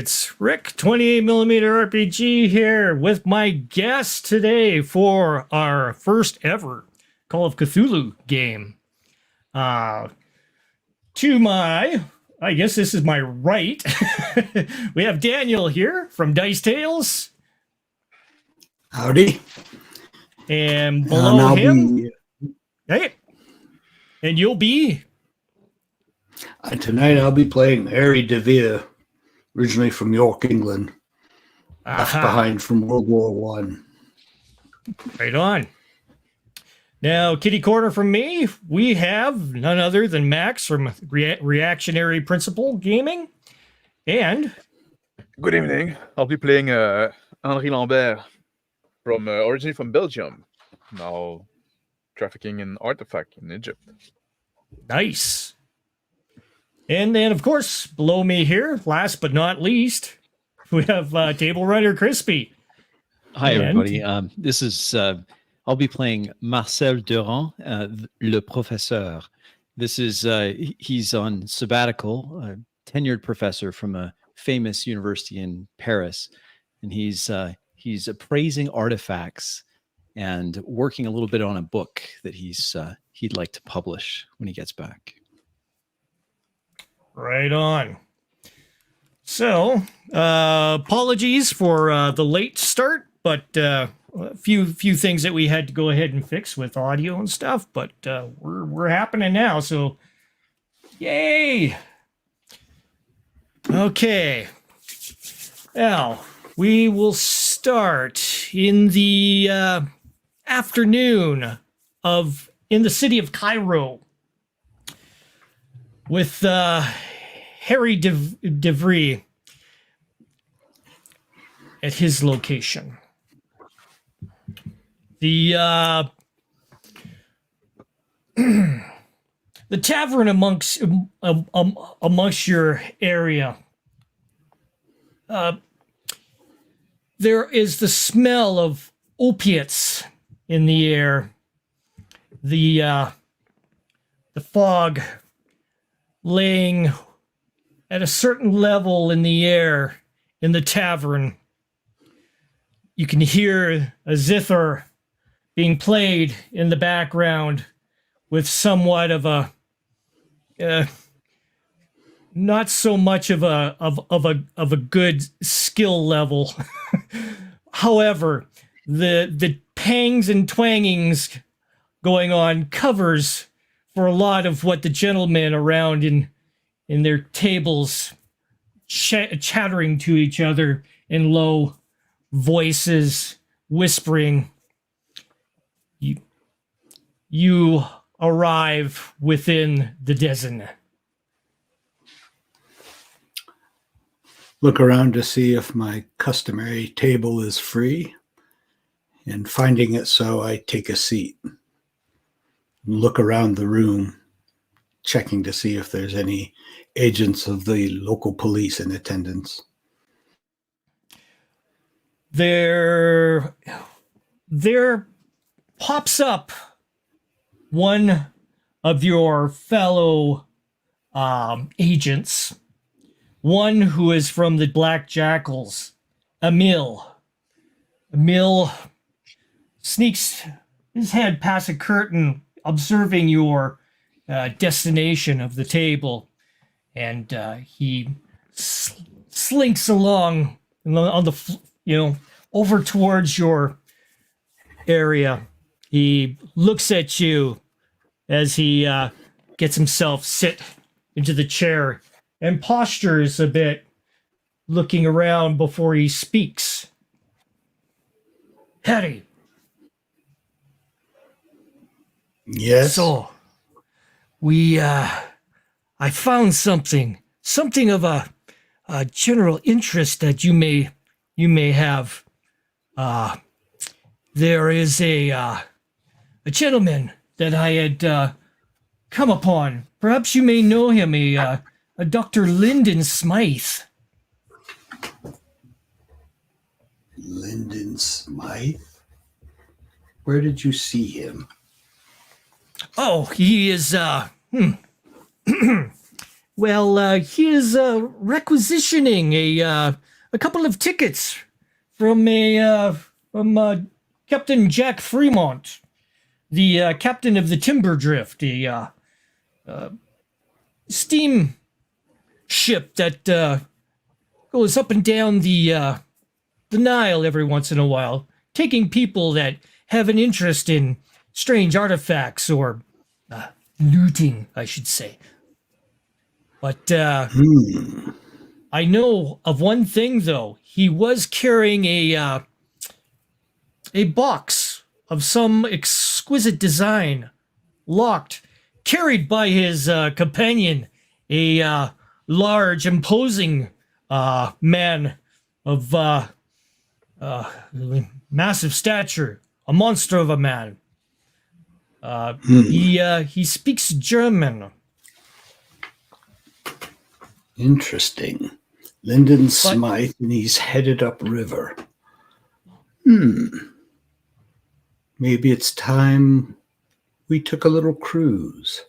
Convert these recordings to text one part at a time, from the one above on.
it's Rick, 28mm RPG here with my guest today for our first ever Call of Cthulhu game. To my, I guess this is my right, we have Daniel here from Dice Tales. Howdy. And below him, hey, and you'll be? Tonight I'll be playing Harry DeVere, originally from York, England, left behind from World War One. Right on. Now, kitty corner from me, we have none other than Max from Reactionary Principle Gaming. And good evening. I'll be playing Henri Lambert, from originally from Belgium, now trafficking in artifact in Egypt. Nice. And then, of course, below me here, last but not least, we have Table Runner Crispy. Hi, everybody. This is I'll be playing Marcel Durand, le professeur. This is he's on sabbatical, a tenured professor from a famous university in Paris, and he's appraising artifacts and working a little bit on a book that he'd like to publish when he gets back. Right on. So, apologies for the late start, but a few things that we had to go ahead and fix with audio and stuff, but we're happening now, so yay! Okay. Now, we will start in the afternoon in the city of Cairo with Harry DeVere at his location. The the tavern amongst your area, there is the smell of opiates in the air. The fog laying at a certain level in the air in the tavern. You can hear a zither being played in the background with somewhat of a not so much of a good skill level. However, the pangs and twangings going on covers for a lot of what the gentlemen around in their tables chattering to each other in low voices, whispering. You arrive within the dozen. Look around to see if my customary table is free, and finding it so, I take a seat. Look around the room, checking to see if there's any agents of the local police in attendance. There pops up one of your fellow agents, one who is from the Black Jackals, Emil. Emil sneaks his head past a curtain, observing your destination of the table, and he slinks along on the over towards your area. He looks at you as he gets himself sit into the chair and postures a bit, looking around before he speaks. Harry. Yes. So, I found something of a general interest that you may have. There is a gentleman that I had come upon. Perhaps you may know him, a Dr. Lyndon Smythe. Lyndon Smythe? Where did you see him? Oh, he is Well, he is requisitioning a couple of tickets from Captain Jack Fremont, the captain of the Timber Drift, a steam ship that goes up and down the Nile every once in a while, taking people that have an interest in strange artifacts or looting, I should say. But I know of one thing, though. He was carrying a box of some exquisite design, locked, carried by his companion, a large, imposing man of massive stature, a monster of a man. He speaks German. Interesting. Lyndon Smythe, and he's headed upriver. Maybe it's time we took a little cruise.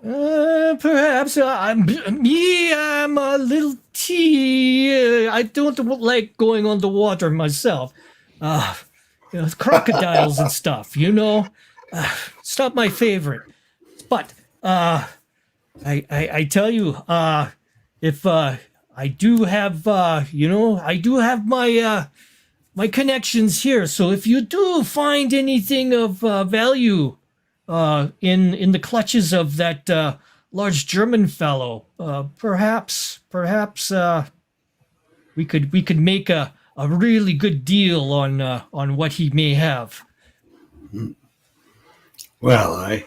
Perhaps I'm a little I don't like going on the water myself. Crocodiles and stuff, it's not my favorite. But I tell you, if I do have I do have my connections here. So if you do find anything of value in the clutches of that large German fellow, perhaps we could make a really good deal on what he may have. Well, I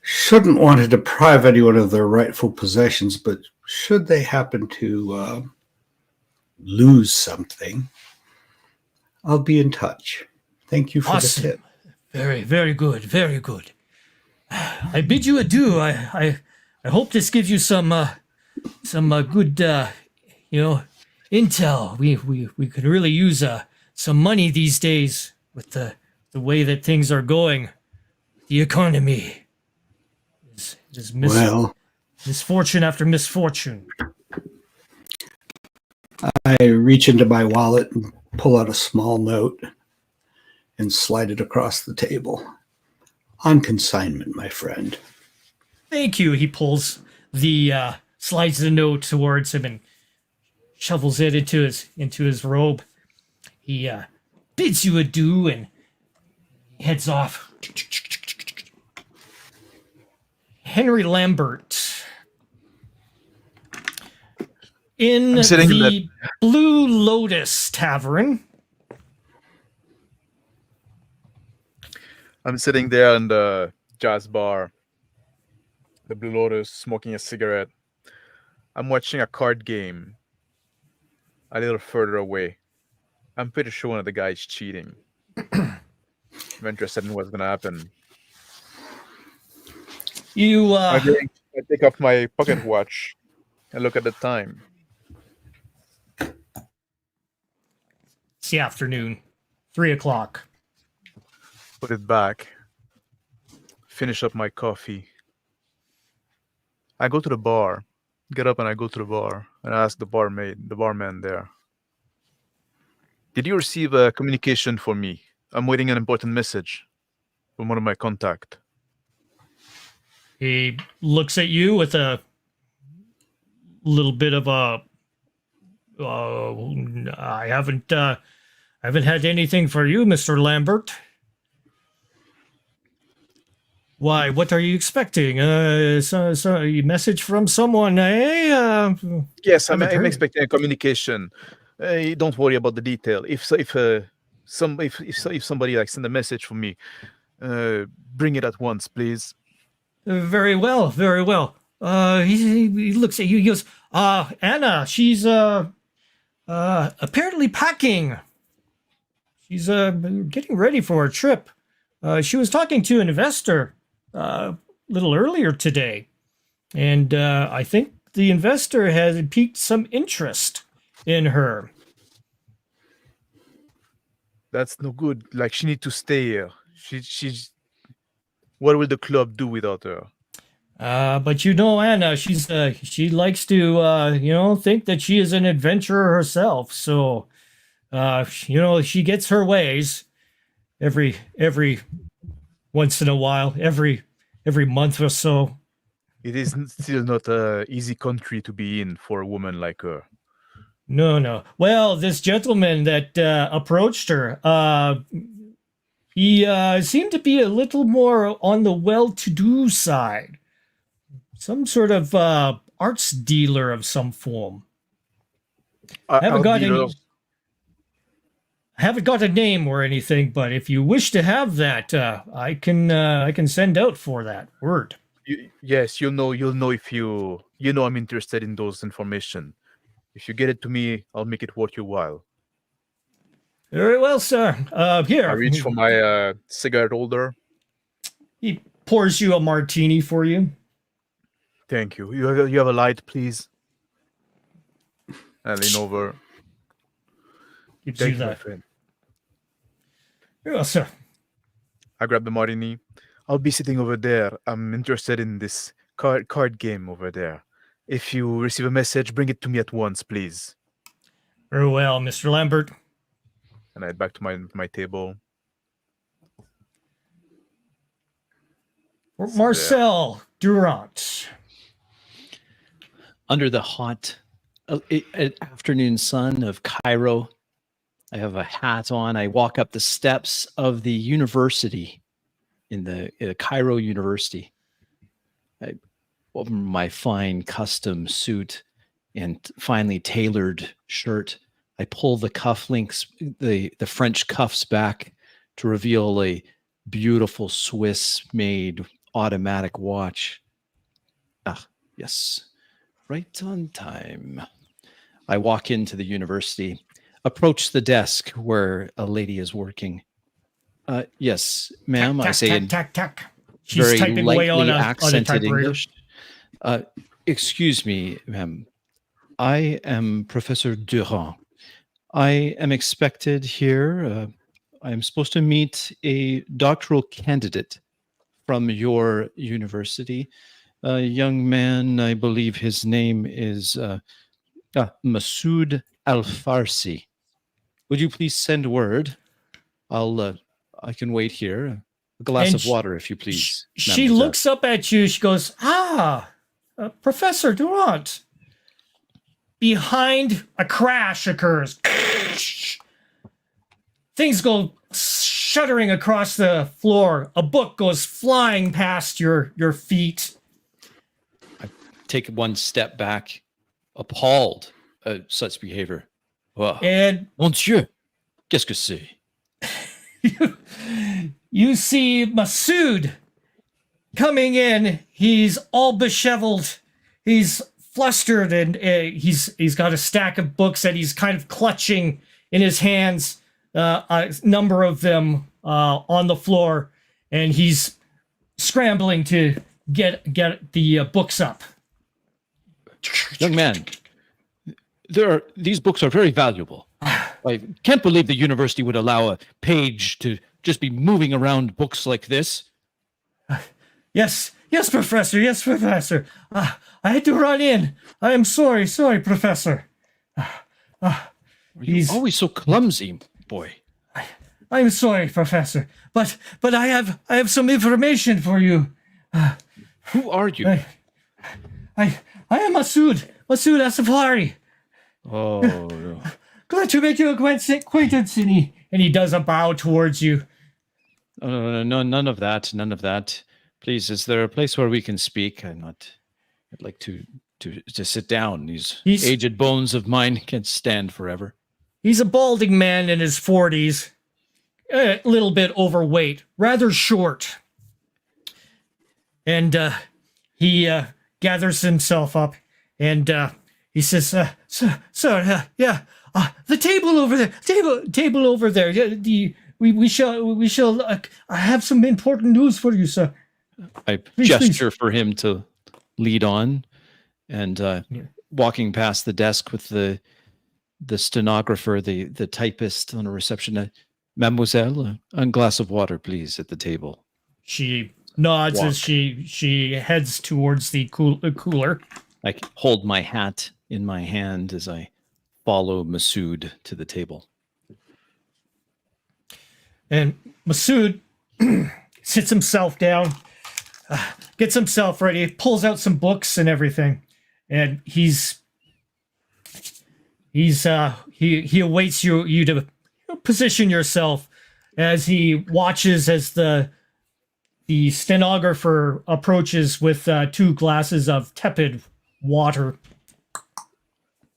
shouldn't want to deprive anyone of their rightful possessions, but should they happen to lose something, I'll be in touch. Thank you for Awesome. the tip. Very, very good. Very good. I bid you adieu. I hope this gives you some good intel. We could really use some money these days with the way that things are going. The economy is misfortune after misfortune. I reach into my wallet and pull out a small note and slide it across the table. On consignment, my friend. Thank you. He pulls slides the note towards him and shovels it into his robe. He bids you adieu and heads off. Henry Lambert in the Blue Lotus Tavern. I'm sitting there in the jazz bar, the Blue Lotus, smoking a cigarette. I'm watching a card game a little further away. I'm pretty sure one of the guys cheating. I'm interested in what's going to happen. I take off my pocket watch and look at the time. It's the afternoon, 3:00. Put it back. Finish up my coffee. I go to the bar. Get up and I go to the bar and ask the barman there. Did you receive a communication for me? I'm waiting an important message from one of my contacts. He looks at you with a little bit of a. I haven't had anything for you, Mr. Lambert. Why? What are you expecting? A message from someone? Yes, I'm expecting a communication. Don't worry about the detail. If somebody send a message for me, bring it at once, please. Very well, very well. He looks at you. He goes, Anna, she's apparently packing. She's getting ready for a trip. She was talking to an investor a little earlier today, and I think the investor has piqued some interest in her. That's no good. Like, she need to stay here. She's. What will the club do without her? But you know, Anna, she likes to think that she is an adventurer herself. So she gets her ways every once in a while, every month or so. It is still not a easy country to be in for a woman like her. No, no. Well, this gentleman that approached her, he seemed to be a little more on the well-to-do side. Some sort of arts dealer of some form. I haven't got a name or anything, but if you wish to have that, I can send out for that word. Yes, you'll know if you know I'm interested in those information. If you get it to me, I'll make it worth your while. Very well, sir. Here. I reach for my cigarette holder. He pours you a martini for you. Thank you. You have a light, please? I lean over. Gives Thank you you, my that. friend. Very well, sir. I grab the martini. I'll be sitting over there. I'm interested in this card game over there. If you receive a message, bring it to me at once, please. Very well, Mr. Lambert. And I head back to my table. Marcel Durant. Under the hot afternoon sun of Cairo, I have a hat on. I walk up the steps of the university in the Cairo University. I open my fine custom suit and finely tailored shirt. I pull the cufflinks, the French cuffs back to reveal a beautiful Swiss-made automatic watch. Ah, yes. Right on time. I walk into the university, approach the desk where a lady is working. Yes, ma'am, I say in She's very typing away lightly on a accented typewriter. English. Excuse me, ma'am. I am Professor Durand. I am expected here. I am supposed to meet a doctoral candidate from your university. A young man, I believe his name is Masood Al-Farsi. Would you please send word? I can wait here. A glass of water, if you please. She mademoiselle. looks up at you. She goes, Professor Durant. Behind, a crash occurs. Things go shuddering across the floor. A book goes flying past your feet. I take one step back, appalled at such behavior. Oh, And Monsieur, qu'est-ce que c'est? you see Masood coming in. He's all disheveled. He's flustered, and he's got a stack of books that he's kind of clutching in his hands, a number of them on the floor, and he's scrambling to get the books up. Young man, these books are very valuable. I can't believe the university would allow a page to just be moving around books like this. Yes, Professor. Yes, Professor. I had to run in. I am sorry, Professor. You're always so clumsy, boy. I'm sorry, Professor. But I have some information for you. Who are you? I am Masood Asafari. Oh, no. Glad to make your acquaintance, and he does a bow towards you. No, none of that. Please, is there a place where we can speak? I'd like to sit down. These aged bones of mine can't stand forever. He's a balding man in his 40s, a little bit overweight, rather short. And he gathers himself up, and he says, "Sir, yeah, the table over there, table over there. We shall have some important news for you, sir." I gesture for him to lead on, and walking past the desk with the stenographer, the typist on a reception. Mademoiselle, a glass of water, please, at the table. She nods walk. as she heads towards the cooler. I hold my hat in my hand as I follow Masood to the table. And Masood sits himself down, gets himself ready, pulls out some books and everything, and he awaits you to position yourself as he watches as the stenographer approaches with 2 glasses of tepid water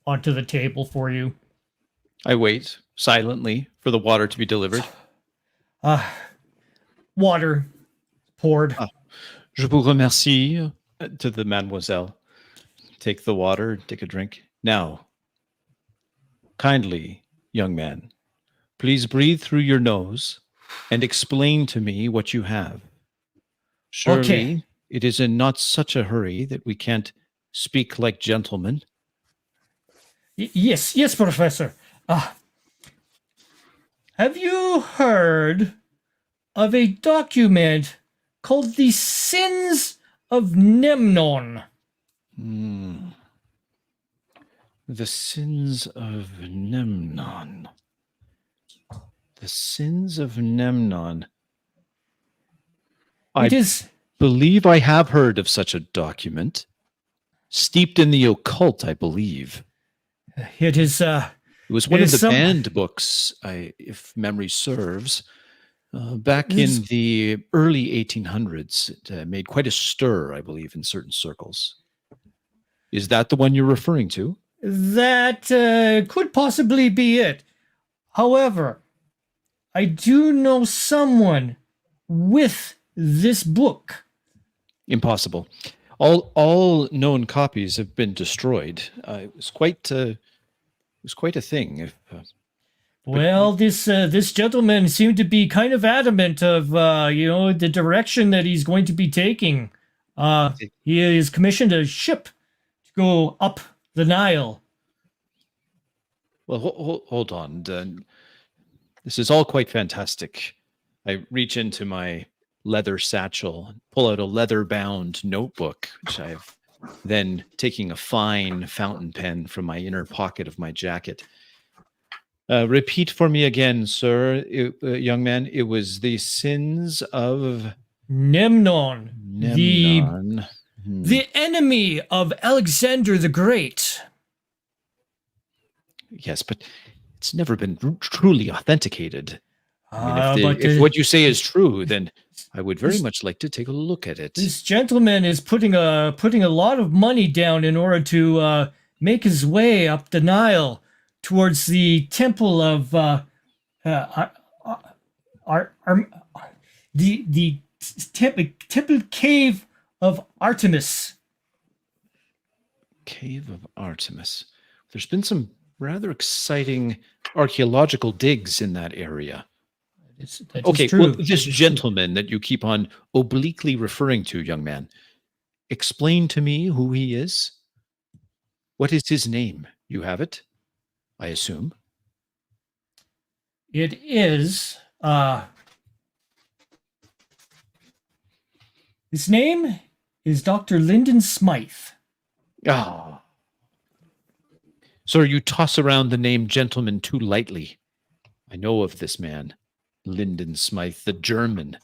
onto the table for you. I wait silently for the water to be delivered. Water poured. Je vous remercie, to the mademoiselle. Take the water, take a drink. Now, kindly, young man, please breathe through your nose and explain to me what you have. Surely, Okay. it is in not such a hurry that we can't speak like gentlemen. Yes, Professor. Have you heard of a document called The Sins of Nemnon? The Sins of Nemnon. The Sins of Nemnon. I believe I have heard of such a document. Steeped in the occult, I believe. It is. It was one It of is the some- banned books, if memory serves. Back in the early 1800s, it made quite a stir, I believe, in certain circles. Is that the one you're referring to? That could possibly be it. However, I do know someone with this book. Impossible. All known copies have been destroyed. It was quite a thing. Well, this gentleman seemed to be kind of adamant of the direction that he's going to be taking. He is commissioned a ship to go up the Nile. Well, hold on. This is all quite fantastic. I reach into my leather satchel and pull out a leather-bound notebook, which I have then taking a fine fountain pen from my inner pocket of my jacket. Repeat for me again, sir, young man. It was the sins of Nemnon. Nemnon. The enemy of Alexander the Great. Yes, but it's never been truly authenticated. I mean, But if what you say is true, then I would very much like to take a look at it. this gentleman is putting a lot of money down in order to make his way up the Nile towards the temple of the temple cave of Artemis. Cave of Artemis. There's been some rather exciting archaeological digs in that area. That is Okay, true. well, this gentleman that you keep on obliquely referring to, young man, explain to me who he is. What is his name? You have it, I assume. It is his name is Dr. Lyndon Smythe. Ah. Sir, you toss around the name gentleman too lightly. I know of this man, Lyndon Smythe, the German.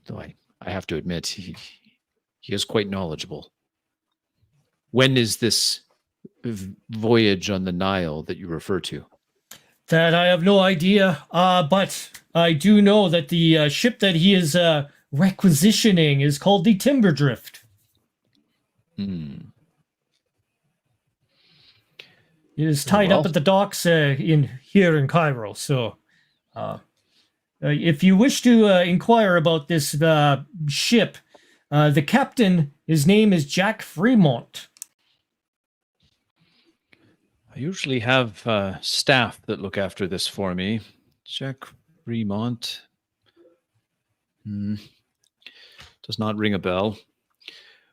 Though I have to admit, he is quite knowledgeable. When is this voyage on the Nile that you refer to? That I have no idea, but I do know that the ship that he is requisitioning is called the Timber Drift. It is tied up at the docks here in Cairo. So, if you wish to inquire about this ship, the captain, his name is Jack Fremont. I usually have staff that look after this for me. Jack Fremont. Does not ring a bell.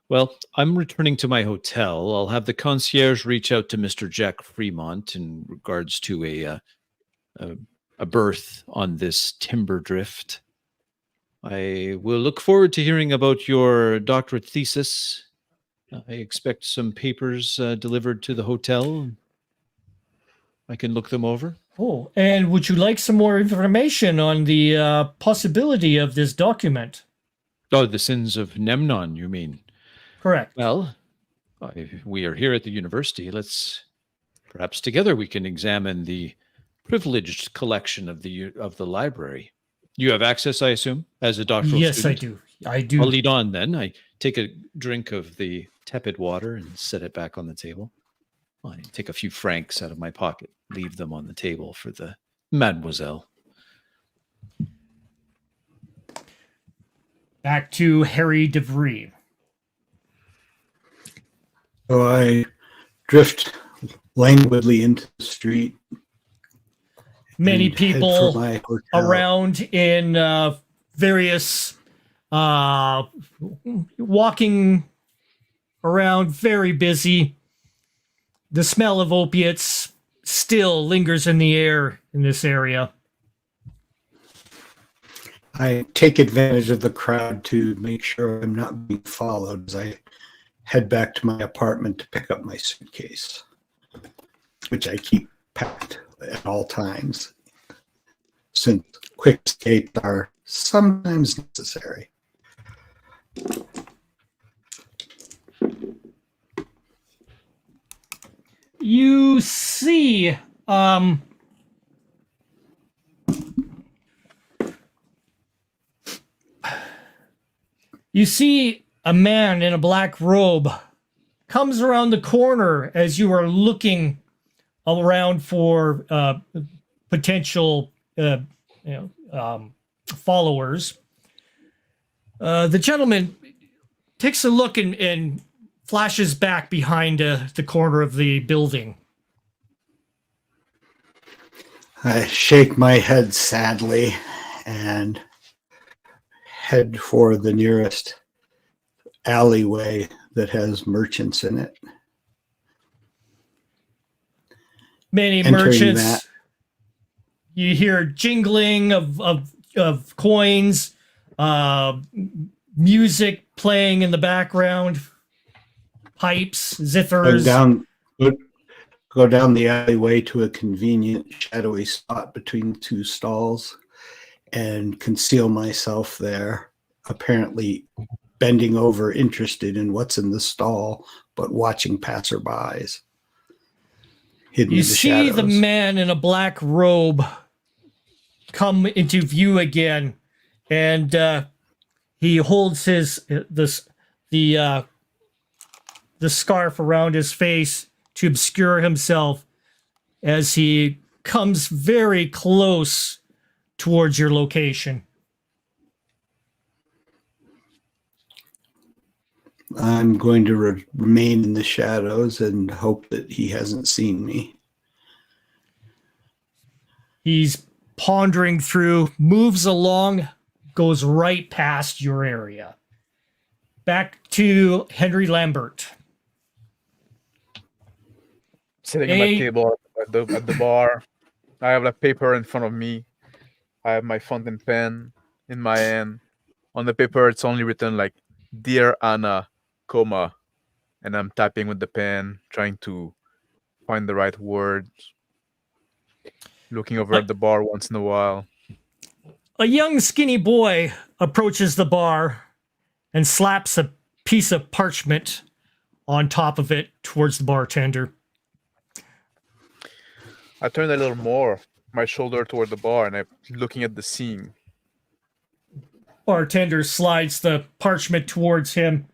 Well, I'm returning to my hotel. I'll have the concierge reach out to Mr. Jack Fremont in regards to a a berth on this timber drift. I will look forward to hearing about your doctorate thesis. I expect some papers delivered to the hotel. I can look them over. Oh, and would you like some more information on the possibility of this document? Oh, the sins of Nemnon, you mean? Correct. Well, we are here at the university. Perhaps together we can examine the privileged collection of the library. You have access, I assume, as a doctoral yes, student? I do. I'll lead on then. I take a drink of the tepid water and set it back on the table. I take a few francs out of my pocket, leave them on the table for the mademoiselle. Back to Harry DeVries. So I drift languidly into the street. Many and head for people my hotel. around in various walking around, very busy. The smell of opiates still lingers in the air in this area. I take advantage of the crowd to make sure I'm not being followed as I head back to my apartment to pick up my suitcase, which I keep packed at all times, since quick escapes are sometimes necessary. You see, a man in a black robe comes around the corner as you are looking around for potential followers. The gentleman takes a look and flashes back behind the corner of the building. I shake my head sadly and head for the nearest alleyway that has merchants in it. Many Entering merchants. that. You hear jingling of coins, music playing in the background, pipes, zithers. Go down the alleyway to a convenient shadowy spot between two stalls and conceal myself there, apparently bending over, interested in what's in the stall, but watching passerbys. Hidden You in the see shadows. the man in a black robe come into view again, and he holds the scarf around his face to obscure himself as he comes very close towards your location. I'm going to remain in the shadows and hope that he hasn't seen me. He's pondering through, moves along, goes right past your area. Back to Henry Lambert. Sitting at my table at the bar. I have a paper in front of me. I have my fountain pen in my hand. On the paper, it's only written like, "Dear Anna, comma," and I'm typing with the pen, trying to find the right words. Looking over at the bar once in a while. A young skinny boy approaches the bar and slaps a piece of parchment on top of it towards the bartender. I turn a little more my shoulder toward the bar and I'm looking at the scene. Bartender slides the parchment towards him,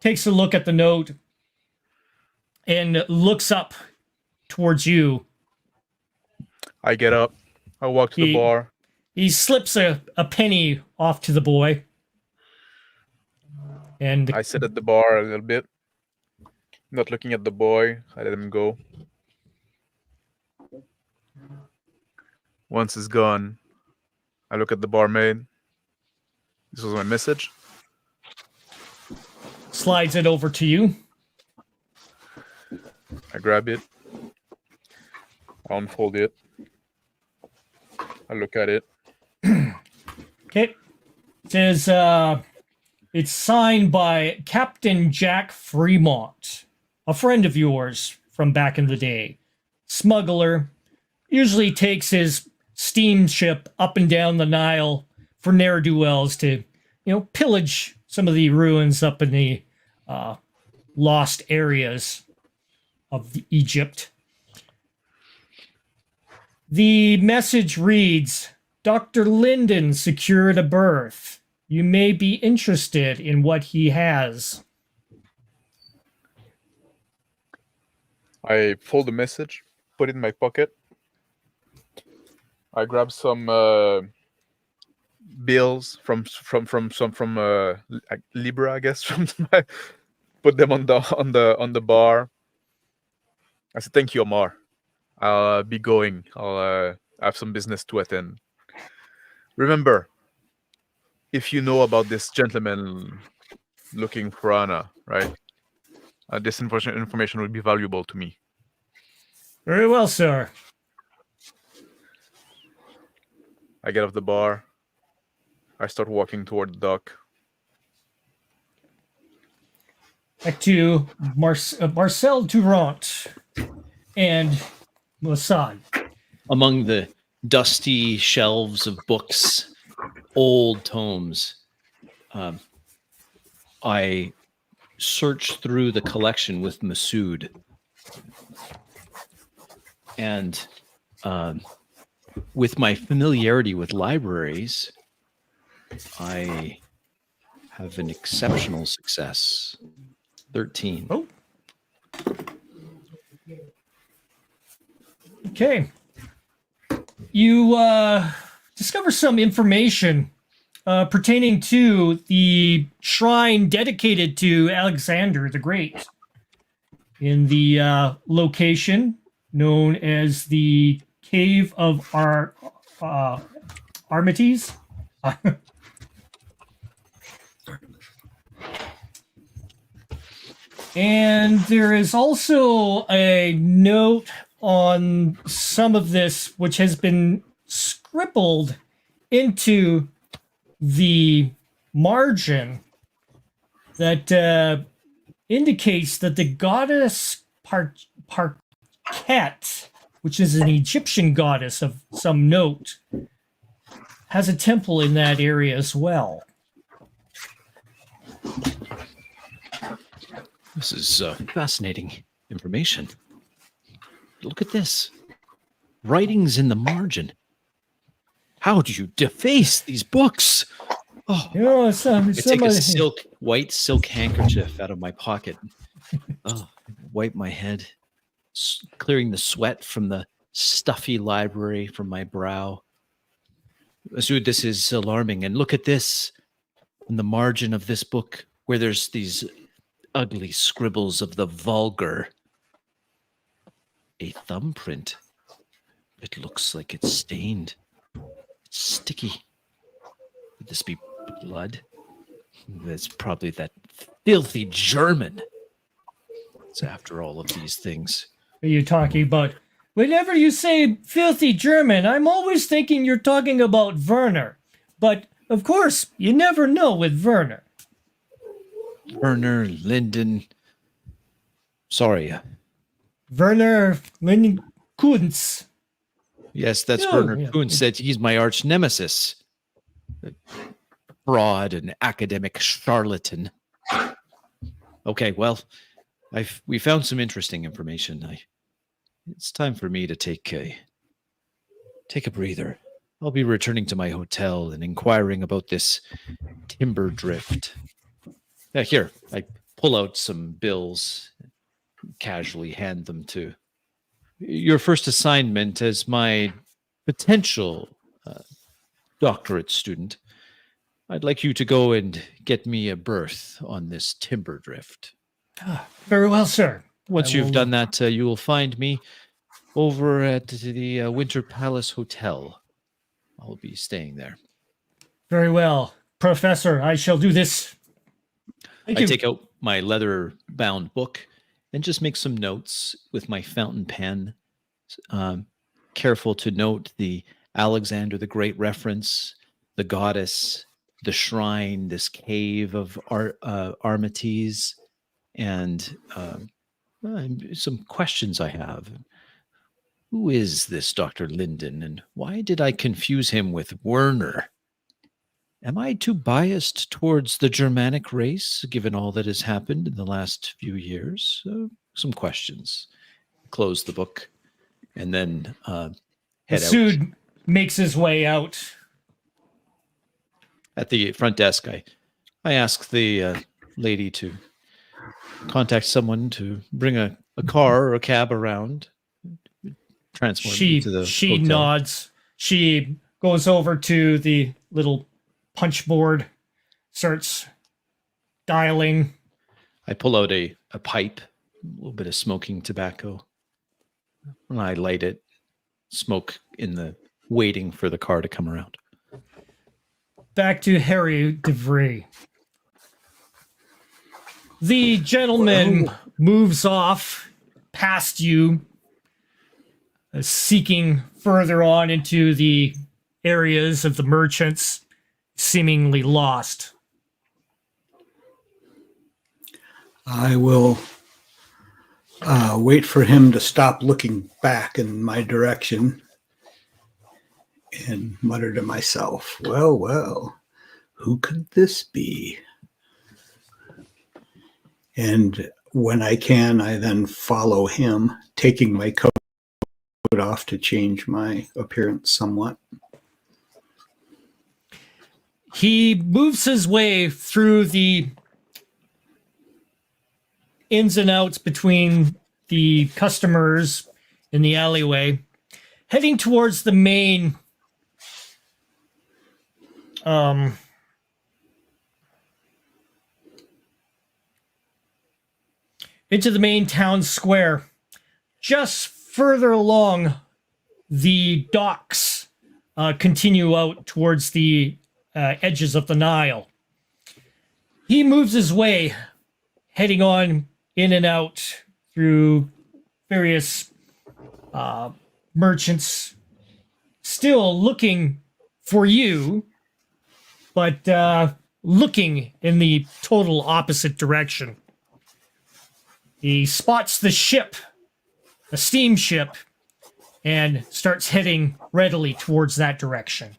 takes a look at the note, and looks up towards you. I get up. I walk to the bar. He slips a penny off to the boy. And I sit at the bar a little bit. Not looking at the boy. I let him go. Once it's gone, I look at the barmaid. This was my message. Slides it over to you. I grab it. I unfold it. I look at it. Okay. It says it's signed by Captain Jack Fremont, a friend of yours from back in the day. Smuggler, usually takes his steamship up and down the Nile for ne'er-do-wells to, pillage some of the ruins up in the lost areas of Egypt. The message reads, Dr. Linden secured a berth. You may be interested in what he has. I fold the message, put it in my pocket. I grab some bills from Libra, I guess. Put them on the bar. I said, "Thank you, Omar. I'll be going. I'll have some business to attend. Remember, if you know about this gentleman looking for Anna, right? This information will be valuable to me." Very well, sir. I get off the bar. I start walking toward the dock. Back to Marcel Durant and Mossad. Among the dusty shelves of books, old tomes, I search through the collection with Masood. And with my familiarity with libraries, I have an exceptional success. 13. Oh. Okay. You discover some information pertaining to the shrine dedicated to Alexander the Great in the location known as the Cave of Armites. And there is also a note on some of this which has been scribbled into the margin that indicates that the goddess Parket, which is an Egyptian goddess of some note, has a temple in that area as well. This is fascinating information. Look at this. Writings in the margin. How do you deface these books? Oh, I take a white silk handkerchief out of my pocket. Wipe my head, clearing the sweat from the stuffy library from my brow. Masood, this is alarming. And look at this in the margin of this book where there's these ugly scribbles of the vulgar. A thumbprint. It looks like it's stained. It's sticky. Would this be blood? It's probably that filthy German. It's after all of these things. What are you talking about? Whenever you say filthy German, I'm always thinking you're talking about Werner. But, of course, you never know with Werner. Werner Linden. Sorry. Werner Linden Kuntz. Yes, that's Werner Kuntz. He's my arch nemesis. Broad and academic charlatan. Okay, well, we found some interesting information. It's time for me to take a breather. I'll be returning to my hotel and inquiring about this timber drift. Here, I pull out some bills, casually hand them to your first assignment as my potential doctorate student. I'd like you to go and get me a berth on this timber drift. Very well, sir. Once you've done that, you will find me over at the Winter Palace Hotel. I'll be staying there. Very well, Professor. I shall do this. I take out my leather-bound book and just make some notes with my fountain pen. Careful to note the Alexander the Great reference, the goddess, the shrine, this cave of Armates, and some questions I have. Who is this Dr. Linden, and why did I confuse him with Werner? Am I too biased towards the Germanic race, given all that has happened in the last few years? Some questions. Close the book, and then head out. Masood makes his way out. At the front desk, I ask the lady to contact someone to bring a car or a cab around. Transport me to the She hotel. nods. She goes over to the little punch board, starts dialing. I pull out a pipe, a little bit of smoking tobacco. And I light it, smoke in the waiting for the car to come around. Back to Harry DeVry. The gentleman moves off past you, seeking further on into the areas of the merchants, seemingly lost. I will wait for him to stop looking back in my direction and mutter to myself, well, who could this be? And when I can, I then follow him, taking my coat off to change my appearance somewhat. He moves his way through the ins and outs between the customers in the alleyway, heading towards the main into the main town square. Just further along, the docks continue out towards the edges of the Nile. He moves his way, heading on in and out through various merchants, still looking for you, but looking in the total opposite direction. He spots the ship, a steamship, and starts heading readily towards that direction.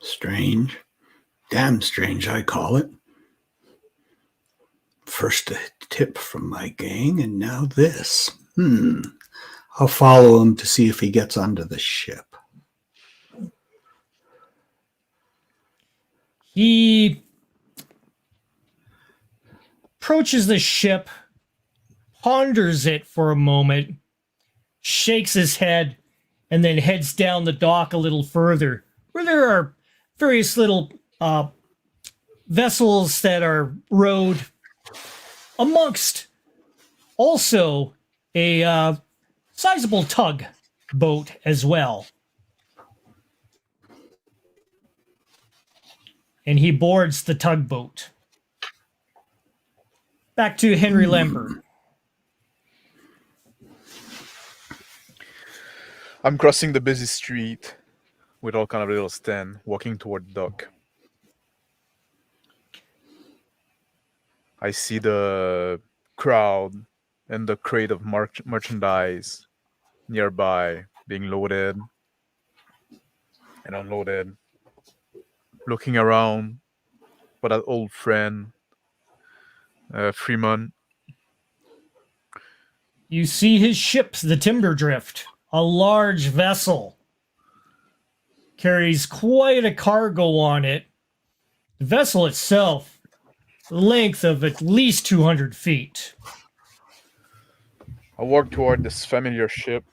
Strange. Damn strange, I call it. First a tip from my gang, and now this. I'll follow him to see if he gets onto the ship. He approaches the ship, ponders it for a moment, shakes his head, and then heads down the dock a little further, where there are various little vessels that are rowed, amongst also a sizable tug boat as well. And he boards the tugboat. Back to Henry Lambert. I'm crossing the busy street with all kind of little stand, walking toward the dock. I see the crowd and the crate of merchandise nearby being loaded and unloaded. Looking around for that old friend, Freeman. You see his ship, the Timber Drift, a large vessel. Carries quite a cargo on it. The vessel itself, length of at least 200 feet. I walk toward this familiar ship.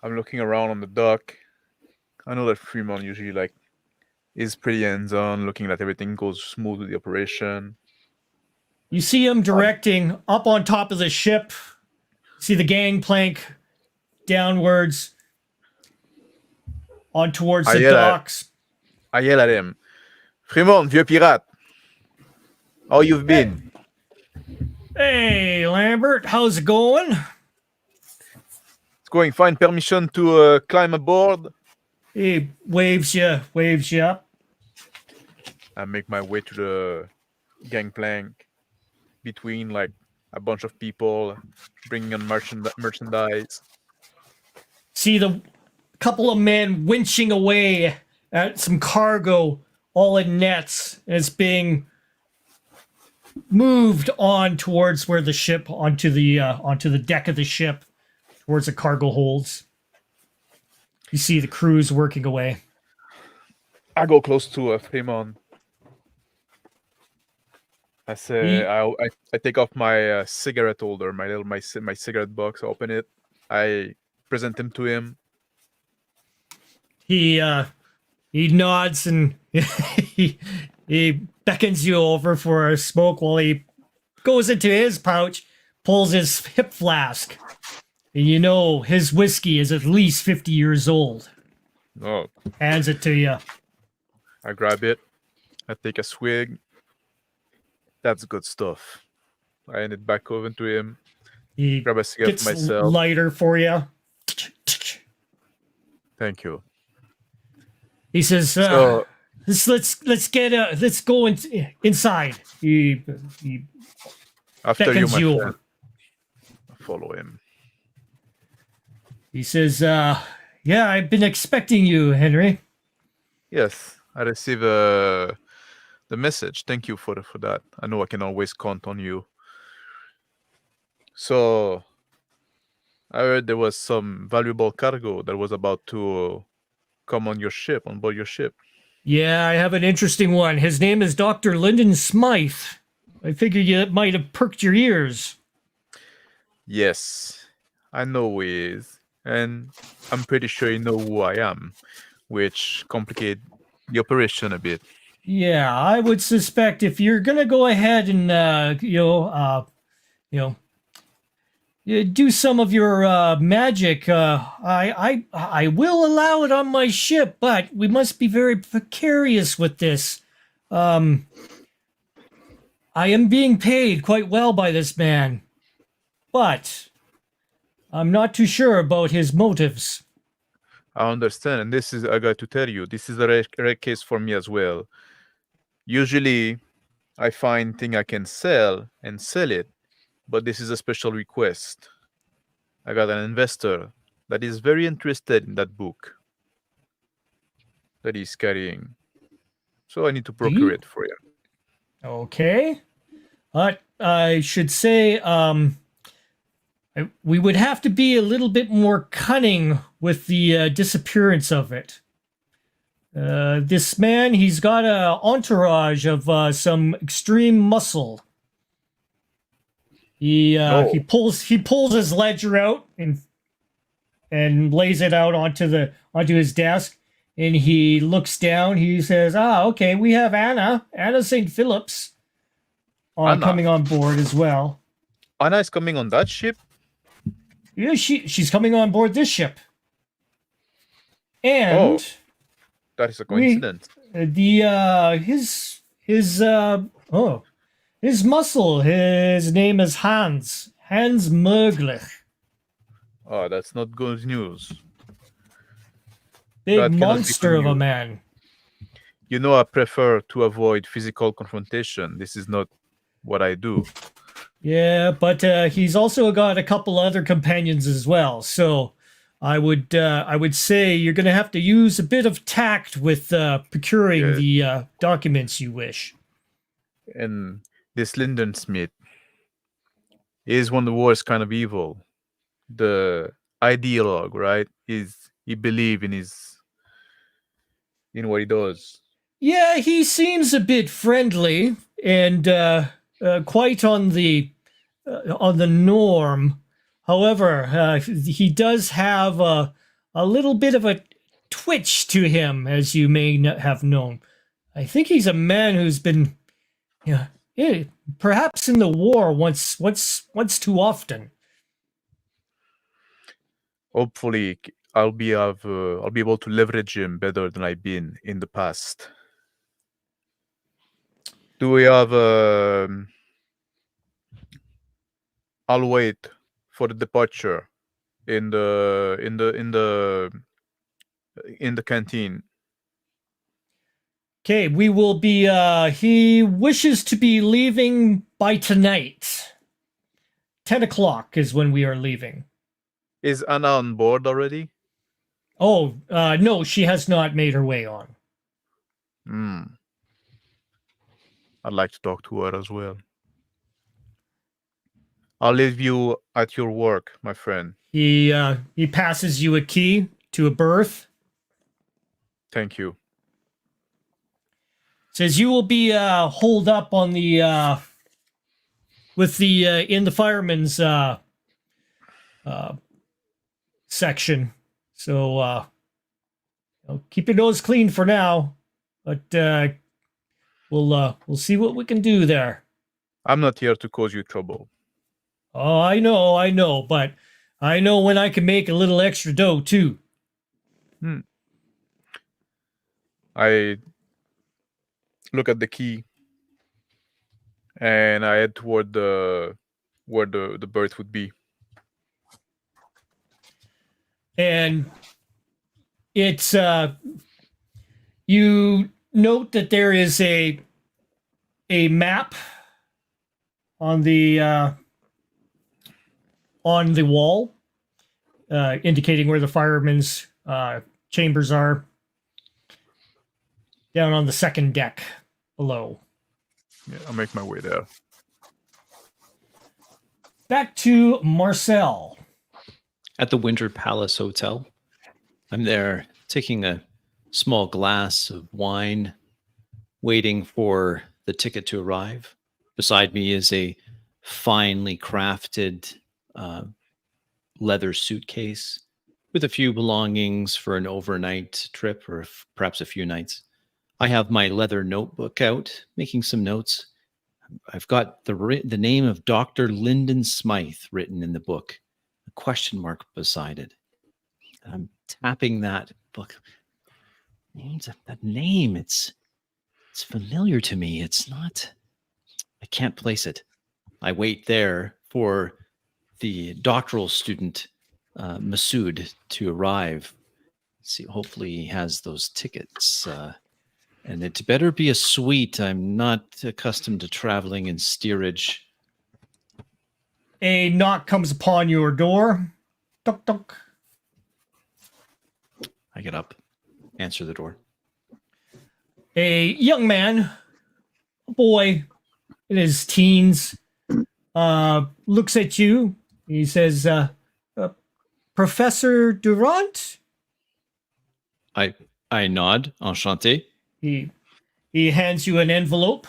I'm looking around on the dock. I know that Fremont usually is pretty hands-on, looking that everything goes smooth with the operation. You see him directing up on top of the ship. See the gangplank downwards on towards the docks. I yell at him. Fremont, vieux pirate. How you've been? Hey, Lambert, how's it going? It's going fine. Permission to climb aboard. He waves you up. I make my way to the gangplank between like a bunch of people bringing on merchandise. See the couple of men winching away at some cargo, all in nets, and it's being moved on towards where the ship onto the deck of the ship, towards the cargo holds. You see the crews working away. I go close to Fremont. I say, I take off my cigarette holder, my cigarette box. Open it. I present him to him. He nods and he beckons you over for a smoke while he goes into his pouch, pulls his hip flask. And you know his whiskey is at least 50 years old. Oh. Hands it to you. I grab it. I take a swig. That's good stuff. I hand it back over to him. He grab a cigarette gets for myself. Lighter for you. Thank you. He says, let's go inside. He After you, beckons my you friend. over. I follow him. He says, yeah, I've been expecting you, Henry. Yes, I receive the message. Thank you for that. I know I can always count on you. So, I heard there was some valuable cargo that was about to come on board your ship. Yeah, I have an interesting one. His name is Dr. Lyndon Smythe. I figure you might have perked your ears. Yes, I know who he is. And I'm pretty sure you know who I am, which complicates the operation a bit. Yeah, I would suspect if you're gonna go ahead and do some of your magic, I will allow it on my ship, but we must be very precarious with this. I am being paid quite well by this man, but I'm not too sure about his motives. I understand, and this is, I got to tell you, this is a rare case for me as well. Usually, I find thing I can sell and sell it, but this is a special request. I got an investor that is very interested in that book that he's carrying, so I need to procure it for him. Okay. I should say, we would have to be a little bit more cunning with the disappearance of it. This man, he's got an entourage of some extreme muscle. He pulls his ledger out and lays it out onto his desk, and he looks down. He says, okay, we have Anna St. Phillips coming on board as well. Anna is coming on that ship? Yeah, she's coming on board this ship. And that is a coincidence. His muscle, his name is Hans Merglich. Oh, that's not good news. Big monster of a man. You know, I prefer to avoid physical confrontation. This is not what I do. Yeah, but he's also got a couple other companions as well. So I would say you're going to have to use a bit of tact with procuring the documents you wish. And this Lyndon Smith is one of the worst kind of evil. The ideologue, right? He believes in what he does. Yeah, he seems a bit friendly and quite on the norm. However, he does have a little bit of a twitch to him, as you may have known. I think he's a man who's been, perhaps in the war once too often. Hopefully, I'll be able to leverage him better than I've been in the past. Do we have I'll wait for the departure in the canteen. Okay, we will be, he wishes to be leaving by tonight. 10 o'clock is when we are leaving. Is Anna on board already? Oh, no, she has not made her way on. I'd like to talk to her as well. I'll leave you at your work, my friend. He passes you a key to a berth. Thank you. Says you will be holed up on the with the in the fireman's section. So keep your nose clean for now, but we'll see what we can do there. I'm not here to cause you trouble. Oh, I know, but I know when I can make a little extra dough too. I look at the key and I head toward where the berth would be. And it's you note that there is a map on the wall indicating where the firemen's chambers are down on the second deck below. Yeah, I'll make my way there. Back to Marcel. At the Winter Palace Hotel. I'm there taking a small glass of wine, waiting for the ticket to arrive. Beside me is a finely crafted leather suitcase with a few belongings for an overnight trip or perhaps a few nights. I have my leather notebook out, making some notes. I've got the name of Dr. Lyndon Smythe written in the book, a question mark beside it. I'm tapping that book. That name, it's familiar to me. It's not, I can't place it. I wait there for the doctoral student, Masood, to arrive. See, hopefully he has those tickets. And it better be a suite. I'm not accustomed to traveling in steerage. A knock comes upon your door. Tok, tok. I get up, answer the door. A young man, a boy in his teens, looks at you. He says, Professor Durant? I nod, enchanté. He hands you an envelope.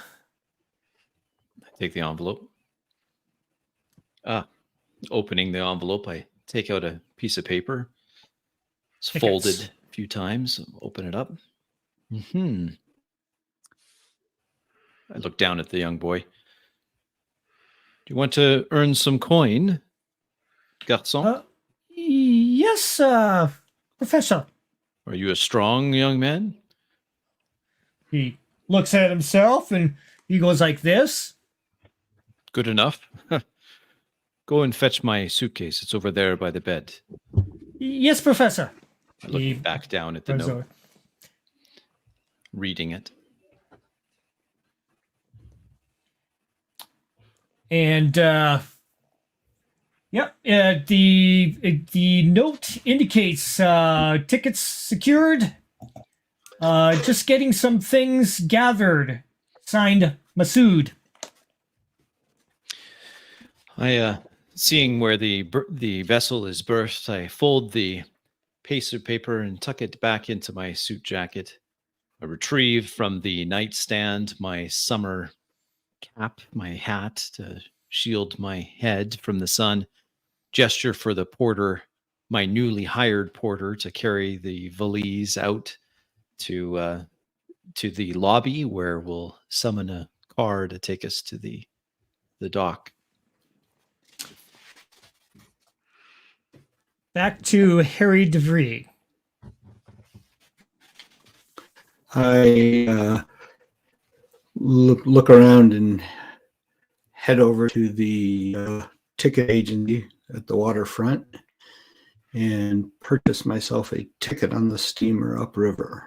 I take the envelope. Opening the envelope, I take out a piece of paper. It's Tickets. folded a few times. Open it up. I look down at the young boy. Do you want to earn some coin, garçon? Yes, Professor. Are you a strong young man? He looks at himself and he goes like this. Good enough. Go and fetch my suitcase. It's over there by the bed. Yes, Professor. I look back down at the note, reading it. And the note indicates tickets secured. Just getting some things gathered. Signed, Masood. Seeing where the vessel is berthed, I fold the piece of paper and tuck it back into my suit jacket. I retrieve from the nightstand my summer cap, my hat to shield my head from the sun. Gesture for the porter, my newly hired porter, to carry the valise out to the lobby where we'll summon a car to take us to the dock. Back to Harry DeVries. I look around and head over to the ticket agency at the waterfront and purchase myself a ticket on the steamer upriver.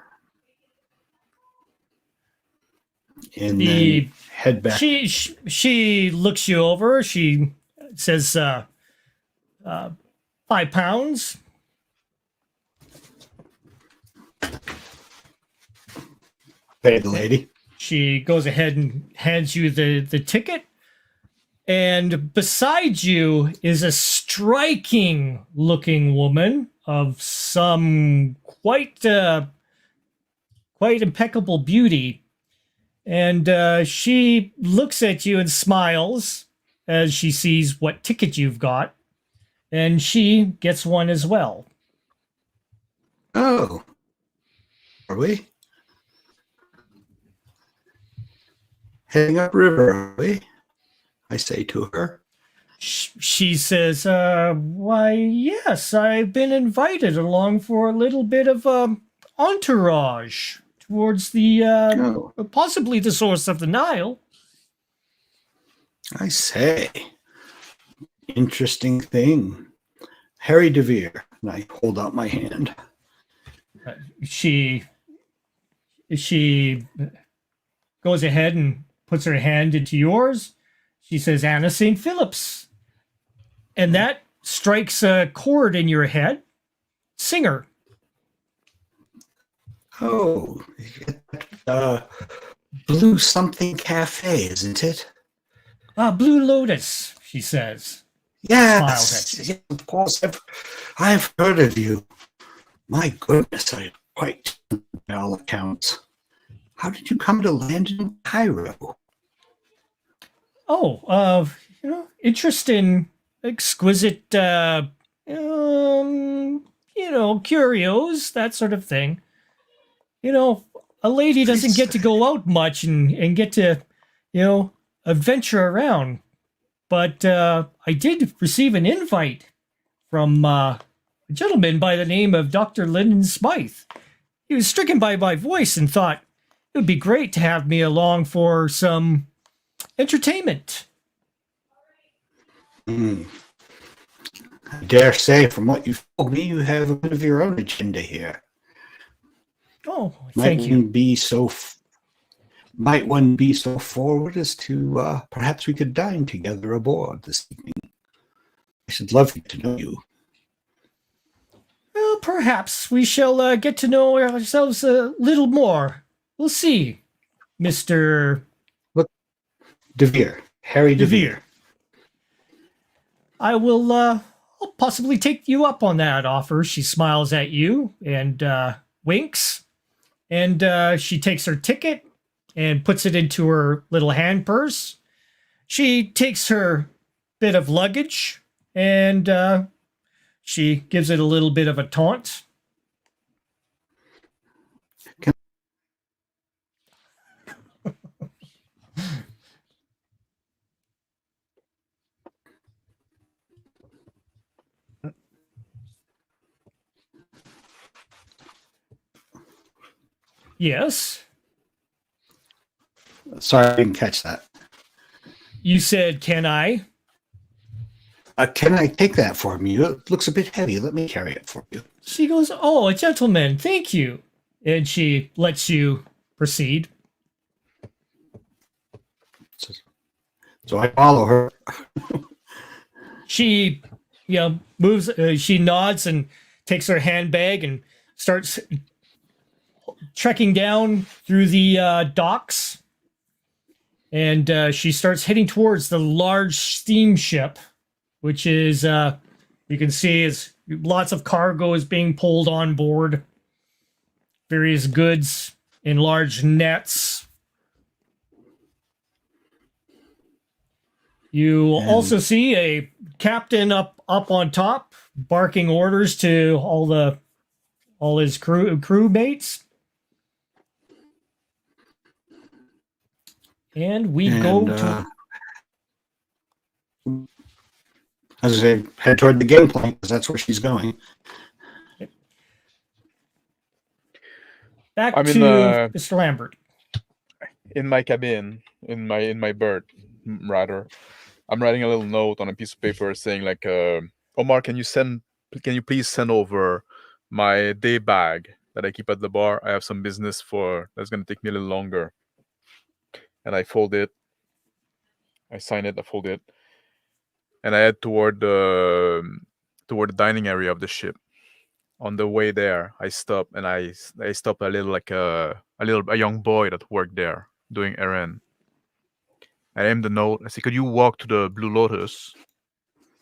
And then head back. She looks you over. She says, £5. Pay the lady. She goes ahead and hands you the ticket. And beside you is a striking looking woman of some quite impeccable beauty. And she looks at you and smiles as she sees what ticket you've got. And she gets one as well. Oh. Are we? Heading upriver, are we? I say to her. She says, why, yes, I've been invited along for a little bit of entourage towards the, possibly the source of the Nile. I say. Interesting thing. Harry DeVere. And I hold out my hand. She goes ahead and puts her hand into yours. She says, Anna St. Phillips. And that strikes a chord in your head. Singer. Oh, Blue Something Cafe, isn't it? Blue Lotus, she says. Yes, yes, of course. I've heard of you. My goodness, I'm quite by all accounts. How did you come to land in Cairo? Oh, interest in exquisite, curios, that sort of thing. A lady doesn't get to go out much and get to, adventure around. But I did receive an invite from a gentleman by the name of Dr. Lyndon Smythe. He was stricken by my voice and thought it would be great to have me along for some entertainment. I dare say, from what you've told me, you have a bit of your own agenda here. Oh, thank you. Might one be so forward as to perhaps we could dine together aboard this evening? I should love to know you. Well, perhaps we shall get to know ourselves a little more. We'll see, Mr. DeVere. Harry DeVere. I will I'll possibly take you up on that offer. She smiles at you and winks. And she takes her ticket and puts it into her little hand purse. She takes her bit of luggage and she gives it a little bit of a taunt. Yes. Sorry, I didn't catch that. You said, can I? Can I take that from you? It looks a bit heavy. Let me carry it for you. She goes, oh, a gentleman. Thank you. And she lets you proceed. So I follow her. She, moves. She nods and takes her handbag and starts trekking down through the docks. And she starts heading towards the large steamship, which is, you can see, is lots of cargo is being pulled on board. Various goods in large nets. You also see a captain up on top, barking orders to all his crewmates. And we go to... As I say, head toward the gangplank, because that's where she's going. Back I'm to Mr. Lambert. In my cabin, in my berth, rather. I'm writing a little note on a piece of paper saying like, Omar, can you please send over my day bag that I keep at the bar? I have some business that's gonna take me a little longer. And I fold it. I sign it. I fold it, and I head toward the dining area of the ship. On the way there, I stop and I stop a young boy that worked there doing errand. I aim the note. I say, "Could you walk to the Blue Lotus?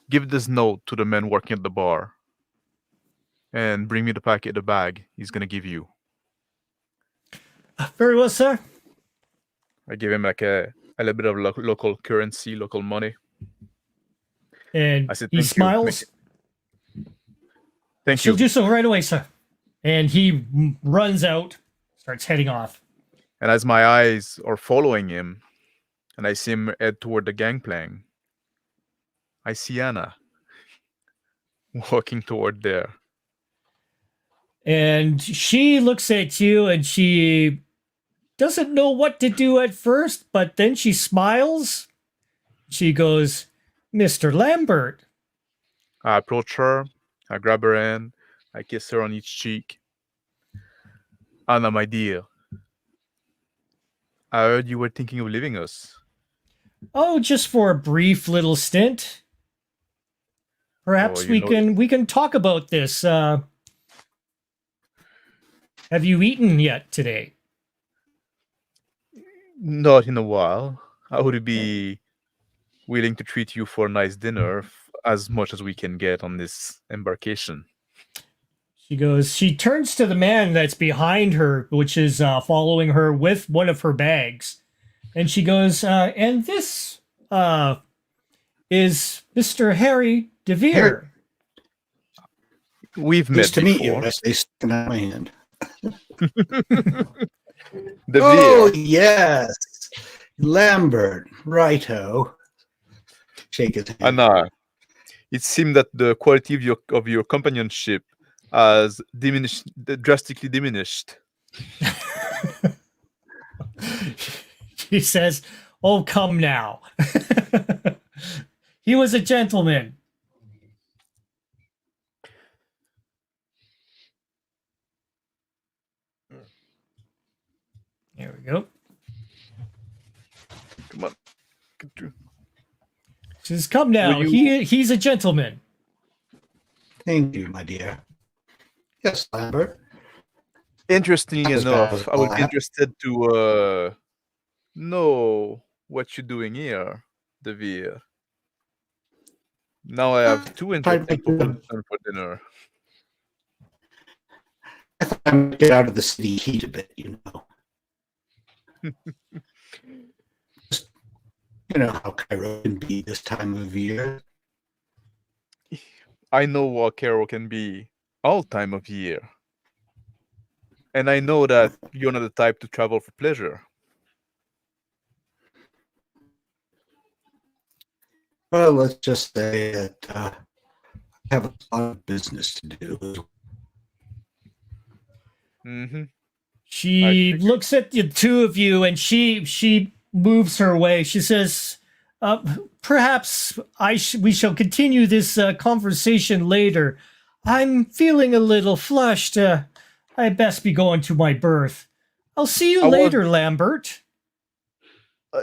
Give this note to the man working at the bar, and bring me the bag he's gonna give you." Very well, sir. I give him like a little bit of local currency, local money. And I said, he "Thank you. smiles. Thank She'll you." do so right away, sir. And he runs out, starts heading off. And as my eyes are following him, and I see him head toward the gangplank, I see Anna walking toward there. And she looks at you and she doesn't know what to do at first, but then she smiles. She goes, Mr. Lambert. I approach her, I grab her hand, I kiss her on each cheek. Anna, my dear, I heard you were thinking of leaving us. Oh, just for a brief little stint. Perhaps we can talk about this. Have you eaten yet today? Not in a while. I would be willing to treat you for a nice dinner as much as we can get on this embarkation. She turns to the man that's behind her, which is following her with one of her bags. And she goes, and this is Mr. Harry DeVere. We've met Nice to meet you. before. I say, sticking out my hand. DeVere. Oh, yes. Lambert. Righto. Shake his hand. Anna, it seemed that the quality of your companionship has drastically diminished. She says, oh, come now. He was a gentleman. There we go. Come on. Get through. She says, come now. He's a gentleman. Thank you, my dear. Yes, Lambert. Interesting That was enough, bad. I would be interested to know what you're doing here, DeVere. Now I have two interesting propositions for dinner. I thought I might get out of the city heat a bit, you know. Just, you know how Cairo can be this time of year. I know what Cairo can be all time of year. And I know that you're not the type to travel for pleasure. Well, let's just say that I have a lot of business to do. Mm-hmm. She looks at the two of you and she moves her way. She says, perhaps we shall continue this conversation later. I'm feeling a little flushed. I best be going to my berth. I'll see you later, Lambert.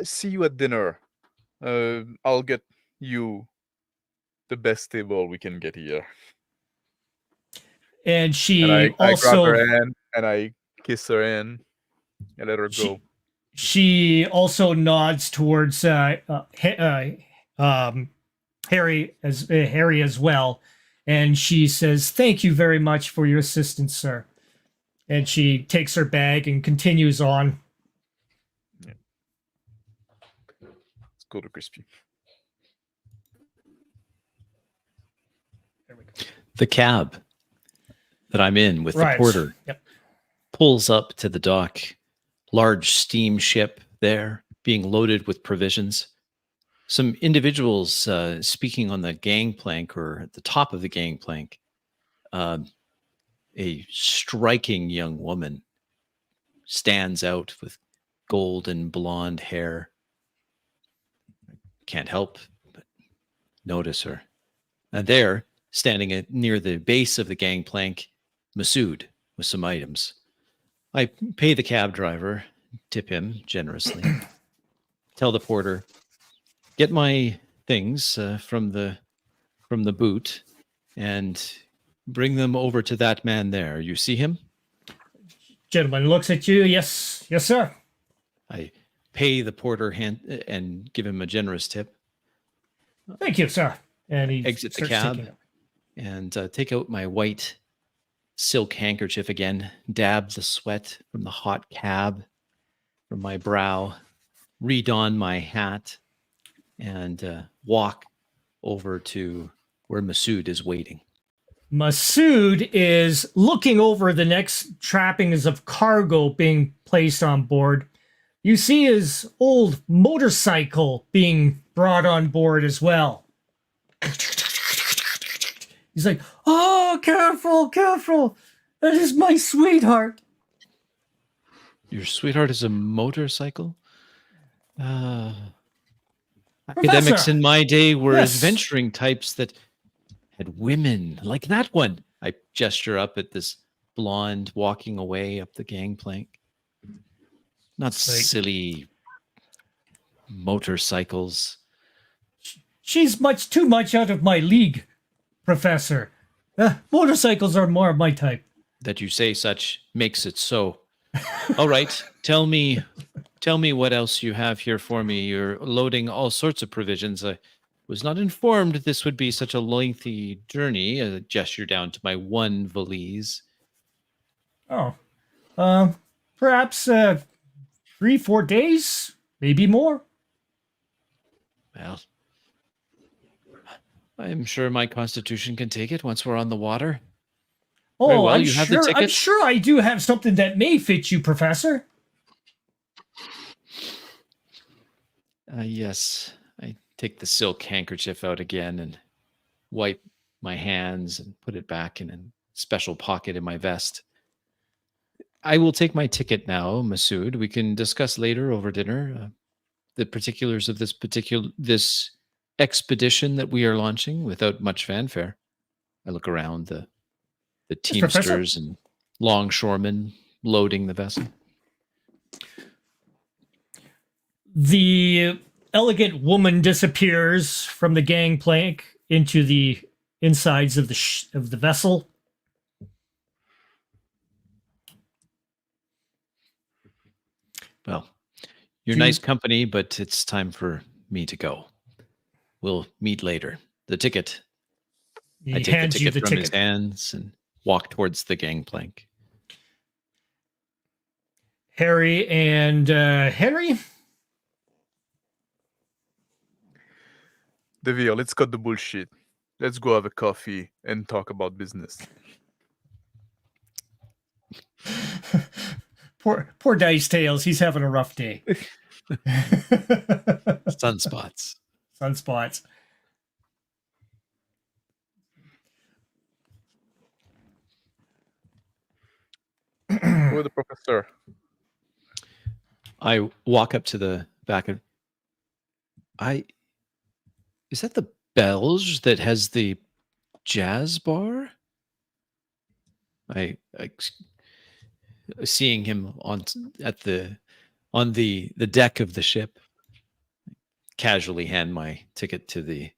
See you at dinner. I'll get you the best table we can get here. And I grab her hand and I kiss her hand and let her go. She also nods towards Harry as well, and she says, "Thank you very much for your assistance, sir." And she takes her bag and continues on. Yeah. Let's go to Crispy. There we go. The cab that I'm in with the porter pulls up to the dock. Large steamship there being loaded with provisions. Some individuals speaking on the gangplank or at the top of the gangplank. A striking young woman stands out with golden blonde hair. Can't help notice her. And there, standing near the base of the gangplank, Masood with some items. I pay the cab driver, tip him generously, tell the porter, get my things from the boot and bring them over to that man there. You see him? Gentleman looks at you. Yes, yes, sir. I pay the porter hand and give him a generous tip. Thank you, sir. And he Exit the starts cab taking it. and take out my white silk handkerchief again, dab the sweat from the hot cab from my brow, redon my hat, and walk over to where Masood is waiting. Masood is looking over the next trappings of cargo being placed on board. You see his old motorcycle being brought on board as well. He's like, oh, careful, careful. That is my sweetheart. Your sweetheart is a motorcycle? Professor! Academics in my day were Yes. adventuring types that had women, like that one. I gesture up at this blonde walking away up the gangplank. Not Like- silly motorcycles. She's much too much out of my league, Professor. Motorcycles are more of my type. That you say such makes it so. All right, tell me what else you have here for me. You're loading all sorts of provisions. I was not informed this would be such a lengthy journey. A gesture down to my one valise. Oh, perhaps 3-4 days, maybe more. Well, I'm sure my constitution can take it once we're on the water. Oh, Very well, I'm you have the sure. I'm ticket? sure I do have something that may fit you, Professor. Yes, I take the silk handkerchief out again and wipe my hands and put it back in a special pocket in my vest. I will take my ticket now, Masood. We can discuss later over dinner the particulars of this expedition that we are launching without much fanfare. I look around the Yes, Professor. teamsters and longshoremen loading the vessel. The elegant woman disappears from the gangplank into the insides of the vessel. Well, you're Do you- nice company, but it's time for me to go. We'll meet later. The ticket. He I take the hands you ticket the from his ticket. hands and walk towards the gangplank. Harry and Henry. Devere, let's cut the bullshit. Let's go have a coffee and talk about business. Poor Dice Tails. He's having a rough day. Sunspots. Sunspots. Who the professor? I walk up to the back of. Is that the Belge that has the jazz bar? I seeing him on the deck of the ship, casually hand my ticket to the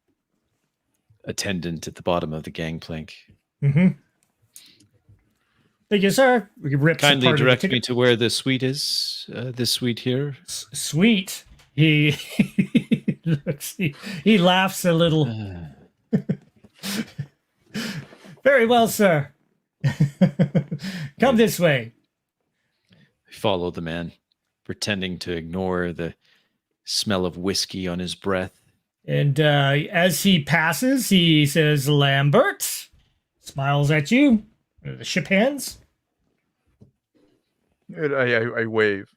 attendant at the bottom of the gangplank. Mm-hmm. Thank you, sir. We can rip Kindly part of the direct ticket. me to where the suite is. This suite here. Sweet. He looks. He laughs a little. Very well, sir. Come this way. I follow the man, pretending to ignore the smell of whiskey on his breath. And as he passes, he says, "Lambert," smiles at you. The ship hands. I wave.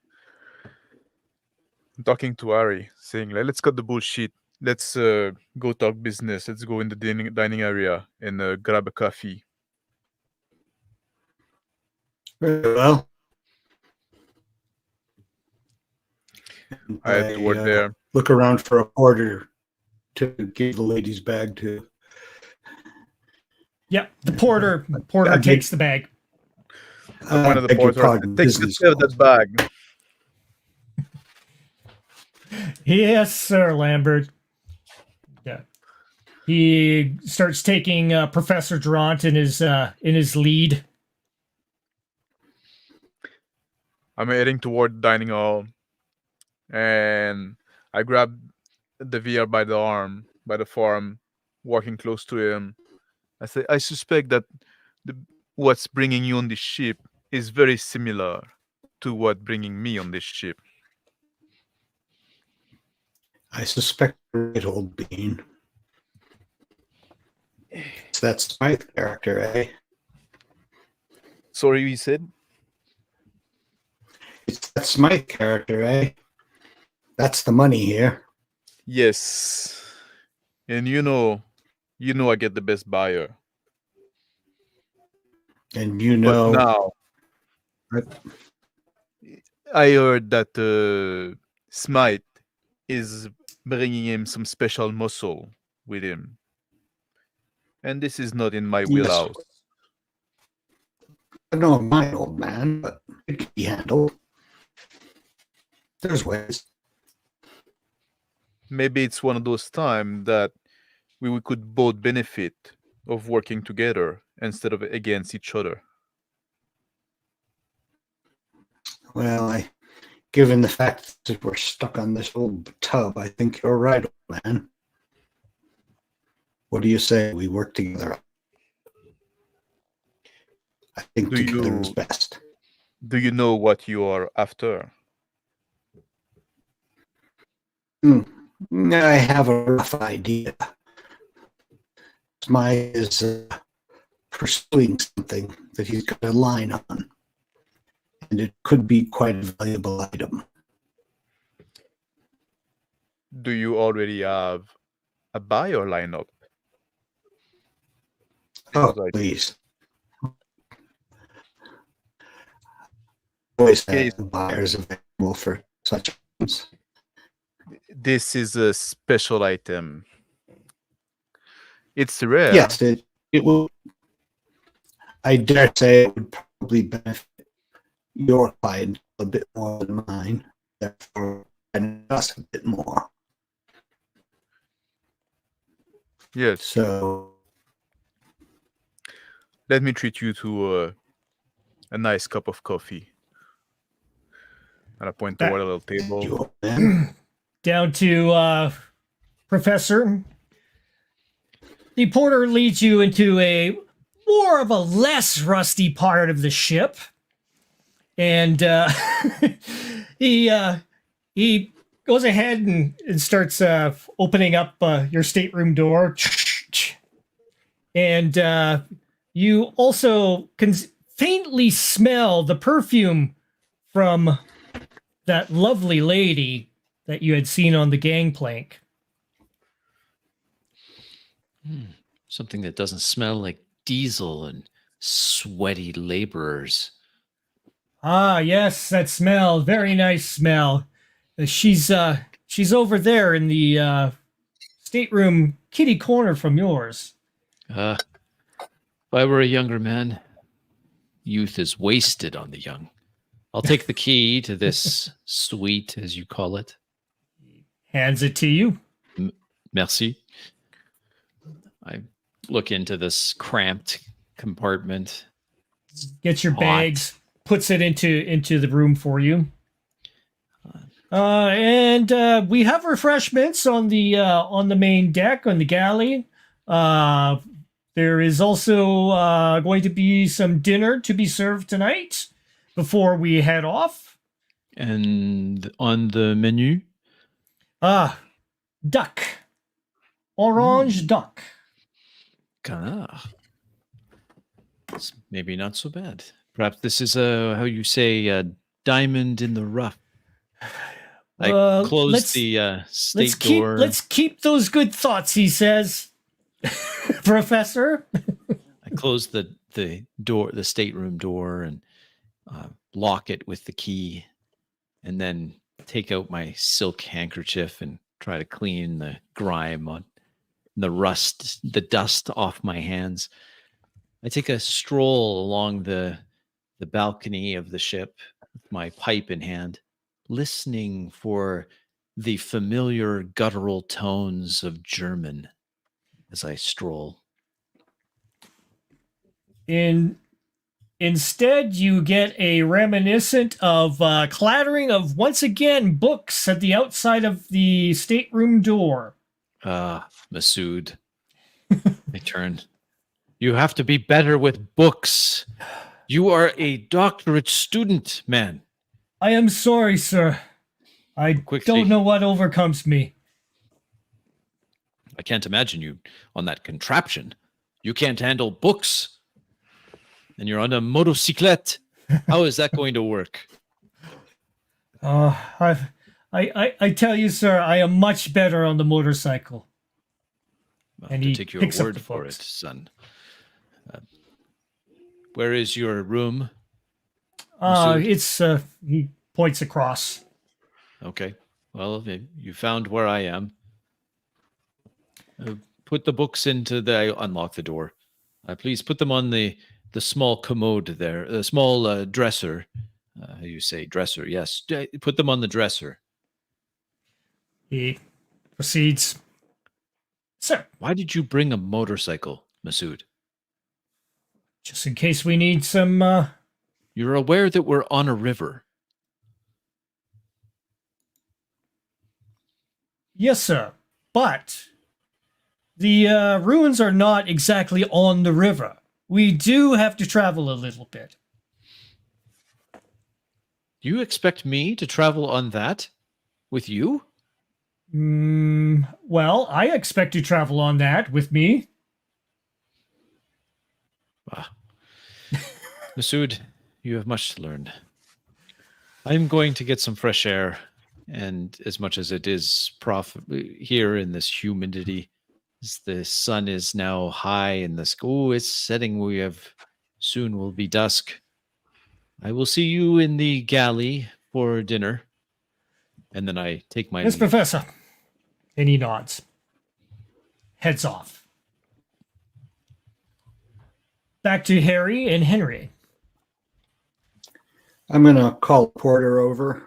I'm talking to Harry, saying, let's cut the bullshit. Let's go talk business. Let's go in the dining area and grab a coffee. Very well. I head toward there. Look around for a porter to give the lady's bag to. Yep, the porter I takes the bag. One of the beg your porters pardon, takes business that calls. bag. Yes, sir, Lambert. Yeah. He starts taking Professor Durant in his lead. I'm heading toward the dining hall, and I grab the VR by the arm, by the forearm, walking close to him. I say, I suspect that what's bringing you on this ship is very similar to what bringing me on this ship. I suspect you're right, old bean. So that's my character, eh? Sorry, you said? That's my character, eh? That's the money here. Yes. And you know I get the best buyer. And you But know, now, I heard that Smite is bringing him some special muscle with him. And this is not in my wheelhouse. I know my old man, but it can be handled. There's ways. Maybe it's one of those times that we could both benefit of working together instead of against each other. Well, given the fact that we're stuck on this old tub, I think you're right, old man. What do you say we work together? I think together is best. Do you know what you are after? I have a rough idea. Smite is pursuing something that he's got a line on, and it could be quite a valuable item. Do you already have a buyer lineup? Oh, please. Always have buyers available for such items. This is a special item. It's rare. Yes, it will. I dare say it would probably benefit your client a bit more than mine, therefore benefit us a bit more. Yes. So let me treat you to a nice cup of coffee. And I point toward a little table. Down to Professor. The porter leads you into a more of a less rusty part of the ship. And he goes ahead and starts opening up your stateroom door. And you also can faintly smell the perfume from that lovely lady that you had seen on the gangplank. Something that doesn't smell like diesel and sweaty laborers. Ah, yes, that smell. Very nice smell. She's over there in the stateroom kitty corner from yours. If I were a younger man, youth is wasted on the young. I'll take the key to this suite, as you call it. Hands it to you. Merci. I look into this cramped compartment. Gets your bags, puts it into the room for you. And we have refreshments on the main deck, on the galley. There is also going to be some dinner to be served tonight before we head off. And on the menu? Duck. Orange duck. Canard. It's maybe not so bad. Perhaps this is how you say a diamond in the rough. I close the state door. Let's keep those good thoughts, he says. Professor. I close the door, the stateroom door, and lock it with the key, and then take out my silk handkerchief and try to clean the grime on the rust, the dust off my hands. I take a stroll along the balcony of the ship with my pipe in hand, listening for the familiar guttural tones of German as I stroll. Instead, you get a reminiscent of clattering of, once again, books at the outside of the stateroom door. Masood. I turn. You have to be better with books. You are a doctorate student, man. I am sorry, sir. I don't know what overcomes me. I can't imagine you on that contraption. You can't handle books. And you're on a motocyclette. How is that going to work? I tell you, sir, I am much better on the motorcycle. And he take your word for it, son. Where is your room? It's he points across. Okay. Well, you found where I am. Put the books into the. Unlock the door. Please put them on the small commode there, the small dresser. How you say dresser? Yes. Put them on the dresser. He proceeds. Sir. Why did you bring a motorcycle, Masood? Just in case we need some... You're aware that we're on a river. Yes, sir. But the ruins are not exactly on the river. We do have to travel a little bit. You expect me to travel on that with you? Well, I expect to travel on that with me. Masood, you have much to learn. I'm going to get some fresh air, and as much as it is here in this humidity, as the sun is now high in the sky, it's setting. Soon will be dusk. I will see you in the galley for dinner, and then I take my Yes, leave. Professor. And he nods. Heads off. Back to Harry and Henry. I'm going to call Porter over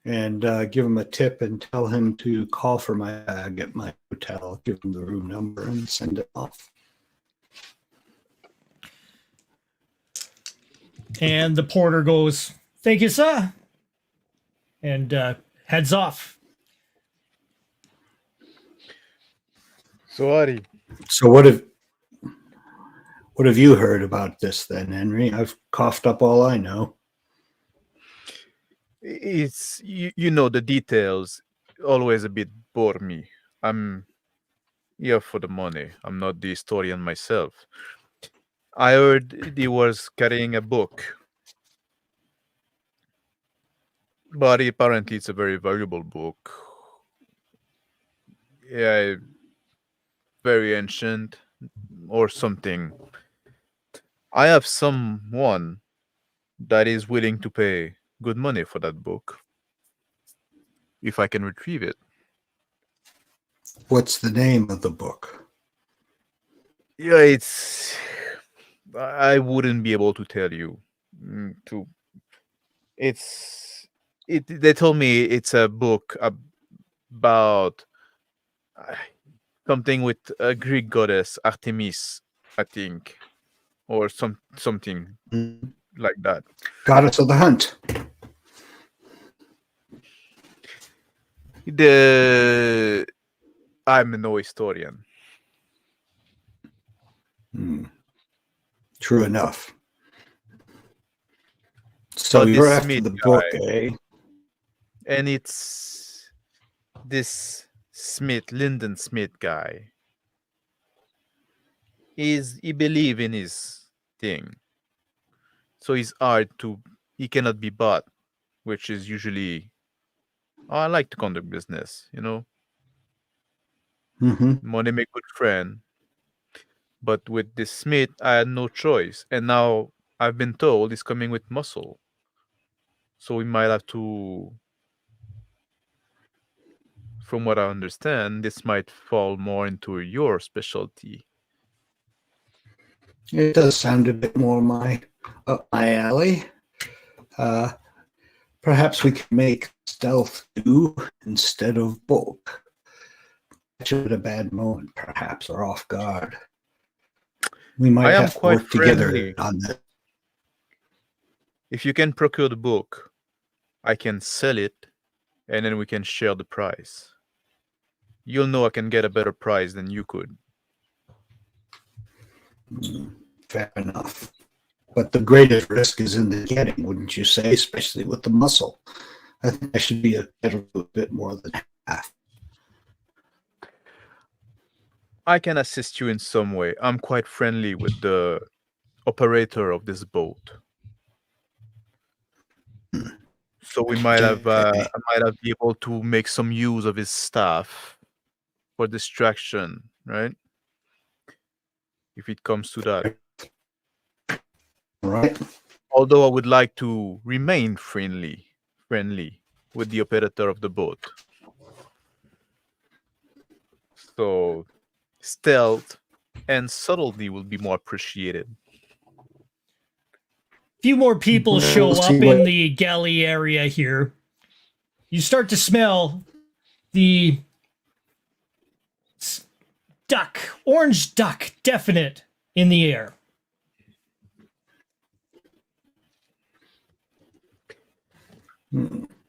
and give him a tip and tell him to call for my bag at my hotel, give him the room number, and send it off. And the porter goes, "Thank you, sir," and heads off. So, Ari. So what have you heard about this then, Henry? I've coughed up all I know. It's you know the details always a bit bore me. I'm here for the money. I'm not the historian myself. I heard he was carrying a book, but apparently it's a very valuable book. Yeah, very ancient or something. I have someone that is willing to pay good money for that book if I can retrieve it. What's the name of the book? Yeah, I wouldn't be able to tell you. They told me it's a book about something with a Greek goddess, Artemis, I think, or something like that. Goddess of the Hunt. I'm no historian. True enough. So But you're this after Smith the book, guy, eh? And it's this Lyndon Smith guy. He believe in his thing. So he's hard he cannot be bought, which is usually, I like to conduct business, Money make good friend. But with this Smith, I had no choice. And now I've been told he's coming with muscle. So we might have to from what I understand, this might fall more into your specialty. It does sound a bit more up my alley. Perhaps we can make stealth do instead of bulk. Catch it at a bad moment, perhaps, or off guard. We might I am have to quite work together friendly. on that. If you can procure the book, I can sell it, and then we can share the price. You'll know I can get a better price than you could. Fair enough. But the greatest risk is in the getting, wouldn't you say? Especially with the muscle. I think I should be a bit more than half. I can assist you in some way. I'm quite friendly with the operator of this boat. So we might have, I might have be able to make some use of his staff for distraction, right? If it comes to that. Right. Although I would like to remain friendly with the operator of the boat. So stealth and subtlety will be more appreciated. Few more people show We'll up see in what- the galley area here. You start to smell the duck, orange duck, definite in the air.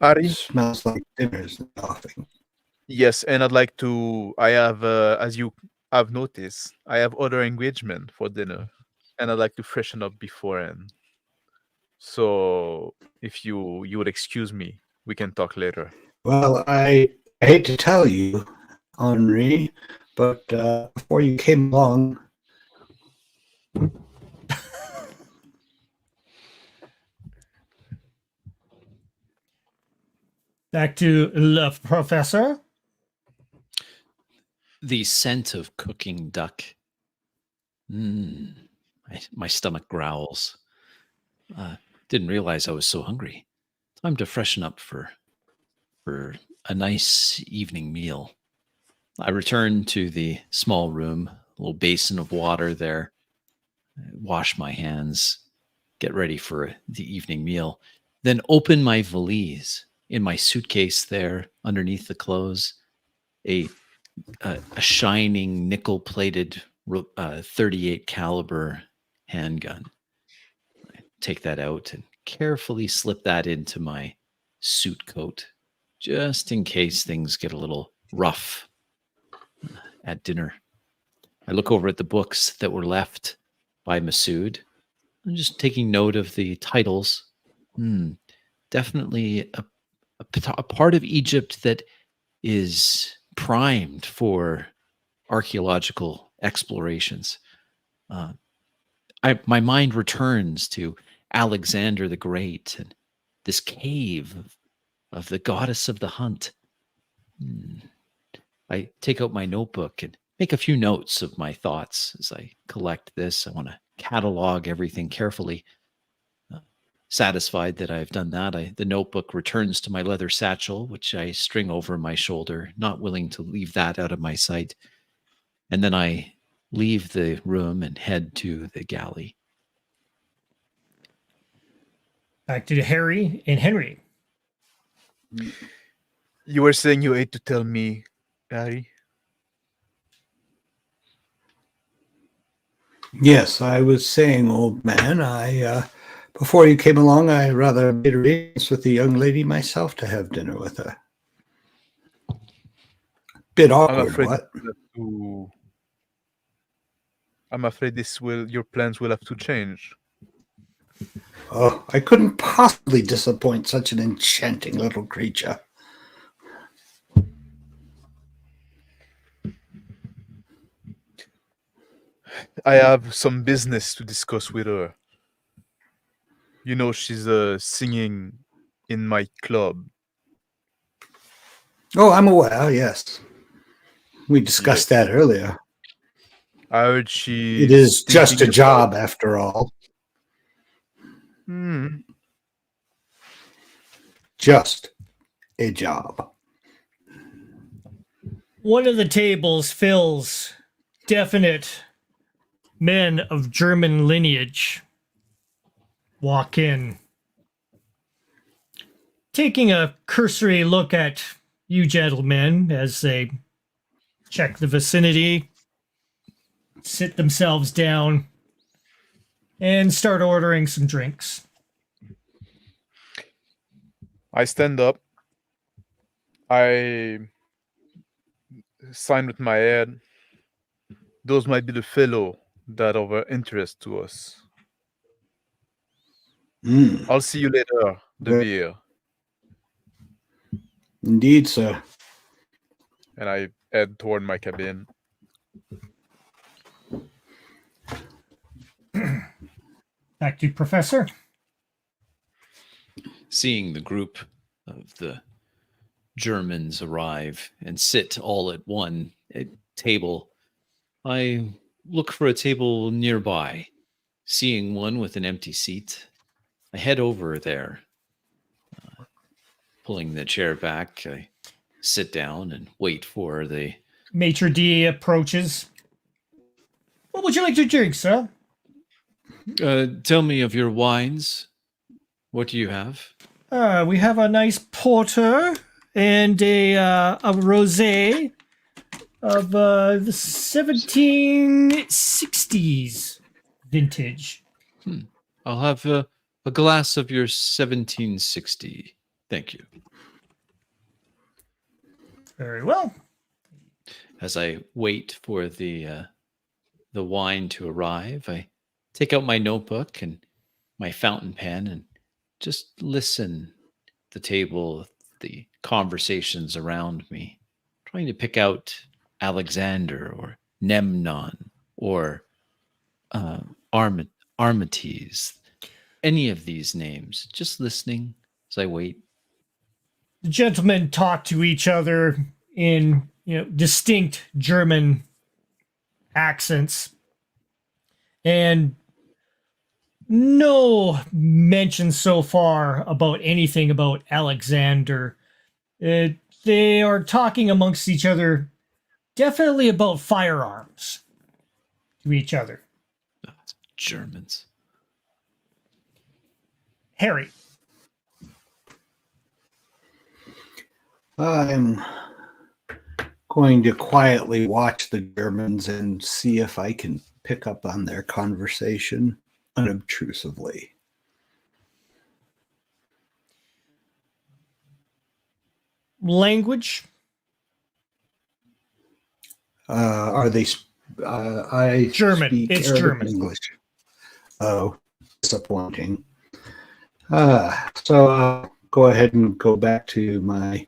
Ari? Smells like dinner's nothing. Yes, and I'd like to. I have, as you have noticed, I have other engagement for dinner, and I'd like to freshen up beforehand. So, if you would excuse me, we can talk later. Well, I hate to tell you, Henri, but before you came along, Back to Le Professor. The scent of cooking duck. My stomach growls. Didn't realize I was so hungry. Time to freshen up for a nice evening meal. I return to the small room, a little basin of water there. Wash my hands, get ready for the evening meal. Then open my valise. In my suitcase there, underneath the clothes, a shining nickel-plated 38 caliber handgun. I take that out and carefully slip that into my suit coat, just in case things get a little rough at dinner. I look over at the books that were left by Masood. I'm just taking note of the titles. Definitely a part of Egypt that is primed for archaeological explorations. My mind returns to Alexander the Great and this cave of the goddess of the hunt. I take out my notebook and make a few notes of my thoughts as I collect this. I want to catalog everything carefully. Satisfied that I've done that, the notebook returns to my leather satchel, which I string over my shoulder, not willing to leave that out of my sight. And then I leave the room and head to the galley. Back to Harry and Henry. You were saying you hate to tell me, Ari? yes, I was saying, old man, before you came along, I rather made arrangements with the young lady myself to have dinner with her. Bit awkward, what? I'm afraid your plans will have to change. Oh, I couldn't possibly disappoint such an enchanting little creature. I have some business to discuss with her. You know, she's singing in my club. Oh, I'm aware, yes. We discussed that earlier. I heard she. It is just a job, after all. Hmm. Just a job. One of the tables fills definite men of German lineage walk in, taking a cursory look at you gentlemen as they check the vicinity, sit themselves down, and start ordering some drinks. I stand up. I sign with my head. Those might be the fellow that are of interest to us. I'll see you later, De Beer. Indeed, sir. And I head toward my cabin. Back to Professor. Seeing the group of the Germans arrive and sit all at one table, I look for a table nearby. Seeing one with an empty seat, I head over there. Pulling the chair back, I sit down and wait for the... Maitre d' approaches. What would you like to drink, sir? Tell me of your wines. What do you have? We have a nice porter and a rosé of the 1760s vintage. I'll have a glass of your 1760. Thank you. Very well. As I wait for the wine to arrive, I take out my notebook and my fountain pen and just listen at the table, the conversations around me, trying to pick out Alexander or Nemnon or Armites, any of these names, just listening as I wait. The gentlemen talk to each other in distinct German accents, and no mention so far about anything about Alexander. They are talking amongst each other, definitely about firearms to each other. Germans. Harry. I'm going to quietly watch the Germans and see if I can pick up on their conversation unobtrusively. Language? Are they? I German. speak It's Arabic German. and English. Oh, disappointing. So I'll go ahead and go back to my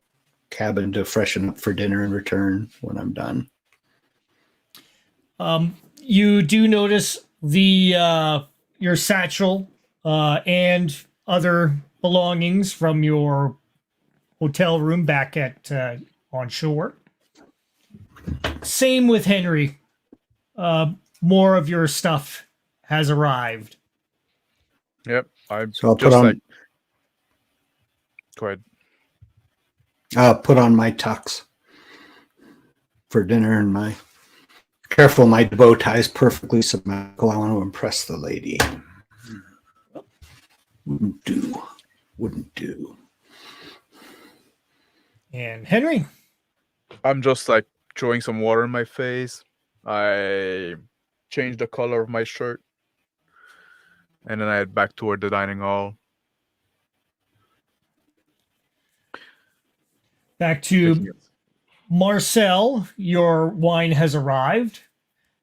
cabin to freshen up for dinner and return when I'm done. You do notice your satchel and other belongings from your hotel room back at on shore. Same with Henry. More of your stuff has arrived. Yep. I'm So I'll just put on. like. Go ahead. Put on my tux for dinner and my careful. My bow tie is perfectly symmetrical. I want to impress the lady. Wouldn't do. Wouldn't do. And Henry. I'm just like throwing some water in my face. I changed the color of my shirt. And then I head back toward the dining hall. Back to Marcel, your wine has arrived.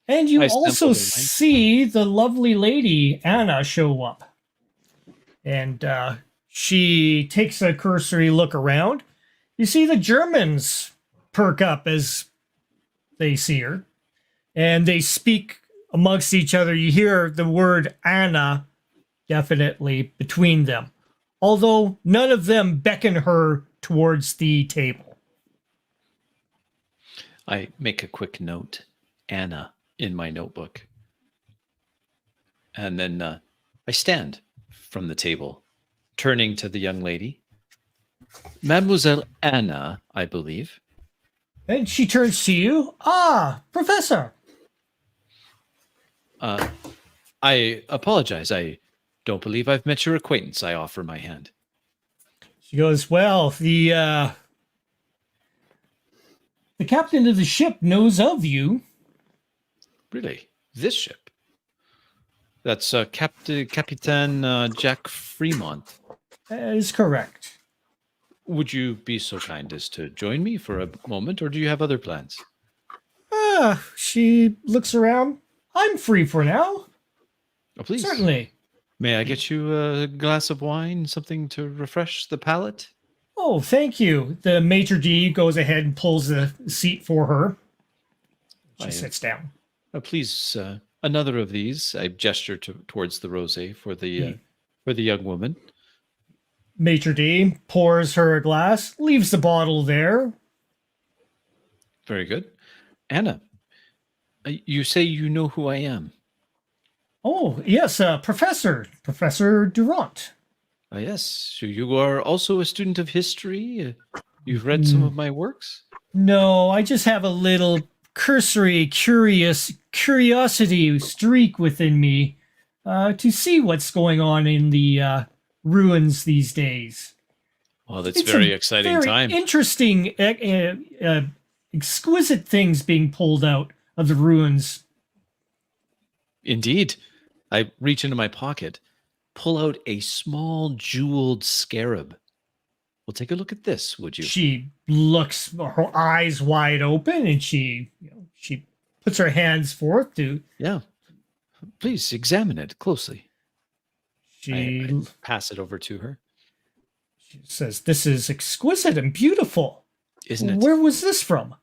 And you also see the lovely lady, Anna, show up. And she takes a cursory look around. You see the Germans perk up as they see her. And they speak amongst each other. You hear the word Anna definitely between them. Although none of them beckon her towards the table. I make a quick note, Anna, in my notebook. And then I stand from the table, turning to the young lady. Mademoiselle Anna, I believe. And she turns to you. Ah, Professor. I apologize. I don't believe I've met your acquaintance. I offer my hand. She goes, well, the captain of the ship knows of you. Really? This ship? That's Capitan Jack Fremont. That is correct. Would you be so kind as to join me for a moment, or do you have other plans? She looks around. I'm free for now. Oh, please. Certainly. May I get you a glass of wine, something to refresh the palate? Oh, thank you. The maitre d' goes ahead and pulls the seat for her. She sits down. Please, another of these. I gesture towards the rosé for the young woman. Maitre d' pours her a glass, leaves the bottle there. Very good. Anna, you say you know who I am. Oh, yes, Professor Durant. Yes, so you are also a student of history. You've read some of my works? No, I just have a little cursory curiosity streak within me to see what's going on in the ruins these days. Well, that's very exciting time. Interesting, exquisite things being pulled out of the ruins. Indeed. I reach into my pocket, pull out a small jeweled scarab. Well, take a look at this, would you? She looks, her eyes wide open, and she puts her hands forth to. Yeah. Please examine it closely. She I pass it over to her. She says, "This is exquisite and beautiful. Isn't it? Where was this from?"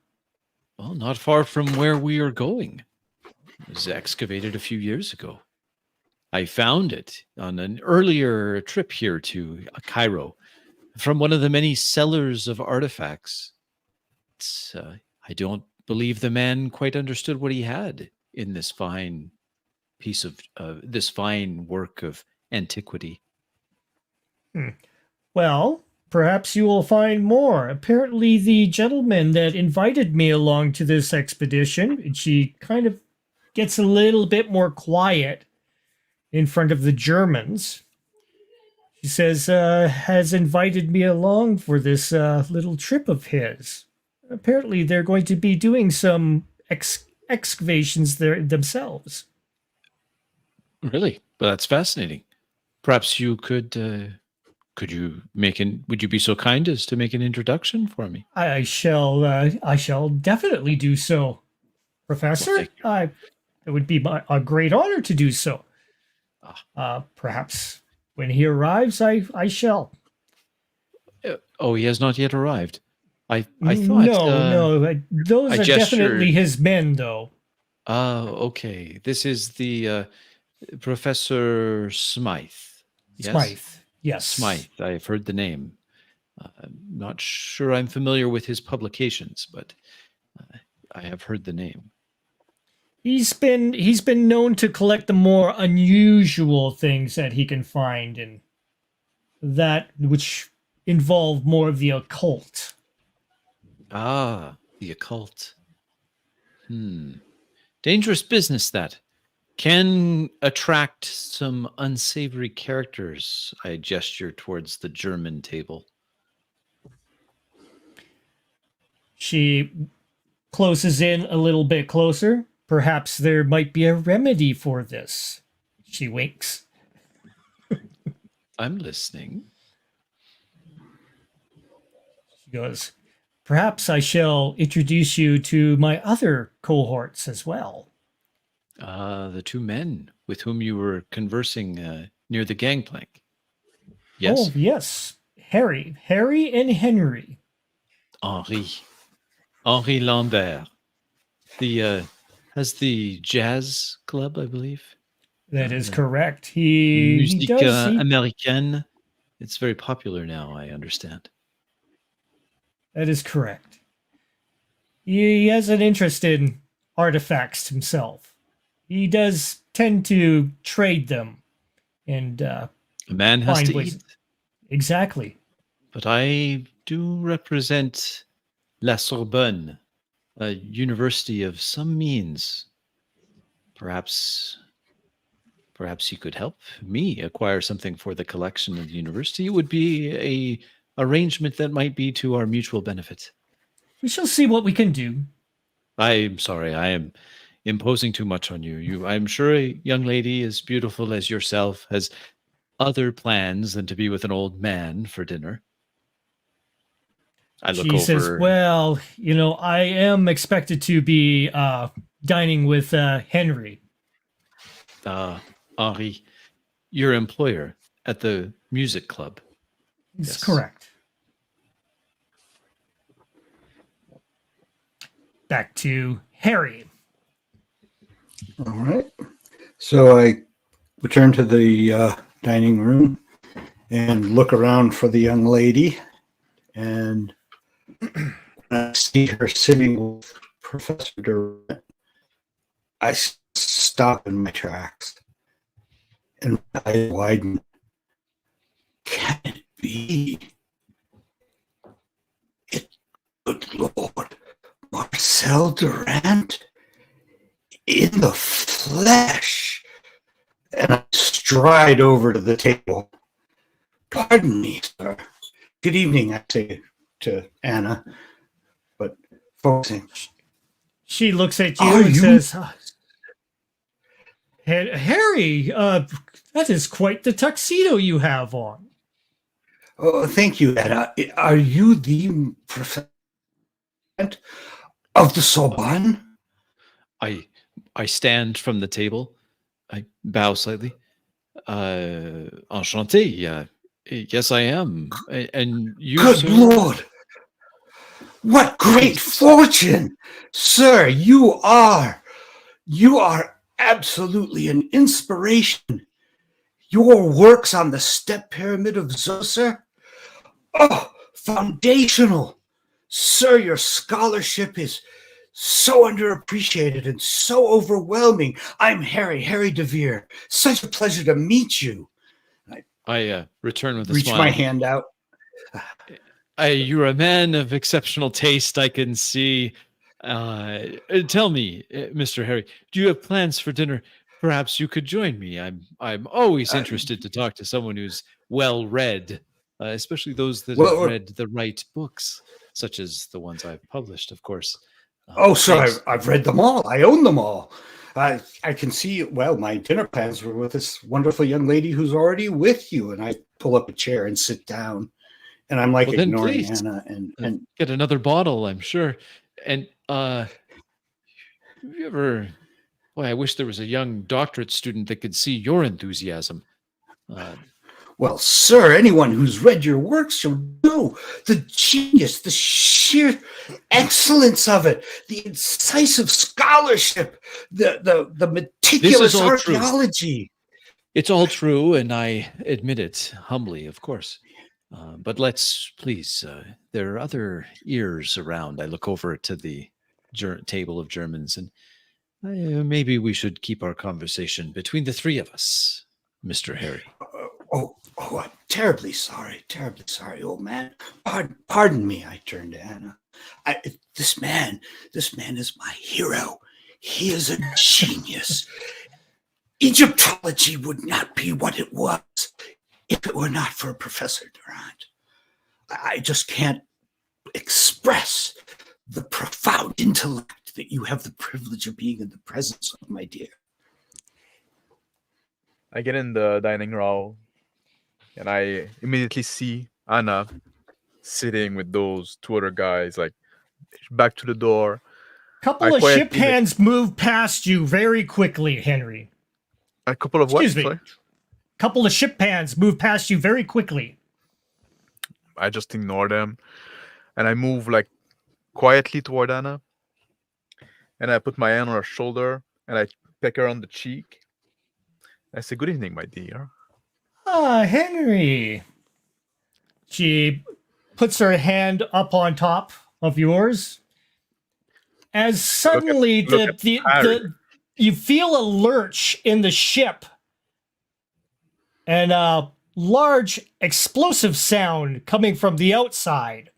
Well, not far from where we are going. It was excavated a few years ago. I found it on an earlier trip here to Cairo from one of the many sellers of artifacts. I don't believe the man quite understood what he had in this fine piece of this fine work of antiquity. Well, perhaps you will find more. Apparently, the gentleman that invited me along to this expedition, and she kind of gets a little bit more quiet in front of the Germans. She says, has invited me along for this little trip of his. Apparently, they're going to be doing some excavations there themselves. Really? Well, that's fascinating. Perhaps you could you would you be so kind as to make an introduction for me? I shall definitely do so, Professor. Well, it would be a great honor to do so. Perhaps when he arrives, I shall. Oh, he has not yet arrived. I thought no. Those are definitely his men, though. Okay. This is the Professor Smythe. Yes? Smythe. Yes. Smythe. I've heard the name. I'm not sure I'm familiar with his publications, but I have heard the name. He's been known to collect the more unusual things that he can find, and that which involve more of the occult. Ah, the occult. Dangerous business that. Can attract some unsavory characters. I gesture towards the German table. She closes in a little bit closer. Perhaps there might be a remedy for this. She winks. I'm listening. She goes, perhaps I shall introduce you to my other cohorts as well. The two men with whom you were conversing near the gangplank. Yes? Oh, yes. Harry and Henry. Henri Lambert. Has the jazz club, I believe. That is correct. He Musique does. Américaine. It's very popular now, I understand. That is correct. He has an interest in artifacts himself. He does tend to trade them, and a man has to eat. Exactly. But I do represent La Sorbonne, a university of some means. Perhaps you could help me acquire something for the collection of the university. It would be a arrangement that might be to our mutual benefit. We shall see what we can do. I'm sorry, I am imposing too much on you. I'm sure a young lady as beautiful as yourself has other plans than to be with an old man for dinner. I look She says, over. well, I am expected to be dining with Henry. Henri, your employer at the music club. It's Yes. correct. Back to Harry. All right. So I return to the dining room and look around for the young lady. And when I see her sitting with Professor Durant, I stop in my tracks and my eyes widen. Can it be? Good Lord, Marcel Durant in the flesh. And I stride over to the table. Pardon me, sir. Good evening, I say to Anna, but focusing. She looks at you Are and you- says, Harry, that is quite the tuxedo you have on. Oh, thank you, Anna. Are you the professor of the Sorbonne? I stand from the table. I bow slightly. Enchanté. Yes, I am. And you, Good sir? Lord! What great fortune! Sir, you are absolutely an inspiration. Your works on the step pyramid of Zoser, foundational. Sir, your scholarship is so underappreciated and so overwhelming. I'm Harry DeVere. Such a pleasure to meet you. I return with a Reach smile. my hand out. You're a man of exceptional taste, I can see. Tell me, Mr. Harry, do you have plans for dinner? Perhaps you could join me. I'm always interested to talk to someone who's well read, especially those that have read the right books, such as the ones I've published, of course. Sir, I've read them all. I own them all. I can see, well, my dinner plans were with this wonderful young lady who's already with you. And I pull up a chair and sit down. And I'm like ignoring Anna and get another bottle, I'm sure. And have you ever? Boy, I wish there was a young doctorate student that could see your enthusiasm. Well, sir, anyone who's read your works shall know the genius, the sheer excellence of it, the incisive scholarship, the meticulous archaeology. It's all true, and I admit it humbly, of course. But let's please, there are other ears around. I look over to the table of Germans, and maybe we should keep our conversation between the three of us, Mr. Harry. I'm terribly sorry, old man. Pardon me, I turned to Anna. This man is my hero. He is a genius. Egyptology would not be what it was if it were not for Professor Durant. I just can't express the profound intellect that you have the privilege of being in the presence of, my dear. I get in the dining hall and I immediately see Anna sitting with those two other guys, like back to the door. Couple of ship hands move past you very quickly, Henry. A couple of what? Excuse me. Couple of ship hands move past you very quickly. I just ignore them and I move like quietly toward Anna. And I put my hand on her shoulder and I peck her on the cheek. I say, "Good evening, my dear." Henry. She puts her hand up on top of yours. As suddenly you feel a lurch in the ship and a large explosive sound coming from the outside.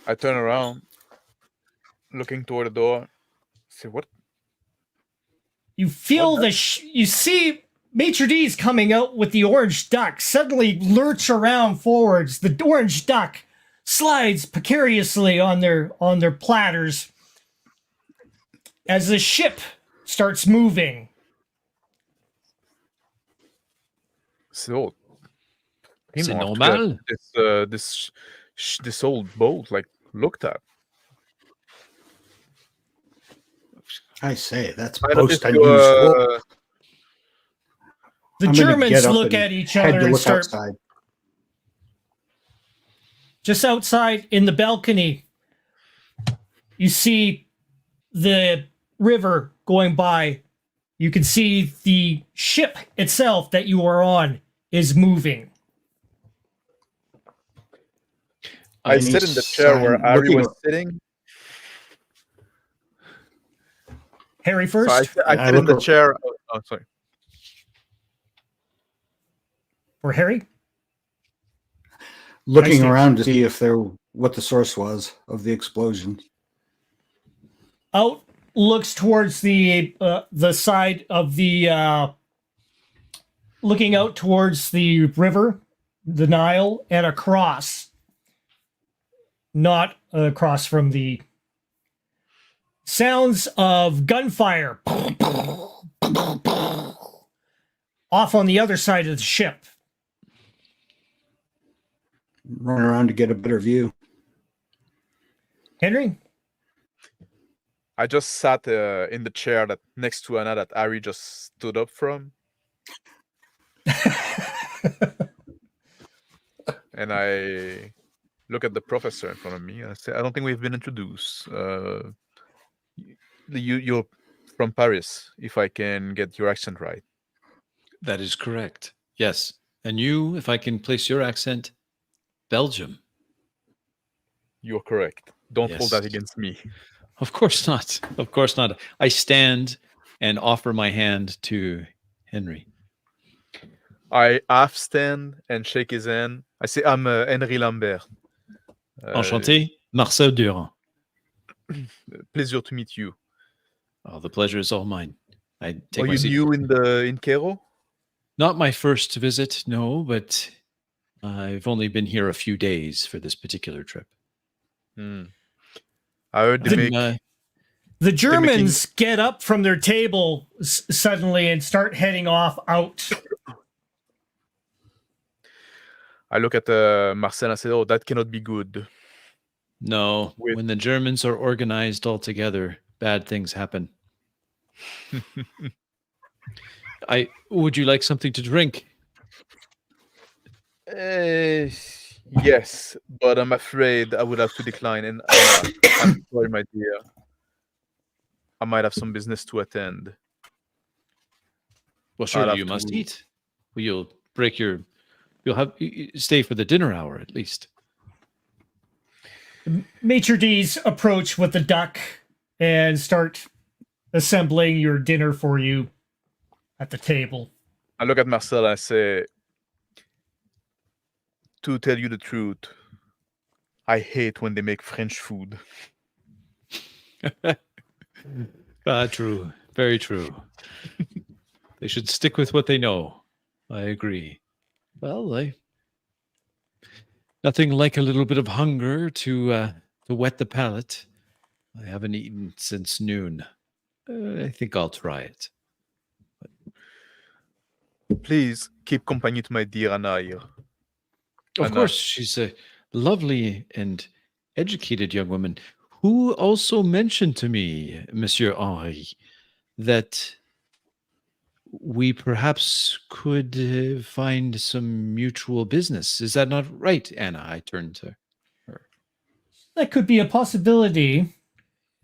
I turn around, looking toward the door. Say, what? You feel What you see Maitre D's coming out with the orange duck suddenly lurch around forwards. The orange duck slides precariously on their platters as the ship starts moving. So, C'est Primo, normal. this old boat, like, looked at. I say, that's I most noticed unusual. The I'm gonna Germans get up look and at each head other to and look start outside. just outside in the balcony. You see the river going by. You can see the ship itself that you are on is moving. I Any sit in the chair where sign- Ari looking was ar- sitting. Harry So first I sit in the chair. Oh, sorry. or Harry? Looking Nice. around to see if what the source was of the explosion. Out looks towards the side of the looking out towards the river, the Nile, and across. Not across from the sounds of gunfire off on the other side of the ship. Run around to get a better view. Henry? I just sat in the chair that next to Anna that Ari just stood up from, and I look at the professor in front of me. And I say, I don't think we've been introduced. You're from Paris, if I can get your accent right. That is correct. Yes. And you, if I can place your accent, Belgium. You're correct. Don't hold that Yes. against me. Of course not. Of course not. I stand and offer my hand to Henry. I half stand and shake his hand. I say, I'm Henry Lambert. Enchanté, Marcel Durand. Pleasure to meet you. Oh, the pleasure is all mine. I take Are my you seat. new in Cairo? Not my first visit, no, but I've only been here a few days for this particular trip. I heard they make. The Germans get up from their table suddenly and start heading off out. I look at Marcel and I say, oh, that cannot be good. No, when the Germans are organized all together, bad things happen. Would you like something to drink? Yes, but I'm afraid I would have to decline. And I'm sorry, my dear. I might have some business to attend. Well, surely you must eat. Well, you'll stay for the dinner hour at least. Maitre D's approach with the duck and start assembling your dinner for you at the table. I look at Marcel and I say, to tell you the truth, I hate when they make French food. True. Very true. They should stick with what they know. I agree. Well, nothing like a little bit of hunger to whet the palate. I haven't eaten since noon. I think I'll try it. Please keep company to my dear Anna here. Of course, she's a lovely and educated young woman who also mentioned to me, Monsieur Henri, that we perhaps could find some mutual business. Is that not right, Anna? I turned to her. That could be a possibility.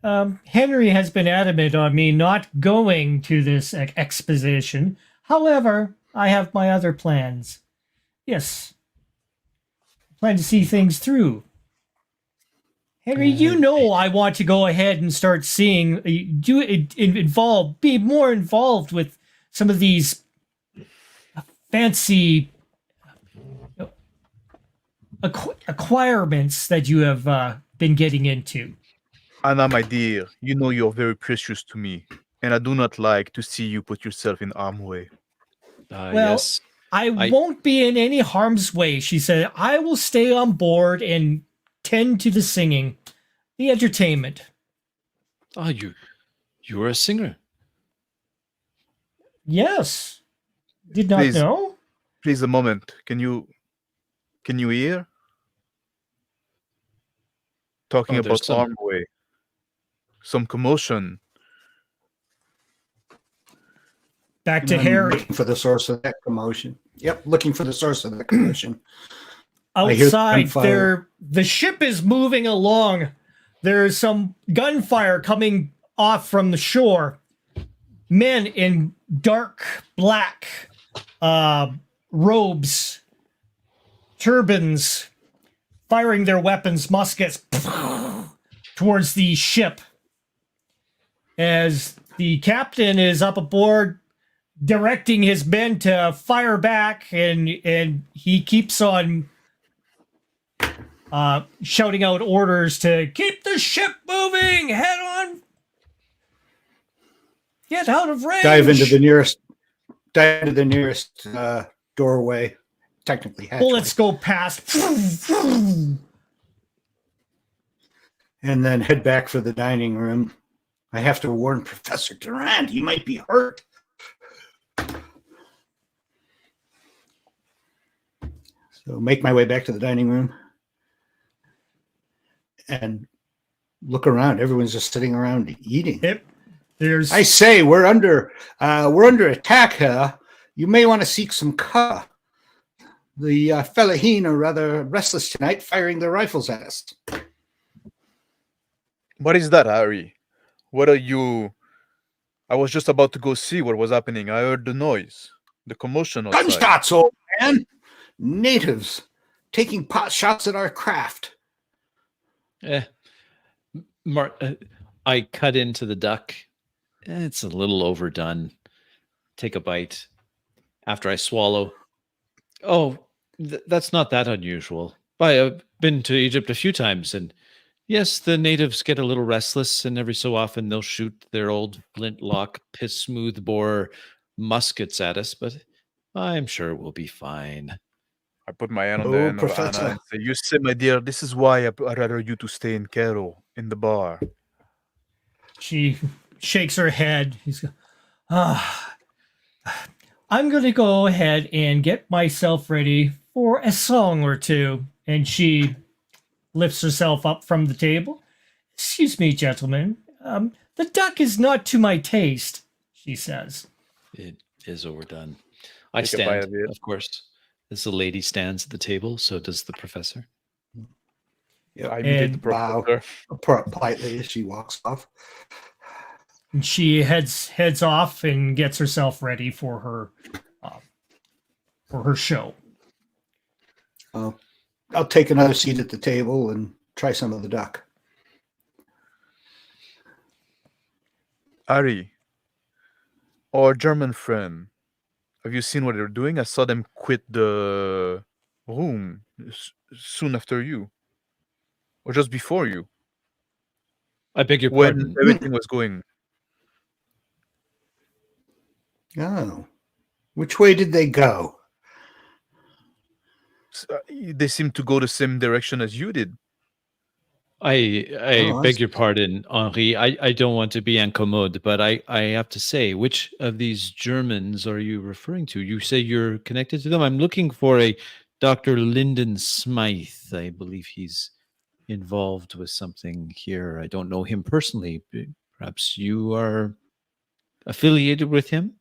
Henry has been adamant on me not going to this exposition. However, I have my other plans. Yes. Plan to see things through. Henry, you know I want to go ahead and start seeing, be more involved with some of these fancy acquirements that you have been getting into. Anna, my dear, you know you're very precious to me, and I do not like to see you put yourself in harm's way. Well, yes. I won't be in any harm's way, she said. I will stay on board and tend to the singing, the entertainment. Oh, you are a singer. Yes. Did not Please. know. Please, a moment. Can you hear? Talking Oh, about there's some- harm's way. Some commotion. Back to I'm Harry. looking for the source of that commotion. Yep, looking for the source of that commotion. I hear Outside, gunfire. the ship is moving along. There's some gunfire coming off from the shore. Men in dark black robes, turbans, firing their weapons, muskets, towards the ship. As the captain is up aboard, directing his men to fire back, and he keeps on shouting out orders to keep the ship moving, head on, get out of range. Dive into the nearest doorway, technically hatchway. Bullets go past. And then head back for the dining room. I have to warn Professor Durand. He might be hurt. So make my way back to the dining room and look around. Everyone's just sitting around eating. Yep. There's I say we're under attack here. You may want to seek some cover. The Fellaheen are rather restless tonight, firing their rifles at us. What is that, Harry? What are you? I was just about to go see what was happening. I heard the noise, the commotion outside. Gunshots, old man! Natives taking pot shots at our craft. I cut into the duck. It's a little overdone. Take a bite. After I swallow. Oh, that's not that unusual. I've been to Egypt a few times, and yes, the natives get a little restless, and every so often they'll shoot their old flintlock, piss-smooth bore muskets at us, but I'm sure we'll be fine. I put my hand on the end of Anna and say, "You see, my dear, this is why I'd rather you to stay in Cairo, in the bar." She shakes her head. I'm going to go ahead and get myself ready for a song or two. And she lifts herself up from the table. Excuse me, gentlemen. The duck is not to my taste, she says. It is overdone. I Take a bite stand, of it. of course. As the lady stands at the table, so does the professor. Yep. I imitate the And professor. Politely as she walks off. And she heads off and gets herself ready for her show. I'll take another seat at the table and try some of the duck. Harry, our German friend, have you seen what they're doing? I saw them quit the room soon after you, or just before you, I beg your when pardon. everything was going. Oh. Which way did they go? They seem to go the same direction as you did. I beg your pardon, Henri. I don't want to be incommode, but I have to say, which of these Germans are you referring to? You say you're connected to them. I'm looking for a Dr. Lyndon Smythe. I believe he's involved with something here. I don't know him personally. Perhaps you are affiliated with him?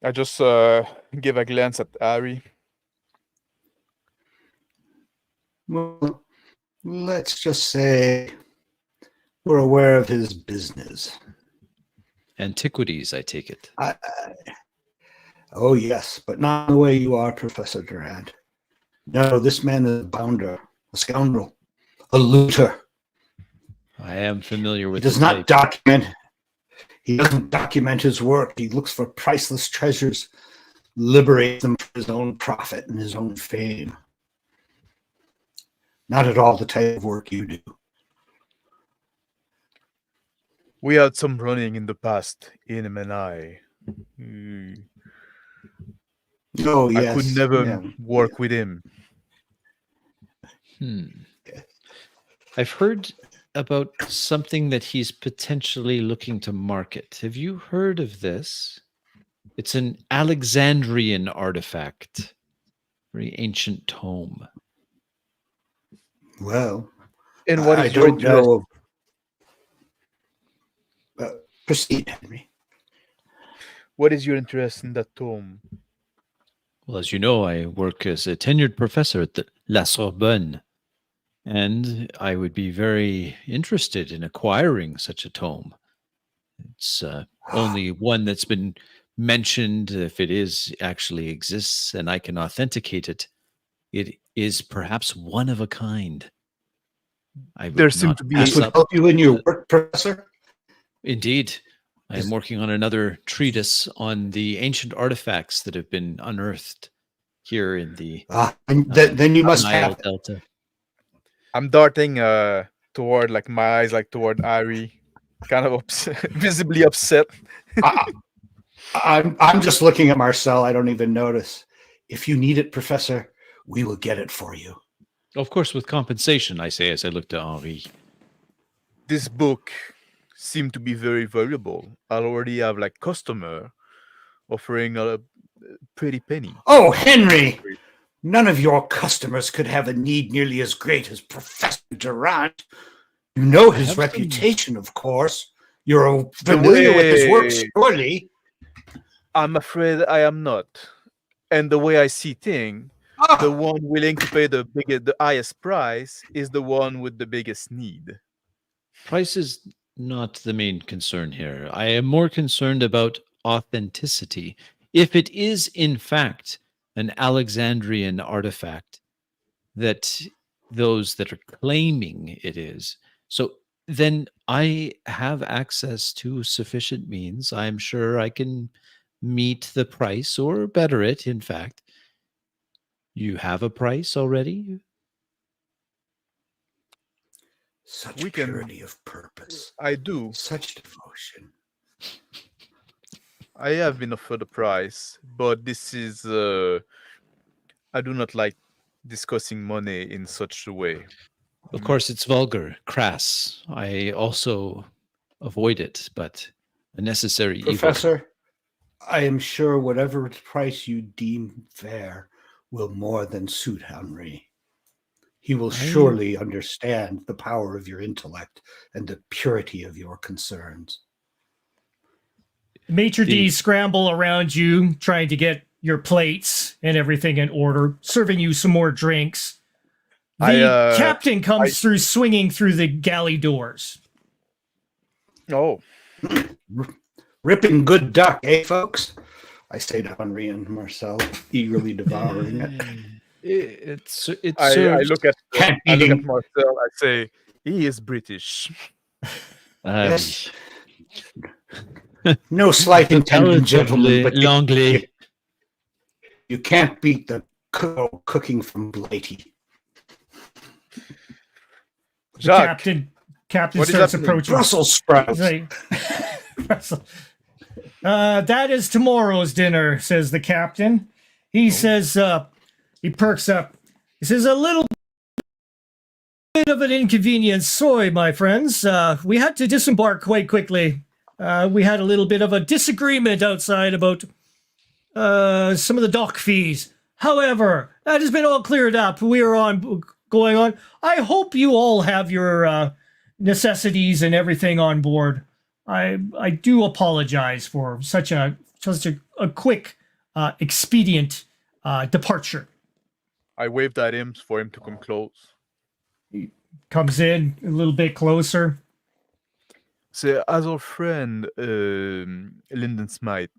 I just give a glance at Harry. Well, let's just say we're aware of his business. Antiquities, I take it. Oh, yes, but not the way you are, Professor Durand. No, this man is a bounder, a scoundrel, a looter. I am familiar with He does the not type. document. He doesn't document his work. He looks for priceless treasures, liberates them for his own profit and his own fame. Not at all the type of work you do. We had some running in the past, him and I. Oh, I yes. could never yeah, work with him. I've heard about something that he's potentially looking to market. Have you heard of this? It's an Alexandrian artifact, very ancient tome. Well, And what I is your don't interest? know. Proceed, Henry. What is your interest in that tome? Well, as you know, I work as a tenured professor at the La Sorbonne, and I would be very interested in acquiring such a tome. It's only one that's been mentioned. If it is actually exists and I can authenticate it, it is perhaps one of a kind. I would There seem not to be- This pass would up. help you in your work, Professor? Indeed. I Is- am working on another treatise on the ancient artifacts that have been unearthed here in the Then you must Nile have it. Delta. I'm darting toward like my eyes like toward Ari, kind of visibly upset. I'm just looking at Marcel. I don't even notice. If you need it, Professor, we will get it for you. Of course, with compensation, I say as I look to Henri. This book seemed to be very valuable. I'll already have like customer offering a pretty penny. Oh, Henry! None of your customers could have a need nearly as great as Professor Durant. You know his have some- reputation, of course. You're familiar with his work, way- surely. I'm afraid I am not. And the way I see things, the one willing to pay the highest price is the one with the biggest need. Price is not the main concern here. I am more concerned about authenticity. If it is, in fact, an Alexandrian artifact that those that are claiming it is, so then I have access to sufficient means. I'm sure I can meet the price or better it, in fact. You have a price already? Such We can- purity of purpose, I do. such devotion. I have been offered a price, but this is I do not like discussing money in such a way. Of course, it's vulgar, crass. I also avoid it, but a necessary evil. Professor, I am sure whatever price you deem fair will more than suit Henry. He will surely understand the power of your intellect and the purity of your concerns. Maitre d's scramble around you, trying to get your plates and everything in order, serving you some more drinks. The captain comes through, swinging through the galley doors. Oh, Ripping good duck, eh, folks? I say to Henri and Marcel, eagerly devouring it. It I serves. look at Can't I look eating. at Marcel. I say he is British. Yes. No slight intention, gentlemen, but l'anglais. you can't beat the cooking from Blighty. The Jacques, captain what is starts happening? approaching. Brussels sprouts. He's like, that is tomorrow's dinner, says the captain. He says, he perks up. He says, a little bit of an inconvenience. Sorry, my friends. We had to disembark quite quickly. We had a little bit of a disagreement outside about some of the dock fees. However, that has been all cleared up. We are going on. I hope you all have your necessities and everything on board. I do apologize for such a quick, expedient departure. I waved at him for him to come close. Comes in a little bit closer. So, as our friend Lyndon Smythe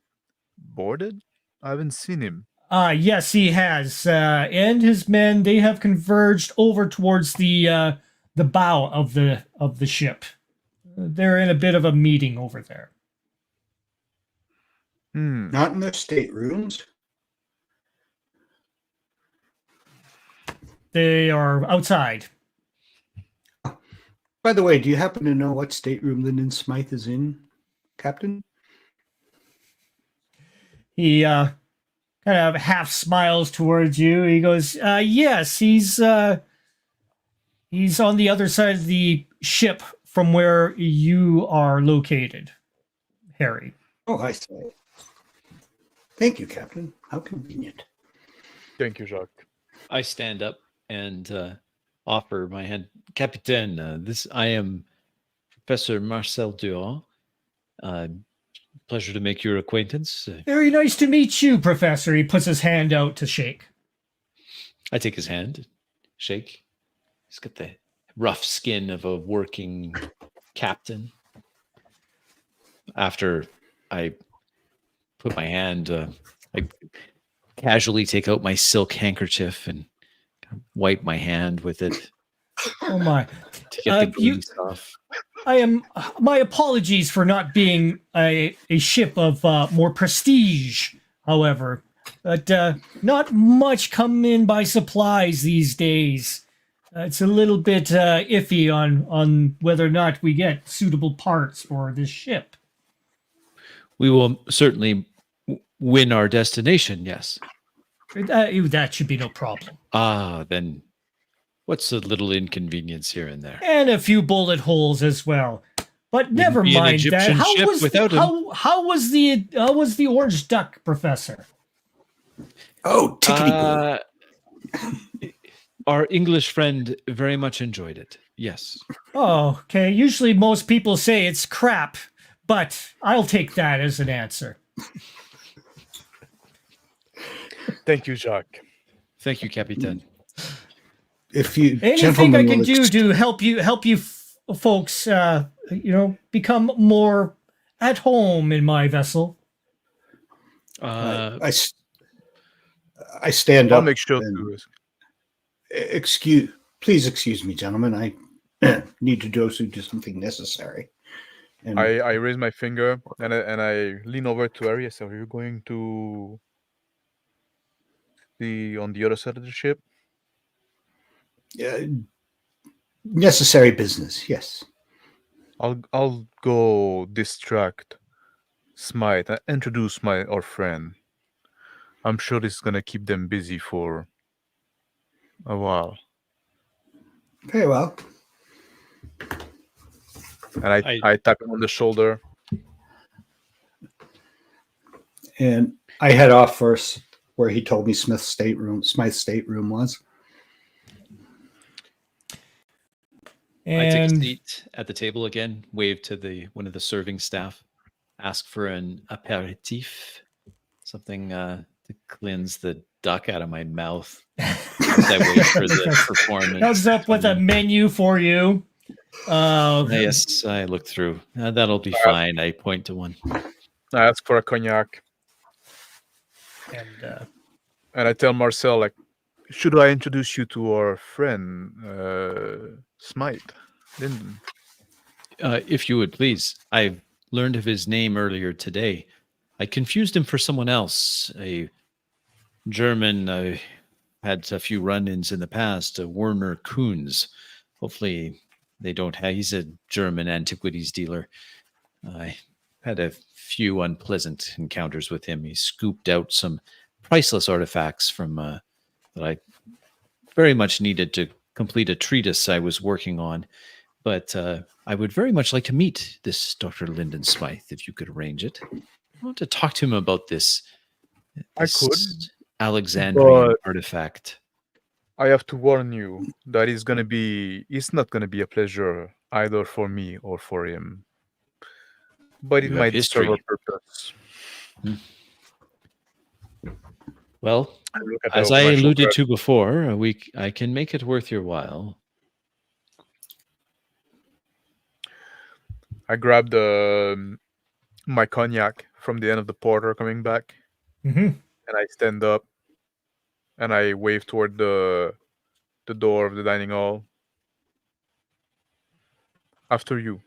boarded, I haven't seen him. Yes, he has. And his men, they have converged over towards the bow of the ship. They're in a bit of a meeting over there. Not in their staterooms. They are outside. By the way, do you happen to know what stateroom Lyndon Smythe is in, Captain? He kind of half smiles towards you. He goes, "Yes, he's on the other side of the ship from where you are located, Harry." Oh, I see. Thank you, Captain. How convenient. Thank you, Jacques. I stand up and offer my hand. Capitaine, I am Professor Marcel Durand. Pleasure to make your acquaintance. Very nice to meet you, Professor. He puts his hand out to shake. I take his hand, shake. He's got the rough skin of a working captain. After I put my hand, I casually take out my silk handkerchief and wipe my hand with it Oh my! to get the grease off. My apologies for not being a ship of more prestige. However, but not much come in by supplies these days. It's a little bit iffy on whether or not we get suitable parts for this ship. We will certainly win our destination, yes. That should be no problem. Then what's a little inconvenience here and there? And a few bullet holes as well. But never be an mind that. Egyptian ship without him. How was the orange duck, Professor? Oh, tickety boo. Our English friend very much enjoyed it. Yes. Oh, okay. Usually most people say it's crap, but I'll take that as an answer. Thank you, Jacques. Thank you, Capitaine. If you Anything I gentlemen can will do to help you folks, become more at home in my vessel. I stand I'll up. make sure and to. Please excuse me, gentlemen. I need to do something necessary. And I raise my finger and I lean over to Arius. Are you going to be on the other side of the ship? necessary business, yes. I'll go distract Smite and introduce our friend. I'm sure this is gonna keep them busy for a while. Very well. And I tap him on the shoulder. And I head off first where he told me Smythe's stateroom was. I take a And seat at the table again, wave to one of the serving staff, ask for an aperitif, something to cleanse the duck out of my mouth as I wait for the performance. comes up with a menu for you. Yes, I look through. That'll be fine. I point to one. I ask for a cognac. And I tell Marcel, like, should I introduce you to our friend, Smite, Lyndon? If you would please. I learned of his name earlier today. I confused him for someone else, a German. I had a few run-ins in the past, Werner Kunz. Hopefully they don't have, he's a German antiquities dealer. I had a few unpleasant encounters with him. He scooped out some priceless artifacts from that I very much needed to complete a treatise I was working on. But I would very much like to meet this Dr. Lyndon Smythe, if you could arrange it. I want to talk to him about this I could, Alexandrian but artifact. I have to warn you that it's not gonna be a pleasure either for me or for him. But it You have might history. serve a purpose. Well, Look at as the I commercial alluded press. to before, I can make it worth your while. I grabbed my cognac from the end of the porter coming back, Mhm. and I stand up and I wave toward the door of the dining hall. After you.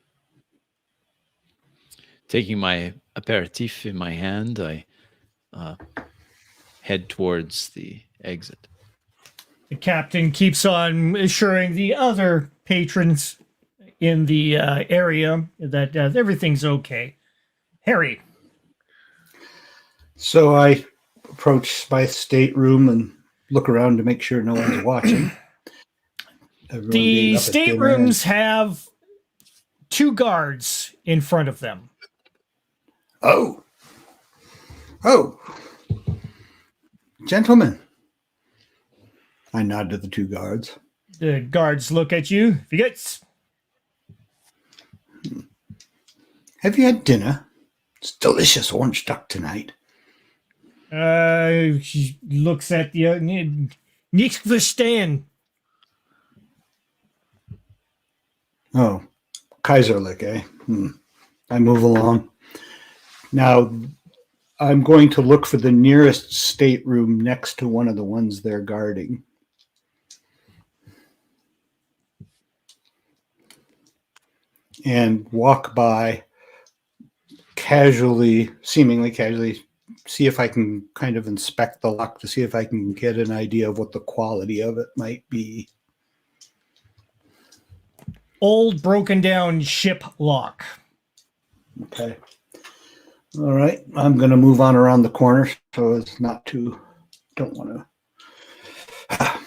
Taking my aperitif in my hand, I head towards the exit. The captain keeps on assuring the other patrons, in the area that everything's okay. Harry. So I approach my stateroom and look around to make sure no one's watching. Everyone being The up at dinner staterooms have 2 guards in front of them. Oh, gentlemen. I nod to the 2 guards. The guards look at you. Figures. Have you had dinner? It's delicious orange duck tonight. She looks at you. Nichts verstehen. Oh, Kaiserlich, eh? I move along. Now, I'm going to look for the nearest stateroom next to one of the ones they're guarding. And walk by casually, seemingly casually, see if I can kind of inspect the lock to see if I can get an idea of what the quality of it might be. Old, broken down ship lock. Okay. All right. I'm going to move on around the corner so it's not too, don't want to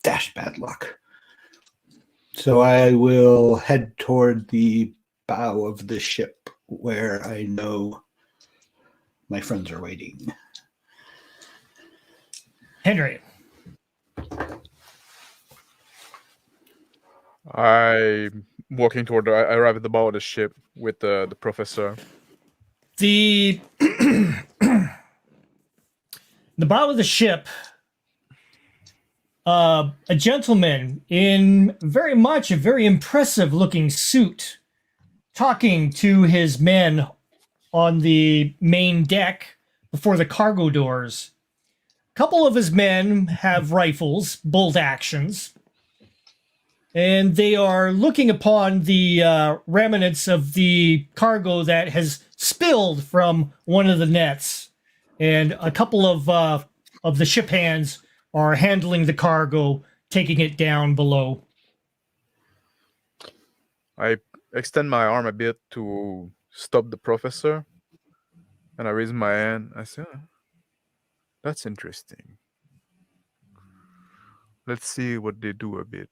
dash bad luck. So I will head toward the bow of the ship where I know my friends are waiting. Henry. I'm walking toward. I arrive at the bow of the ship with the professor. The bow of the ship, a gentleman in very much a very impressive looking suit, talking to his men on the main deck before the cargo doors. A couple of his men have rifles, bolt actions, and they are looking upon the remnants of the cargo that has spilled from one of the nets. And a couple of the ship hands are handling the cargo, taking it down below. I extend my arm a bit to stop the professor, and I raise my hand. I say, "Oh, that's interesting. Let's see what they do a bit."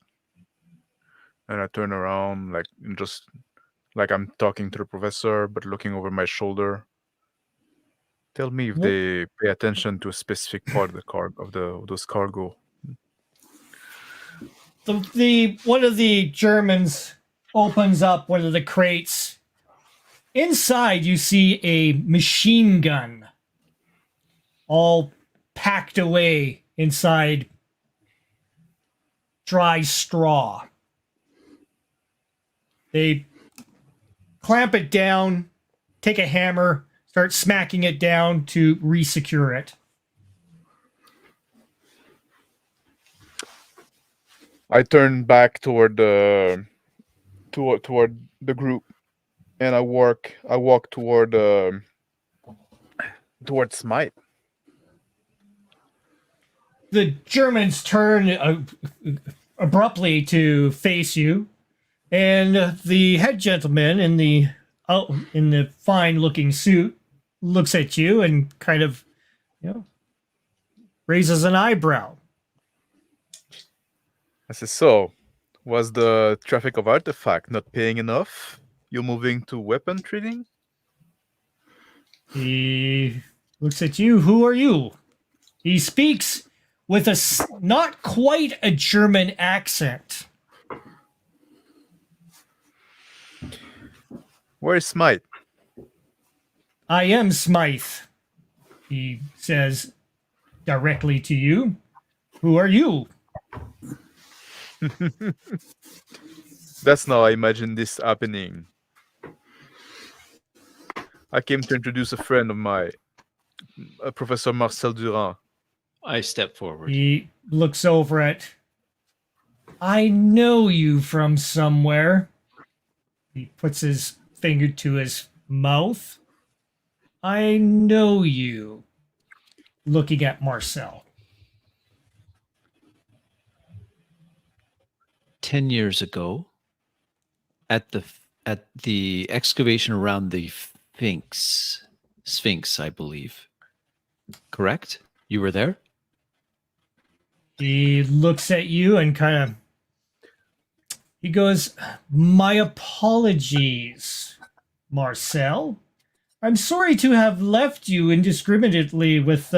And I turn around, like just like I'm talking to the professor, but looking over my shoulder. Tell me if they pay attention to a specific part of the those cargo. The one of the Germans opens up one of the crates. Inside, you see a machine gun, all packed away inside dry straw. They clamp it down, take a hammer, start smacking it down to re-secure it. I turn back toward the toward the group, and I walk toward towards Smite. The Germans turn abruptly to face you, and the head gentleman in the fine-looking suit looks at you and kind of, raises an eyebrow. I say, so, was the traffic of artifact not paying enough? You're moving to weapon trading? He looks at you. Who are you? He speaks with not quite a German accent. Where is Smite? I am Smythe, he says directly to you. Who are you? That's now I imagine this happening. I came to introduce a friend of mine, Professor Marcel Durand. I step forward. He looks over at. I know you from somewhere. He puts his finger to his mouth. I know you. Looking at Marcel. 10 years ago, at the excavation around the Sphinx, I believe. Correct? You were there? He looks at you and he goes, "My apologies, Marcel. I'm sorry to have left you indiscriminately with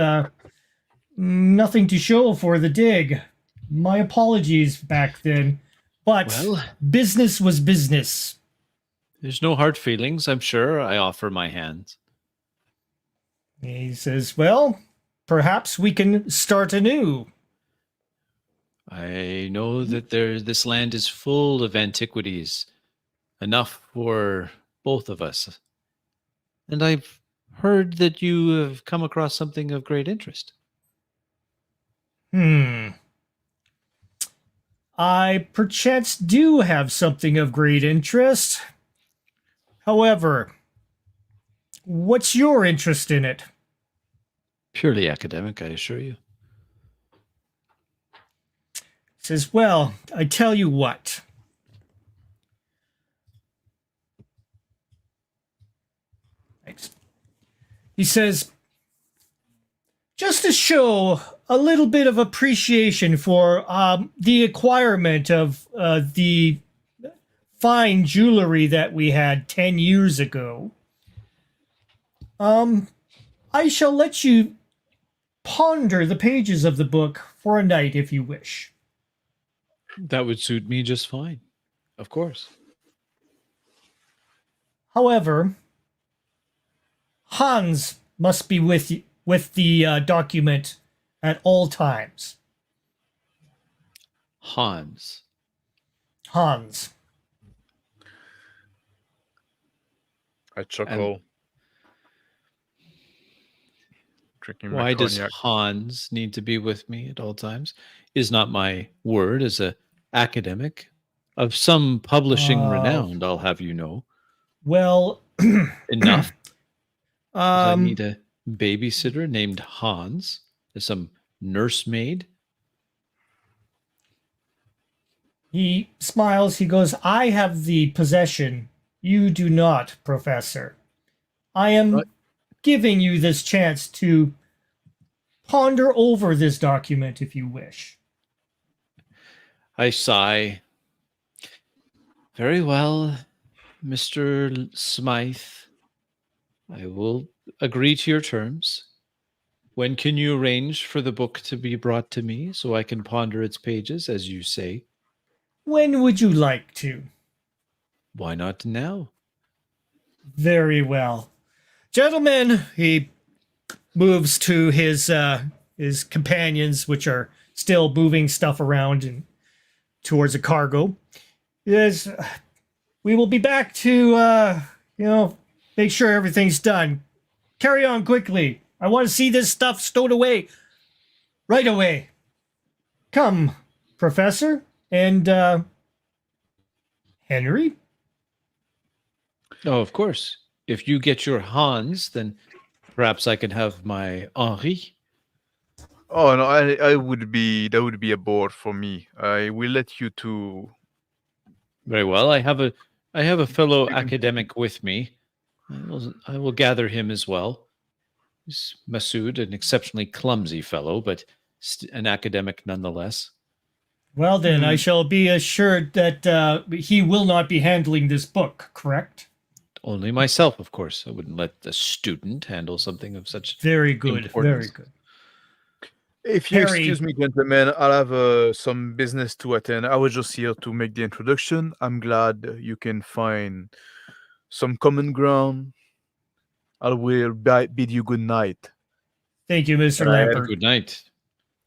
nothing to show for the dig. My apologies back then, but Well, business was business." there's no hard feelings, I'm sure. I offer my hand. He says, "Well, perhaps we can start anew." I know that this land is full of antiquities, enough for both of us. And I've heard that you have come across something of great interest. I perchance do have something of great interest. However, what's your interest in it? Purely academic, I assure you. He says, "Well, I tell you what. He says, just to show a little bit of appreciation for the acquirement of the fine jewelry that we had 10 years ago, I shall let you ponder the pages of the book for a night if you wish." That would suit me just fine. Of course. However, Hans must be with the document at all times. Hans. Hans. I chuckle. Drinking my Why does cognac. Hans need to be with me at all times? Is not my word as a academic of some publishing renowned, I'll have you know. Well, Enough. I need a babysitter named Hans. There's some nursemaid. He smiles. He goes, "I have the possession. You do not, Professor. I am giving you this chance to ponder over this document if you wish." I sigh. Very well, Mr. Smythe. I will agree to your terms. When can you arrange for the book to be brought to me so I can ponder its pages, as you say? When would you like to? Why not now? Very well. Gentlemen, he moves to his companions, which are still moving stuff around and towards a cargo. Yes, we will be back to make sure everything's done. Carry on quickly. I want to see this stuff stowed away right away. Come, Professor and Henry. Oh, of course. If you get your Hans, then perhaps I can have my Henri. Oh no, I would be that would be a bore for me. I will let you two. Very well. I have a fellow academic with me. I will gather him as well. He's Masood, an exceptionally clumsy fellow, but an academic nonetheless. Well, then, I shall be assured that he will not be handling this book, correct? Only myself, of course. I wouldn't let the student handle something of such Very good, importance. very good. If you Harry. excuse me, gentlemen, I'll have some business to attend. I was just here to make the introduction. I'm glad you can find some common ground. I will bid you good night. Thank you, Mr. Lampert. Good night.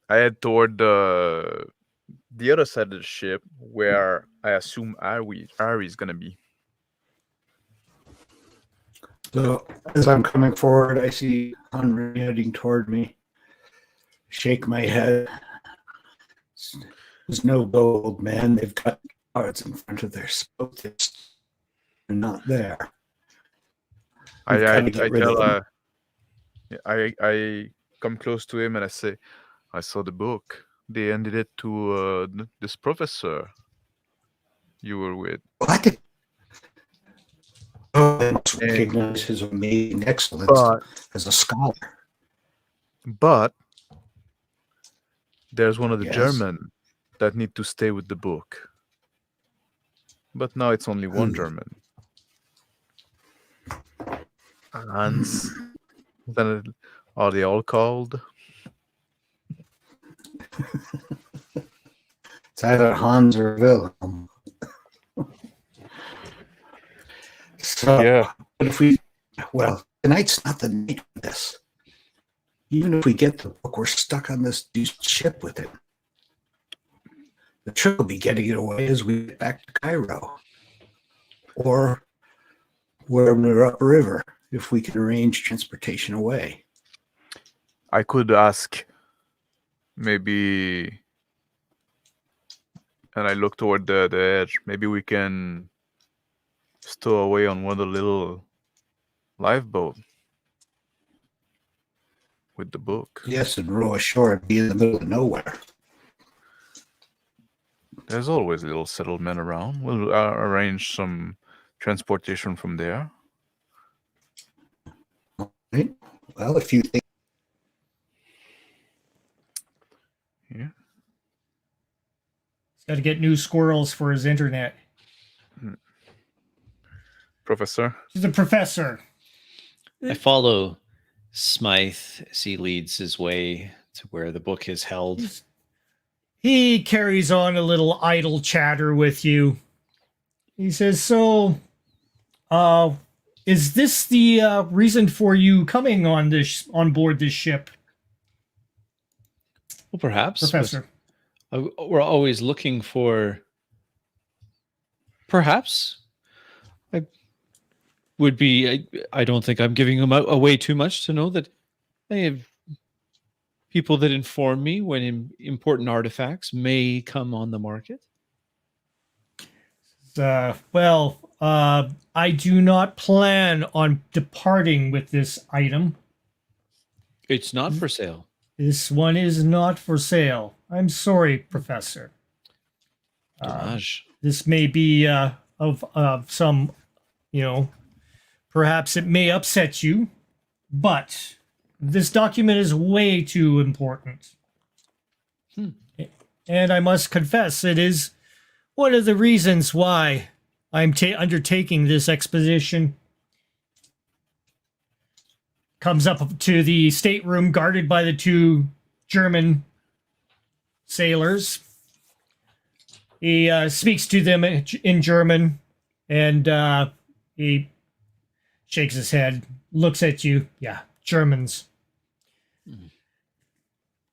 I head toward the other side of the ship, where I assume Ari is gonna be. So as I'm coming forward, I see Henry heading toward me. Shake my head. There's no gold, man. They've got cards in front of their scope. They're not there. I Get rid of them. I come close to him and I say, I saw the book. They handed it to this professor you were with. What? I must recognize his amazing excellence But as a scholar. there's one of the Yes. German that need to stay with the book. But now it's only one Who? German. Hans. Then are they all called? It's either Hans or Wilhelm. So, Yeah. but if we, well, tonight's not the night for this. Even if we get the book, we're stuck on this dude's ship with it. The trick will be getting it away as we get back to Cairo. Or where we're upriver, if we can arrange transportation away. I could ask maybe, and I look toward the edge, maybe we can stow away on one of the little lifeboat with the book. Yes, and row ashore and be in the middle of nowhere. There's always a little settlement around. We'll arrange some transportation from there. Right? Well, if you think Yeah. He's got to get new squirrels for his internet. Professor? He's a professor. I follow Smythe as he leads his way to where the book is held. He carries on a little idle chatter with you. He says, so, is this the reason for you coming on board this ship, Well, perhaps. Professor? We're always looking for. Perhaps. I don't think I'm giving them away too much to know that I have people that inform me when important artifacts may come on the market. I do not plan on departing with this item. It's not for sale. This one is not for sale. I'm sorry, Professor. Dommage. This may be of some, perhaps it may upset you, but this document is way too important. And I must confess, it is one of the reasons why I'm undertaking this expedition. Comes up to the stateroom guarded by the two German sailors. He speaks to them in German, and he shakes his head, looks at you. Yeah, Germans.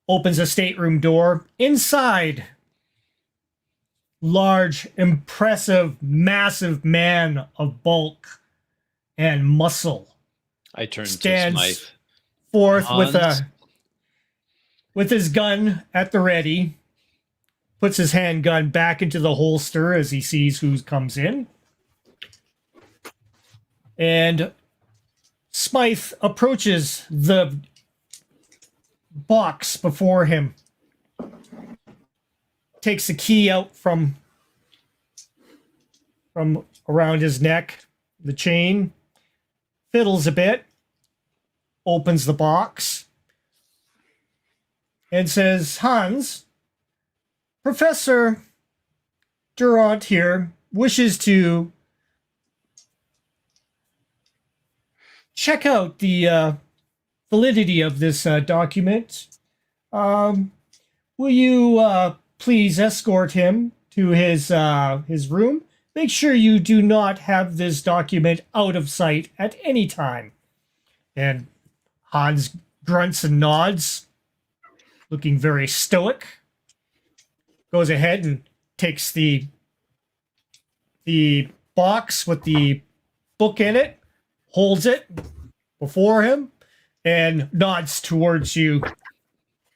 Opens a stateroom door. Inside, large, impressive, massive man of bulk and muscle I turn to stands Smythe. forth Hans? with his gun at the ready, puts his handgun back into the holster as he sees who comes in. And Smythe approaches the box before him, takes the key out from around his neck, the chain, fiddles a bit, opens the box, and says, Hans, Professor Durant here wishes to check out the validity of this document. Will you please escort him to his room? Make sure you do not have this document out of sight at any time. And Hans grunts and nods, looking very stoic. Goes ahead and takes the box with the book in it, holds it before him, and nods towards you,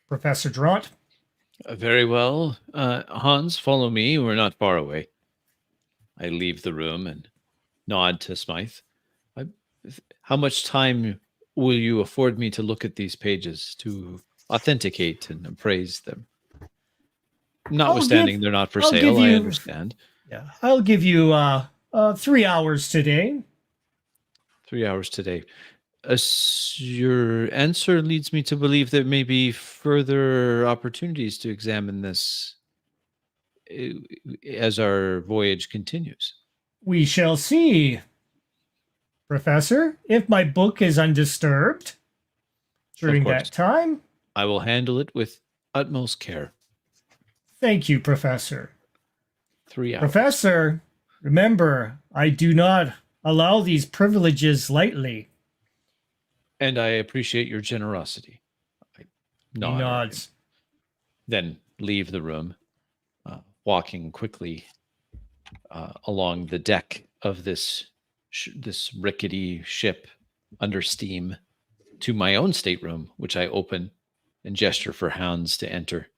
Professor Durant. Very well. Hans, follow me. We're not far away. I leave the room and nod to Smythe. How much time will you afford me to look at these pages to authenticate and appraise them? Notwithstanding they're not for I'll sale, give I you- understand. Yeah, I'll give you 3 hours today. 3 hours today. Your answer leads me to believe there may be further opportunities to examine this as our voyage continues. We shall see, Professor, if my book is undisturbed during course. that time. I will handle it with utmost care. Thank you, Professor. 3 hours. Professor, remember, I do not allow these privileges lightly. And I appreciate your generosity. I He nod. nods. Then leave the room, walking quickly along the deck of this rickety ship under steam to my own stateroom, which I open and gesture for Hans to enter.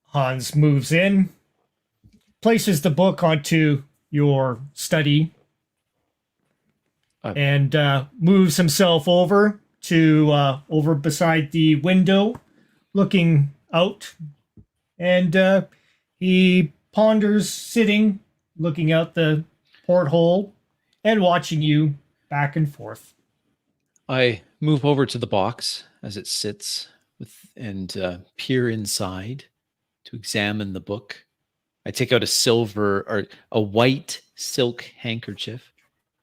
Hans moves in, places the book onto your study, and moves himself over to over beside the window, looking out. And he ponders, sitting, looking out the porthole, and watching you back and forth. I move over to the box as it sits and peer inside to examine the book. I take out a white silk handkerchief,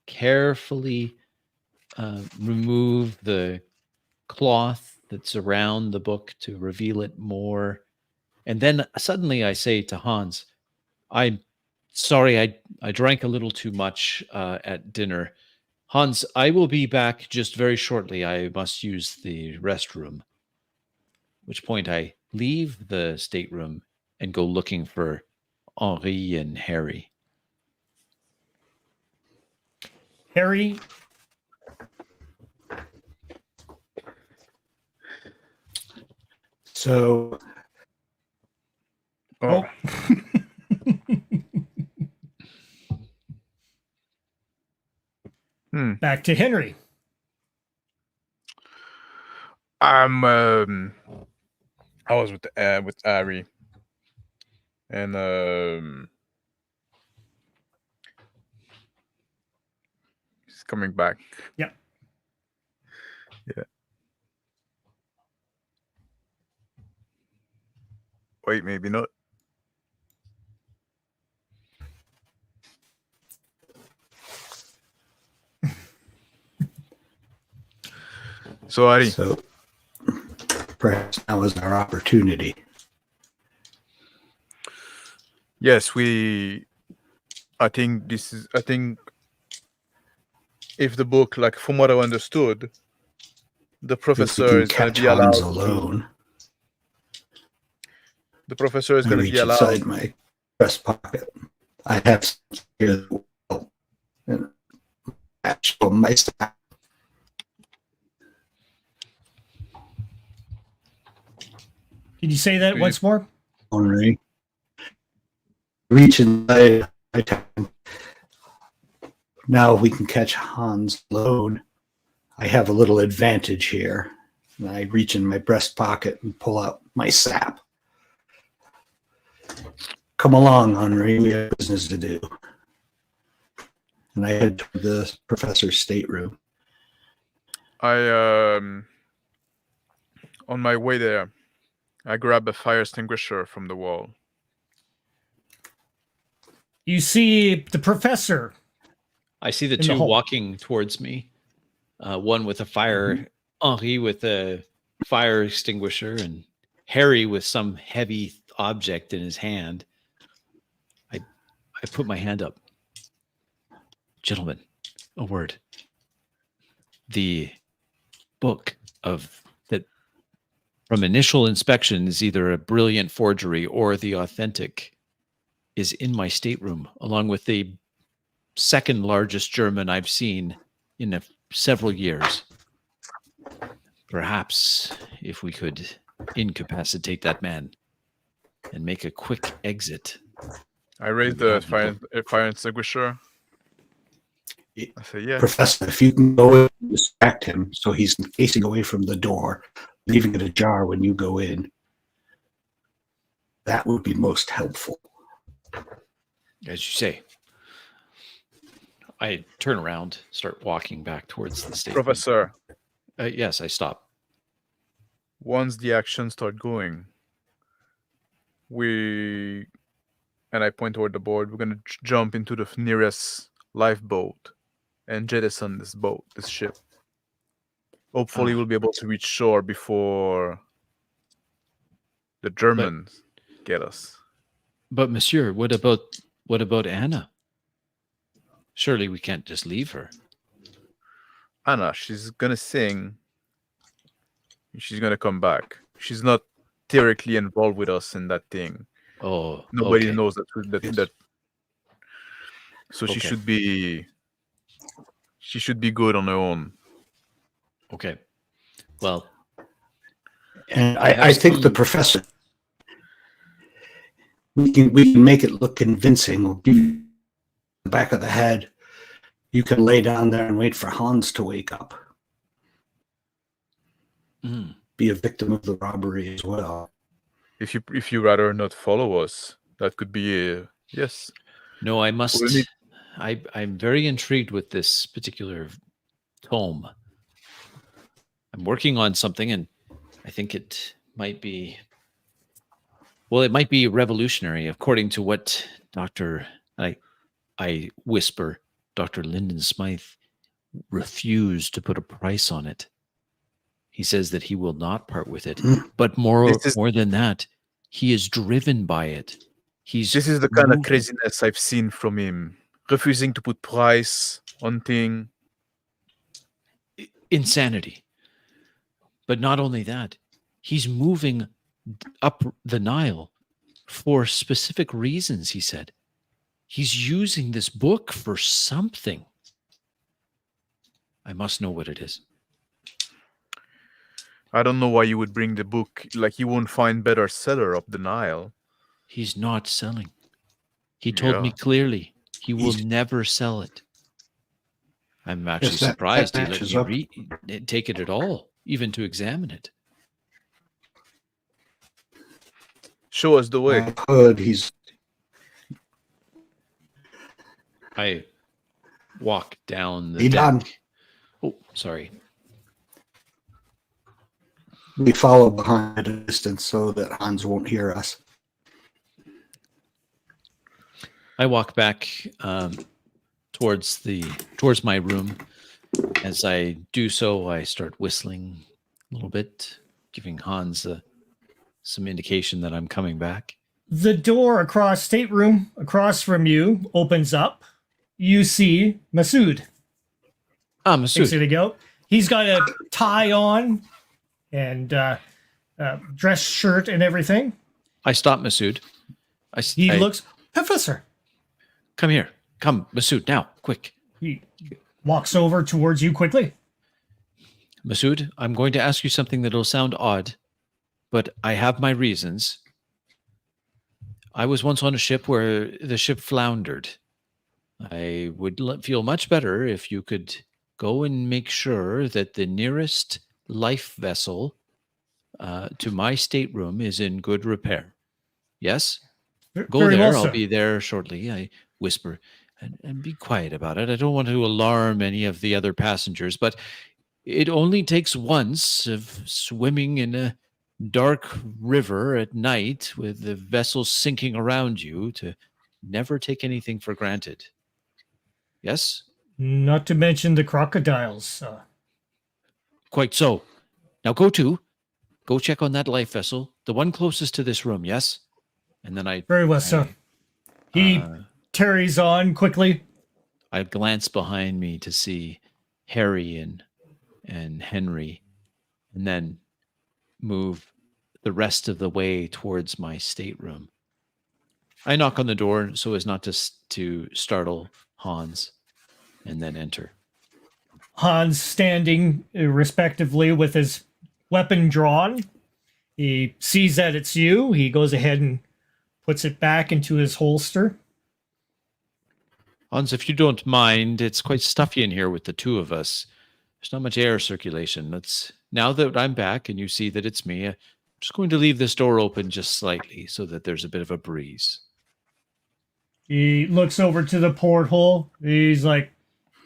carefully remove the cloth that's around the book to reveal it more. And then suddenly I say to Hans, I'm sorry, I drank a little too much at dinner. Hans, I will be back just very shortly. I must use the restroom. At which point I leave the stateroom and go looking for Henri and Harry. Harry, So, back to Henry. I was with Ari, and he's coming back. Yep. Yeah. Wait, maybe not. So, Ari. So perhaps now is our opportunity. Yes, I think if the book, like from what I understood, the professor is going to be allowed alone. The professor is I going to reach be allowed. inside my breast pocket. I have some here as well, and actual my staff. Can you say that once more? Henri. Reach inside my time. Now we can catch Hans alone. I have a little advantage here. And I reach in my breast pocket and pull out my sap. Come along, Henri. We have business to do. And I head to the professor's stateroom. On my way there, I grab a fire extinguisher from the wall. You see the professor. I see the two walking towards me. One with a fire, Henri with a fire extinguisher, and Harry with some heavy object in his hand. I put my hand up. Gentlemen, a word. The book of that from initial inspection is either a brilliant forgery or the authentic is in my stateroom, along with the second largest German I've seen in several years. Perhaps if we could incapacitate that man and make a quick exit. I raise the fire extinguisher. I say, yeah. Professor, if you can go in and distract him so he's facing away from the door, leaving it ajar when you go in, that would be most helpful. As you say, I turn around, start walking back towards the state. Professor, Yes, I stop. once the actions start going, and I point toward the board, we're gonna jump into the nearest lifeboat and jettison this ship. Hopefully, we'll be able to reach shore before the Germans get us. But Monsieur, what about Anna? Surely we can't just leave her. Anna, she's gonna sing. She's gonna come back. She's not directly involved with us in that thing. Oh, Nobody okay. knows that. So she should be good on her own. Okay. Well, And I think the professor, we can make it look convincing. We'll give you the back of the head. You can lay down there and wait for Hans to wake up. Be a victim of the robbery as well. If you rather not follow us, that could be a yes. No, I must. I'm very intrigued with this particular tome. I'm working on something, and I think it might be. Well, it might be revolutionary, according to what I whisper. Dr. Lyndon Smythe refused to put a price on it. He says that he will not part with it. But more than that, he is driven by it. This is the kind of craziness I've seen from him. Refusing to put price on thing. Insanity. But not only that, he's moving up the Nile for specific reasons, he said. He's using this book for something. I must know what it is. I don't know why you would bring the book. Like, you won't find better seller up the Nile. He's not selling. He told me clearly he will never sell it. I'm actually surprised he let you take it at all, even to examine it. Show us the way. I've heard he's... I walk down the deck. Oh, sorry. We follow behind at a distance so that Hans won't hear us. I walk back towards my room. As I do so, I start whistling a little bit, giving Hans some indication that I'm coming back. The door across stateroom across from you opens up. You see Masood. Masood. There you go. He's got a tie on and dress shirt and everything. I stop Masood. He looks, Professor. Come here. Come, Masood, now, quick. He walks over towards you quickly. Masood, I'm going to ask you something that'll sound odd, but I have my reasons. I was once on a ship where the ship floundered. I would feel much better if you could go and make sure that the nearest life vessel to my stateroom is in good repair. Yes? Go Very there. well, I'll be there shortly. I whisper, and be quiet about it. I don't want to alarm any of the other passengers, but it only takes once of swimming in a dark river at night with the vessel sinking around you to never take anything for granted. Yes? Not to mention the crocodiles. Quite so. Now go check on that life vessel, the one closest to this room, yes? And then Very well, sir. He tarries on quickly. I glance behind me to see Harry and Henry, and then move the rest of the way towards my stateroom. I knock on the door so as not to startle Hans, and then enter. Hans standing respectively with his weapon drawn. He sees that it's you. He goes ahead and puts it back into his holster. Hans, if you don't mind, it's quite stuffy in here with the two of us. There's not much air circulation. Now that I'm back and you see that it's me, I'm just going to leave this door open just slightly so that there's a bit of a breeze. He looks over to the porthole. He's like,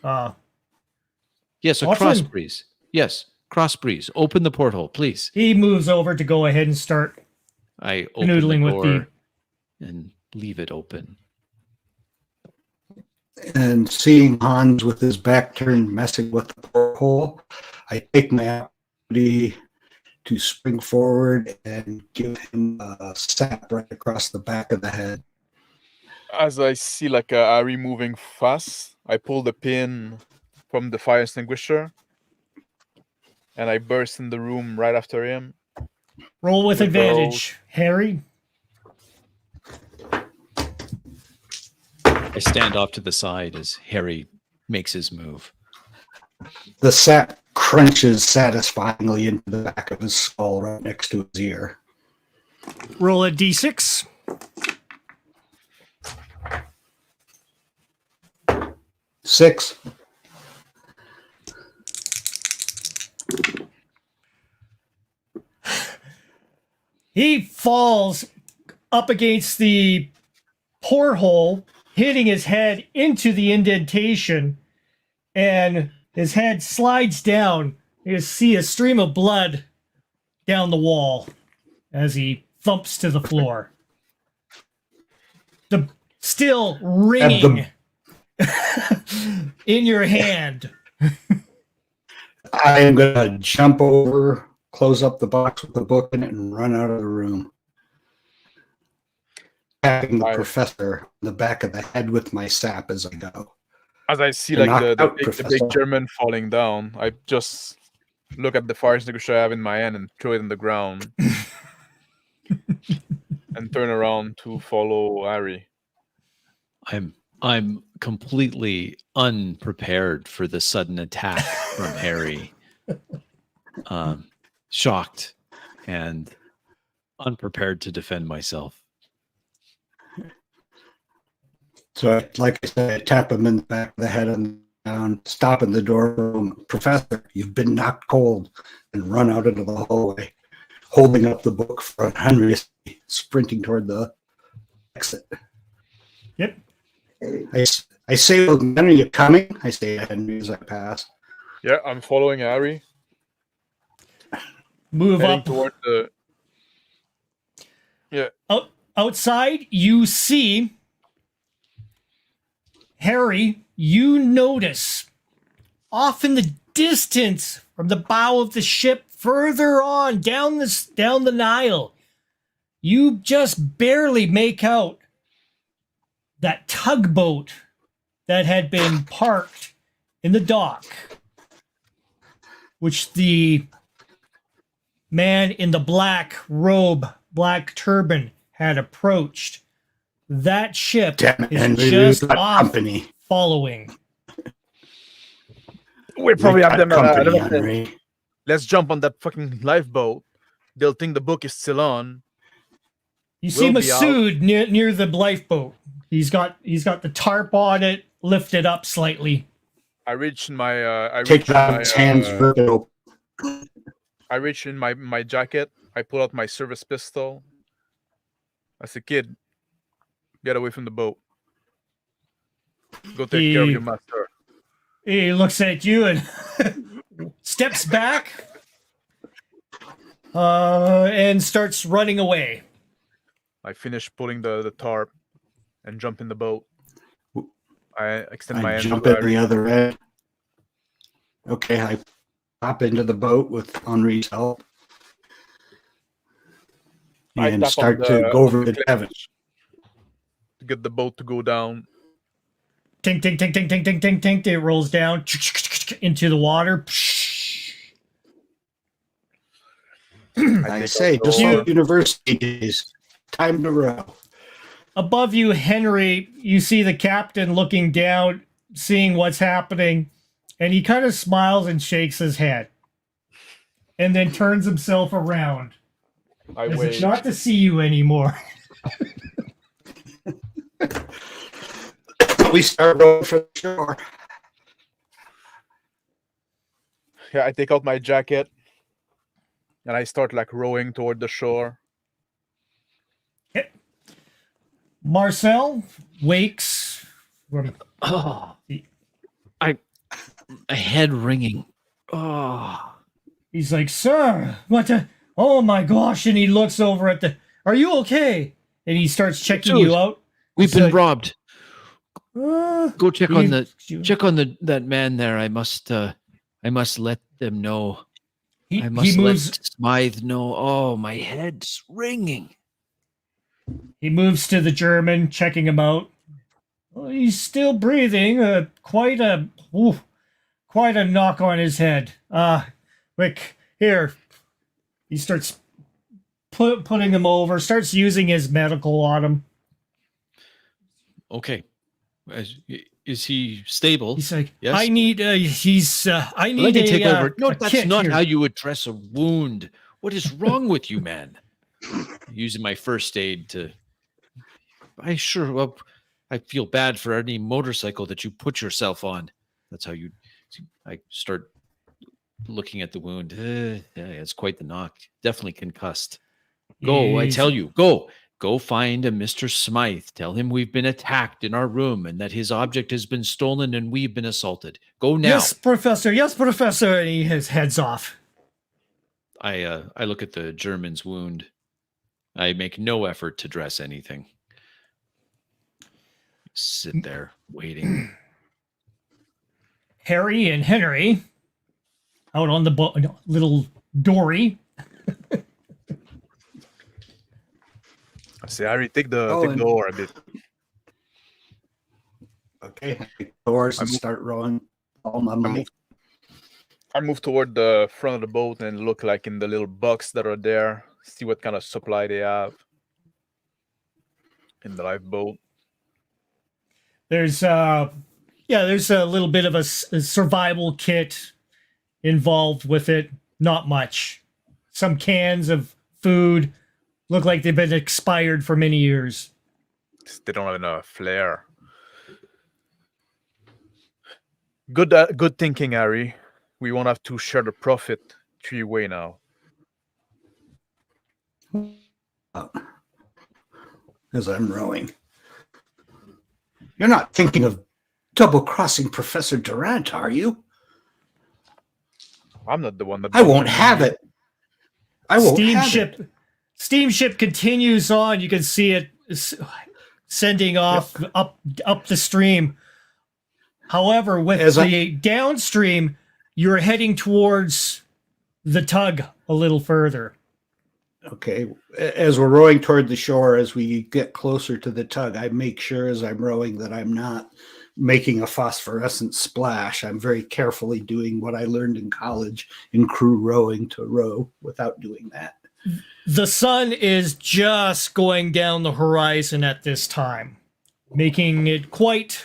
Yes, a Watson. cross breeze. Yes, cross breeze. Open the porthole, please. He moves over to go ahead and start I open the noodling with door and leave it open. And seeing Hans with his back turned messing with the porthole, I take my opportunity to spring forward and give him a sap right across the back of the head. As I see like Harry moving fast, I pull the pin from the fire extinguisher and I burst in the room right after him. Roll with With advantage, Harry. I stand off to the side as Harry makes his move. The sap crunches satisfyingly into the back of his skull right next to his ear. Roll a d6. 6. He falls up against the porthole, hitting his head into the indentation, and his head slides down. You see a stream of blood down the wall as he thumps to the floor. The still ringing in your hand. I am going to jump over, close up the box with the book in it, and run out of the room. Tapping the professor in the back of the head with my sap as I go. As I see You're like knocked the out, big Professor. German falling down, I just look at the fire extinguisher I have in my hand and throw it on the ground. And turn around to follow Harry. I'm completely unprepared for the sudden attack from Harry. Shocked and unprepared to defend myself. So, like I said, I tap him in the back of the head and down, stop in the doorroom. Professor, you've been knocked cold, and run out into the hallway, holding up the book for Henry, sprinting toward the exit. Yep. I say, well, when are you coming? I say to Henry as I pass. Yeah, I'm following Harry. Move Heading up. toward the... Yeah. Outside, you see Harry. You notice off in the distance from the bow of the ship, further on down the Nile, you just barely make out that tugboat that had been parked in the dock, which the man in the black robe, black turban had approached. That ship Damn it, is Henry, just we've got off company. following. We probably have them at company, a Henry. Let's jump on that fucking lifeboat. They'll think the book is still on. You see We'll be out. Masood near the lifeboat. He's got the tarp on it, lifted up slightly. I reach in my Take it out of his hands, rip it open. I reach in my jacket. I pull out my service pistol. I say, "Kid, get away from the boat. Go take care of your master." He looks at you and steps back and starts running away. I finish pulling the tarp and jump in the boat. I extend my I hand. jump to at Harry. the other end. Okay, I hop into the boat with Henri's help. I And tap on start the- to go over on the the Devon. to get the boat to go down. Tink, tink, tink, tink, tink, tink, tink, tink. It rolls down into the water. I say, just You- like university days, time to row. Above you, Henry, you see the captain looking down, seeing what's happening, and he kind of smiles and shakes his head. And then turns himself around. I As wait. if not to see you anymore. We start rowing for the shore. Yeah, I take out my jacket and I start like rowing toward the shore. Marcel wakes from Oh, My head ringing. Oh. He's like, sir, what the? Oh my gosh. And he looks over at the, are you okay? And he starts checking you out. We've He's been like, robbed. Go check on that man there. I must let them know. I must let Smythe know. Oh, my head's ringing. He moves to the German, checking him out. Well, he's still breathing. Quite a knock on his head. Quick, here. He starts putting him over. Starts using his medical on him. Okay. Is he stable? He's like, yes? I need. I need. Let me take over. No, a that's kit not here. how you address a wound. What is wrong with you, man? Using my first aid to. I feel bad for any motorcycle that you put yourself on. That's how you. I start looking at the wound. Yeah, it's quite the knock. Definitely concussed. Go, I tell you, go. Go find a Mr. Smythe. Tell him we've been attacked in our room and that his object has been stolen and we've been assaulted. Go now. Yes, Professor. Yes, Professor. And he heads off. I look at the German's wound. I make no effort to dress anything. Sit there waiting. Harry and Henry out on the little dory. I say, Harry, take the oar a bit. Okay, oars and start rowing all my money. I move toward the front of the boat and look like in the little box that are there. See what kind of supply they have in the lifeboat. There's a little bit of a survival kit involved with it. Not much. Some cans of food look like they've been expired for many years. They don't have enough flair. Good thinking, Harry. We won't have to share the profit three-way now. As I'm rowing. You're not thinking of double-crossing Professor Durant, are you? I'm not the one that... I won't have it. I won't have it. Steamship continues on. You can see it sending off up the stream. However, with the downstream, you're heading towards the tug a little further. Okay. As we're rowing toward the shore, as we get closer to the tug, I make sure as I'm rowing that I'm not making a phosphorescent splash. I'm very carefully doing what I learned in college in crew rowing to row without doing that. The sun is just going down the horizon at this time, making it quite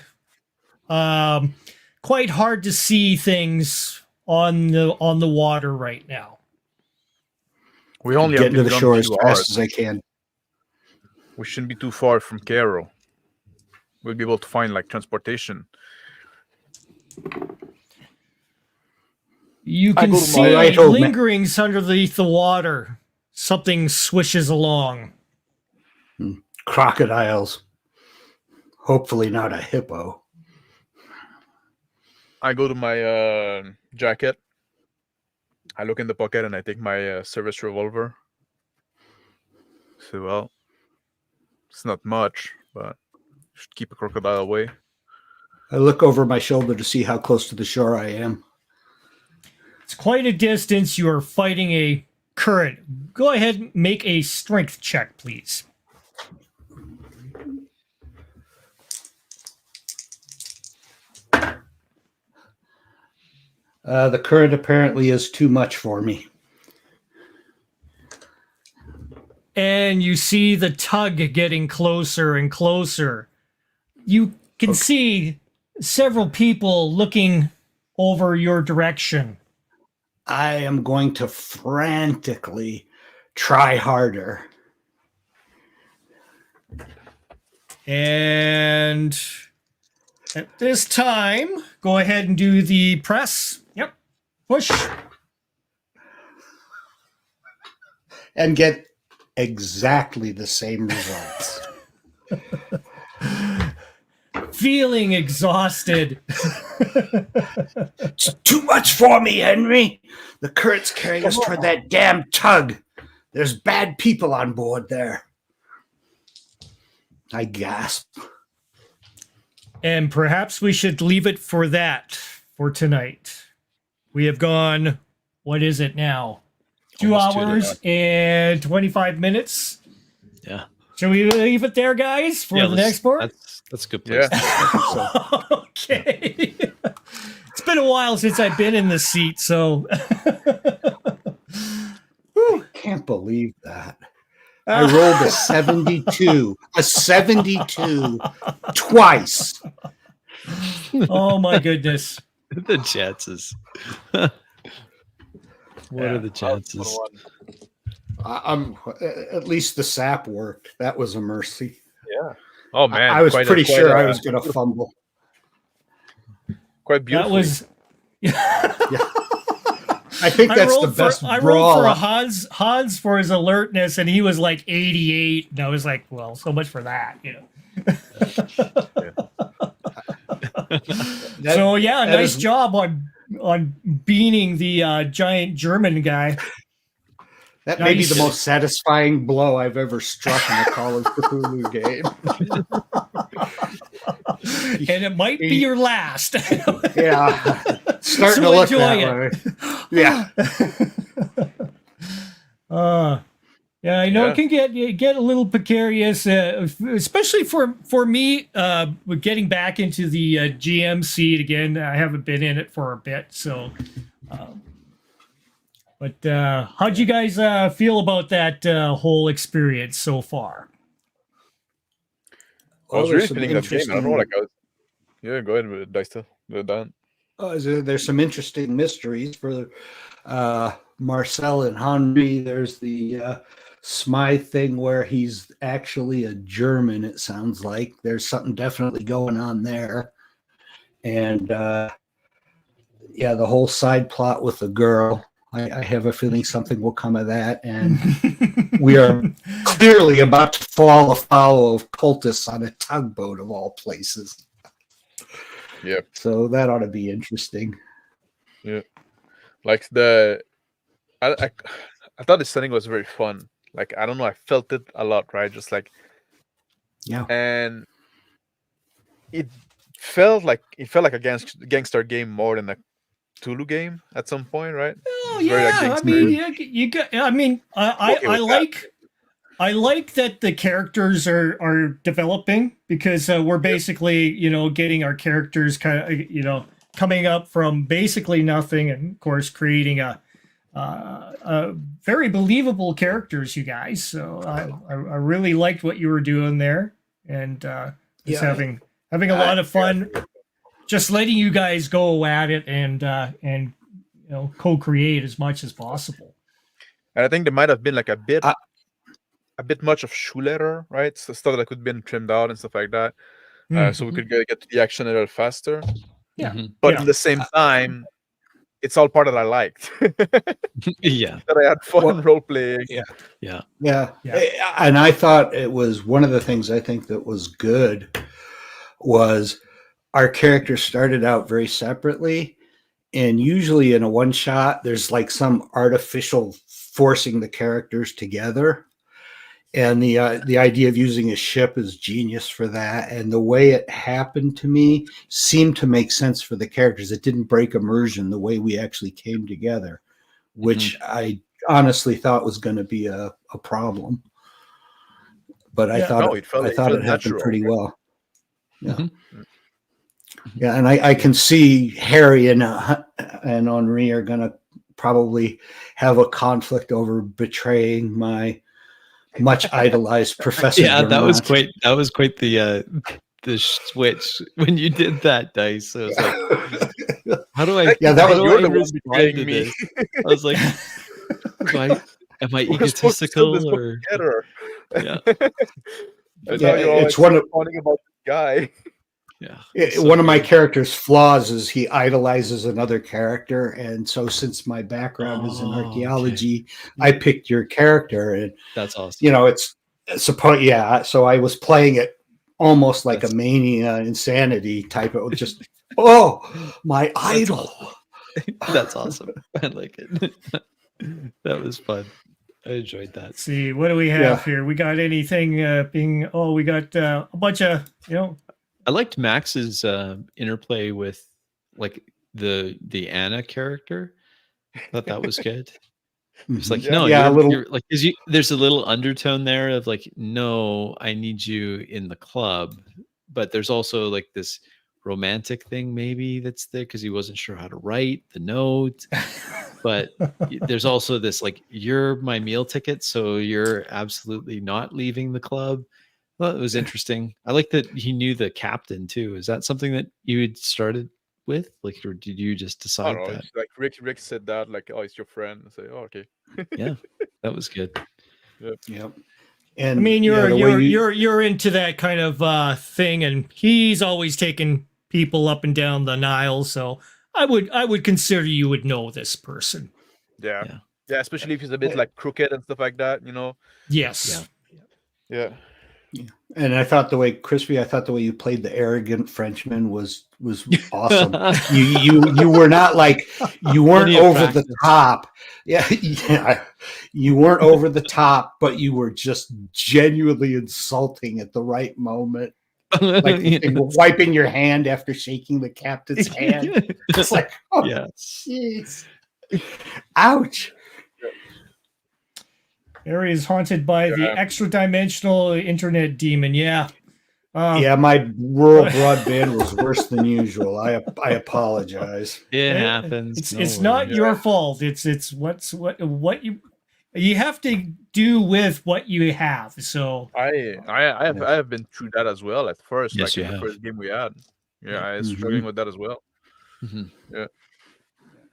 hard to see things on the water right now. We only get to the shore as fast as I can. We shouldn't be too far from Cairo. We'll be able to find like transportation. You can see lingerings underneath the water. Something swishes along. Crocodiles. Hopefully not a hippo. I go to my jacket. I look in the pocket and I take my service revolver. So, well, it's not much, but should keep a crocodile away. I look over my shoulder to see how close to the shore I am. It's quite a distance. You are fighting a current. Go ahead and make a strength check, please. The current apparently is too much for me. And you see the tug getting closer and closer. You can see several people looking over your direction. I am going to frantically try harder. And at this time, go ahead and do the press. Yep. Push. And get exactly the same results. feeling exhausted. It's too much for me, Henry. The current's carrying us toward that damn tug. There's bad people on board there. I gasp. And perhaps we should leave it for that for tonight. We have gone, what is it now? 2 Almost 2 hours and 25 minutes. Yeah. Shall we leave it there, guys, for the next part? That's a good place. Yeah. Okay. It's been a while since I've been in the seat, so. Can't believe that. I rolled a 72. A 72 twice. Oh, my goodness. The chances. What are the chances? I'm at least the sap worked. That was a mercy. Yeah. Oh man, I was pretty sure I was going to fumble. Quite beautiful. That was. I think that's the best I brawl. rolled for Hans for his alertness, and he was like 88. And I was like, well, so much for that, you know. So yeah, nice job on beaning the giant German guy. That may be the most satisfying blow I've ever struck in a Call of Cthulhu game. And it might be your last. Yeah. Starting So to look enjoy that way. Yeah. Yeah, I know it can get a little precarious, especially for me. With getting back into the GM seat again, I haven't been in it for a bit. So, but how'd you guys feel about that whole experience so far? I was there's really some feeling that game. I don't know, interesting- yeah, go ahead with it, Dice. Go down. There's some interesting mysteries for Marcel and Henri. There's the Smythe thing where he's actually a German, it sounds like. There's something definitely going on there. And yeah, the whole side plot with the girl. I have a feeling something will come of that. And we are clearly about to fall afoul of cultists on a tugboat of all places. Yeah. So that ought to be interesting. Yeah. Like I thought the setting was very fun. Like, I don't know, I felt it a lot, right? Just like, Yeah. and it felt like a gangster game more than a Cthulhu game at some point, right? Oh It's very, like, yeah, I gangster. mean, you got. I mean, I like that the characters are developing because we're basically, getting our characters kind of, coming up from basically nothing, and of course creating a very believable characters, you guys. So I really liked what you were doing there, and just having a lot of fun, just letting you guys go at it and co-create as much as possible. And I think there might have been like a bit much of shoe leather, right? So stuff that could have been trimmed out and stuff like that. So we could get to the action a little faster. Yeah. But Yeah. at the same time, it's all part that I liked. Yeah. That I had fun role playing. Yeah. And I thought it was one of the things I think that was good was our characters started out very separately, and usually in a one shot there's like some artificial forcing the characters together, and the idea of using a ship is genius for that. And the way it happened to me seemed to make sense for the characters. It didn't break immersion the way we actually came together, which I honestly thought was going to be a problem. But I thought it happened natural. pretty well. Yeah. Mm-hmm. Yeah, and I can see Harry and Henri are going to probably have a conflict over betraying my much idolized Professor. Yeah, Durant. that was quite the switch when you did that, Dice. So I was like, how do I? Yeah, that was you're the one respond to betraying me. this? I was like, am I egotistical or? Yeah. It's one of talking about the guy. Yeah. One of my character's flaws is he idolizes another character, and so since my background is in archaeology, I picked your character, and that's awesome. it's support. Yeah, so I was playing it almost like a mania insanity type of just, oh, my idol. That's awesome. I like it. That was fun. I enjoyed that. Let's see, what do we have here? We got anything we got a bunch of, I liked Max's interplay with like the Anna character. I thought that was good. It's like, no, you're like, there's a little undertone there of like, no, I need you in the club, but there's also like this romantic thing maybe that's there because he wasn't sure how to write the note. But there's also this like, you're my meal ticket, so you're absolutely not leaving the club. Well, it was interesting. I like that he knew the captain too. Is that something that you had started with, like, or did you just decide that? It's like Rick said that, like, oh, it's your friend. I say, oh, okay. Yeah, that was good. Yep. And I mean, you're into that kind of thing, and he's always taking people up and down the Nile, so I would consider you would know this person. Yeah, especially if he's a bit like crooked and stuff like that, Yes. Yeah. And I thought the way you played the arrogant Frenchman was awesome. you were not like, you weren't over the top. Yeah, you weren't over the top, but you were just genuinely insulting at the right moment. Like wiping your hand after shaking the captain's hand. It's like, oh, jeez. Ouch. Area is haunted by the extra-dimensional internet demon. Yeah. My rural broadband was worse than usual. I apologize. It happens. It's not your fault. It's what you have to do with what you have. So I have been through that as well at first. Yes, like in the first game we had. Yeah, I was struggling with that as well. Mm-hmm. Yeah.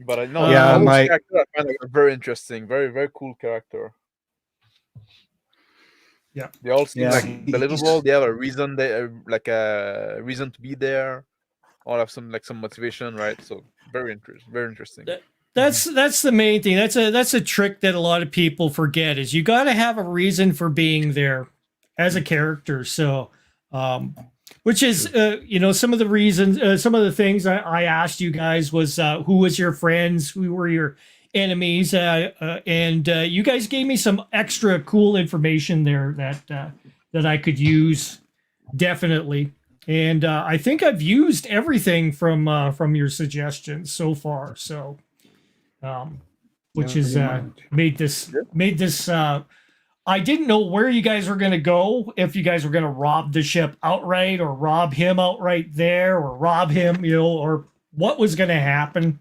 But I know character I find a very interesting, very, very cool character. Yeah, they all seem like believable. They have a reason. They like a reason to be there. All have some motivation, right? So very interesting. That's the main thing. That's a trick that a lot of people forget is you got to have a reason for being there as a character. So, which is some of the reasons, some of the things I asked you guys was who was your friends, who were your enemies, and you guys gave me some extra cool information there that I could use definitely. And I think I've used everything from your suggestions so far. So, which is made this. I didn't know where you guys were going to go. If you guys were going to rob the ship outright, or rob him outright there, or rob him, or what was going to happen.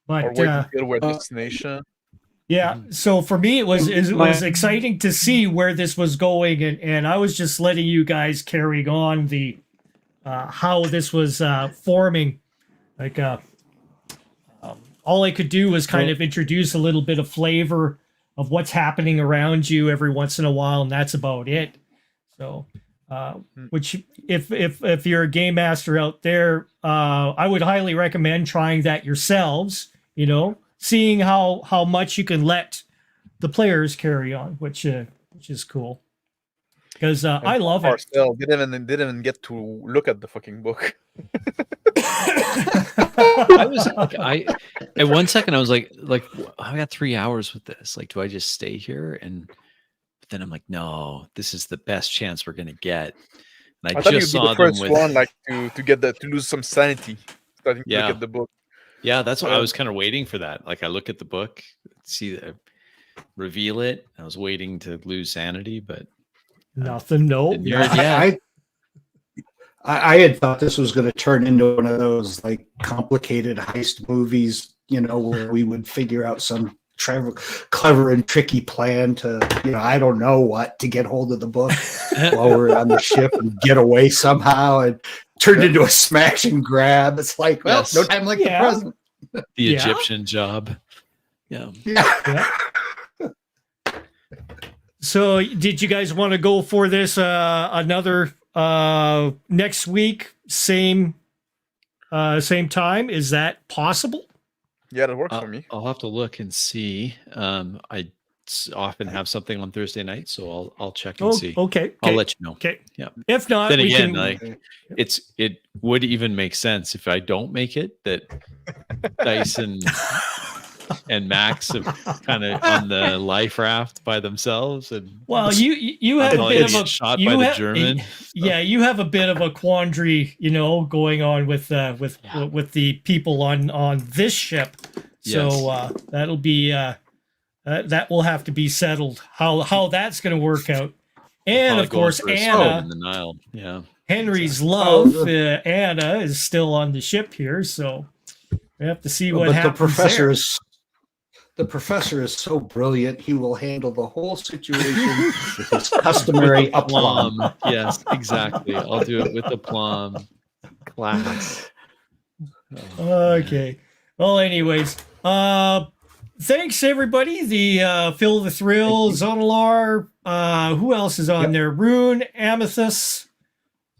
But or wait until we're destination. Yeah. So for me, it was exciting to see where this was going, and I was just letting you guys carry on the how this was forming. Like all I could do was kind of introduce a little bit of flavor of what's happening around you every once in a while, and that's about it. So, which if you're a game master out there, I would highly recommend trying that yourselves. Seeing how much you can let the players carry on, which is cool. Because I love it. Didn't even get to look at the fucking book. I was like, at 1 second I was like I got 3 hours with this. Like, do I just stay here? But then I'm like, no, this is the best chance we're gonna get. And I just saw the first one, like to lose some sanity, starting to look at the book. Yeah, that's what I was kind of waiting for that. Like, I look at the book, see reveal it. I was waiting to lose sanity, but nothing. No. I had thought this was going to turn into one of those like complicated heist movies, where we would figure out some clever and tricky plan to, I don't know what, to get hold of the book while we're on the ship and get away somehow, and turned into a smash and grab. It's like, well, no time like the present. The Egyptian job. Yeah. So did you guys want to go for this another next week, same time? Is that possible? Yeah, that works for me. I'll have to look and see. I often have something on Thursday night, so I'll check and see. Okay. I'll let you know. Okay. Yeah. If not, Then we again, can. it would even make sense if I don't make it that Dyson and Max are kind of on the life raft by themselves, and Well, you have a bit of a shot by the German. Yeah, you have a bit of a quandary, going on with the people on this ship. So that'll be that will have to be settled. How that's going to work out, and of course Anna in the Nile. Yeah, Henry's love, Anna is still on the ship here, so we have to see what happens. The professor is so brilliant; he will handle the whole situation with his customary aplomb. Yes, exactly. I'll do it with aplomb. Class. Okay. Well, anyways, thanks everybody. The Phil the Thrill, Zonalar, who else is on there? Rune, Amethyst,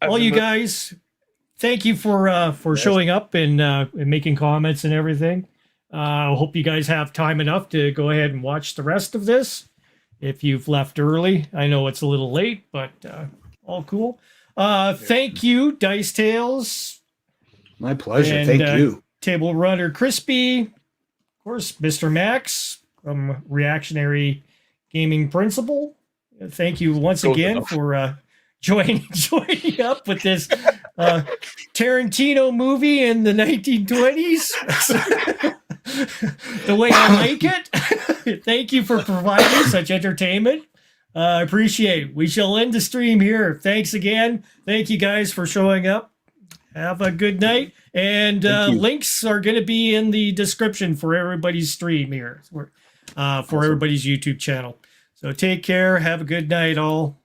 all you guys. Thank you for showing up and making comments and everything. I hope you guys have time enough to go ahead and watch the rest of this. If you've left early, I know it's a little late, but all cool. Thank you, Dice Tales. My pleasure. And, Thank you. Table Runner Crispy. Of course, Mr. Max from Reactionary Gaming Principle. Thank you once again for joining up with this Tarantino movie in the 1920s. The way I like it. Thank you for providing such entertainment. I appreciate it. We shall end the stream here. Thanks again. Thank you guys for showing up. Have a good night. And links are going to be in the description for everybody's stream here, for everybody's YouTube channel. So take care. Have a good night, all.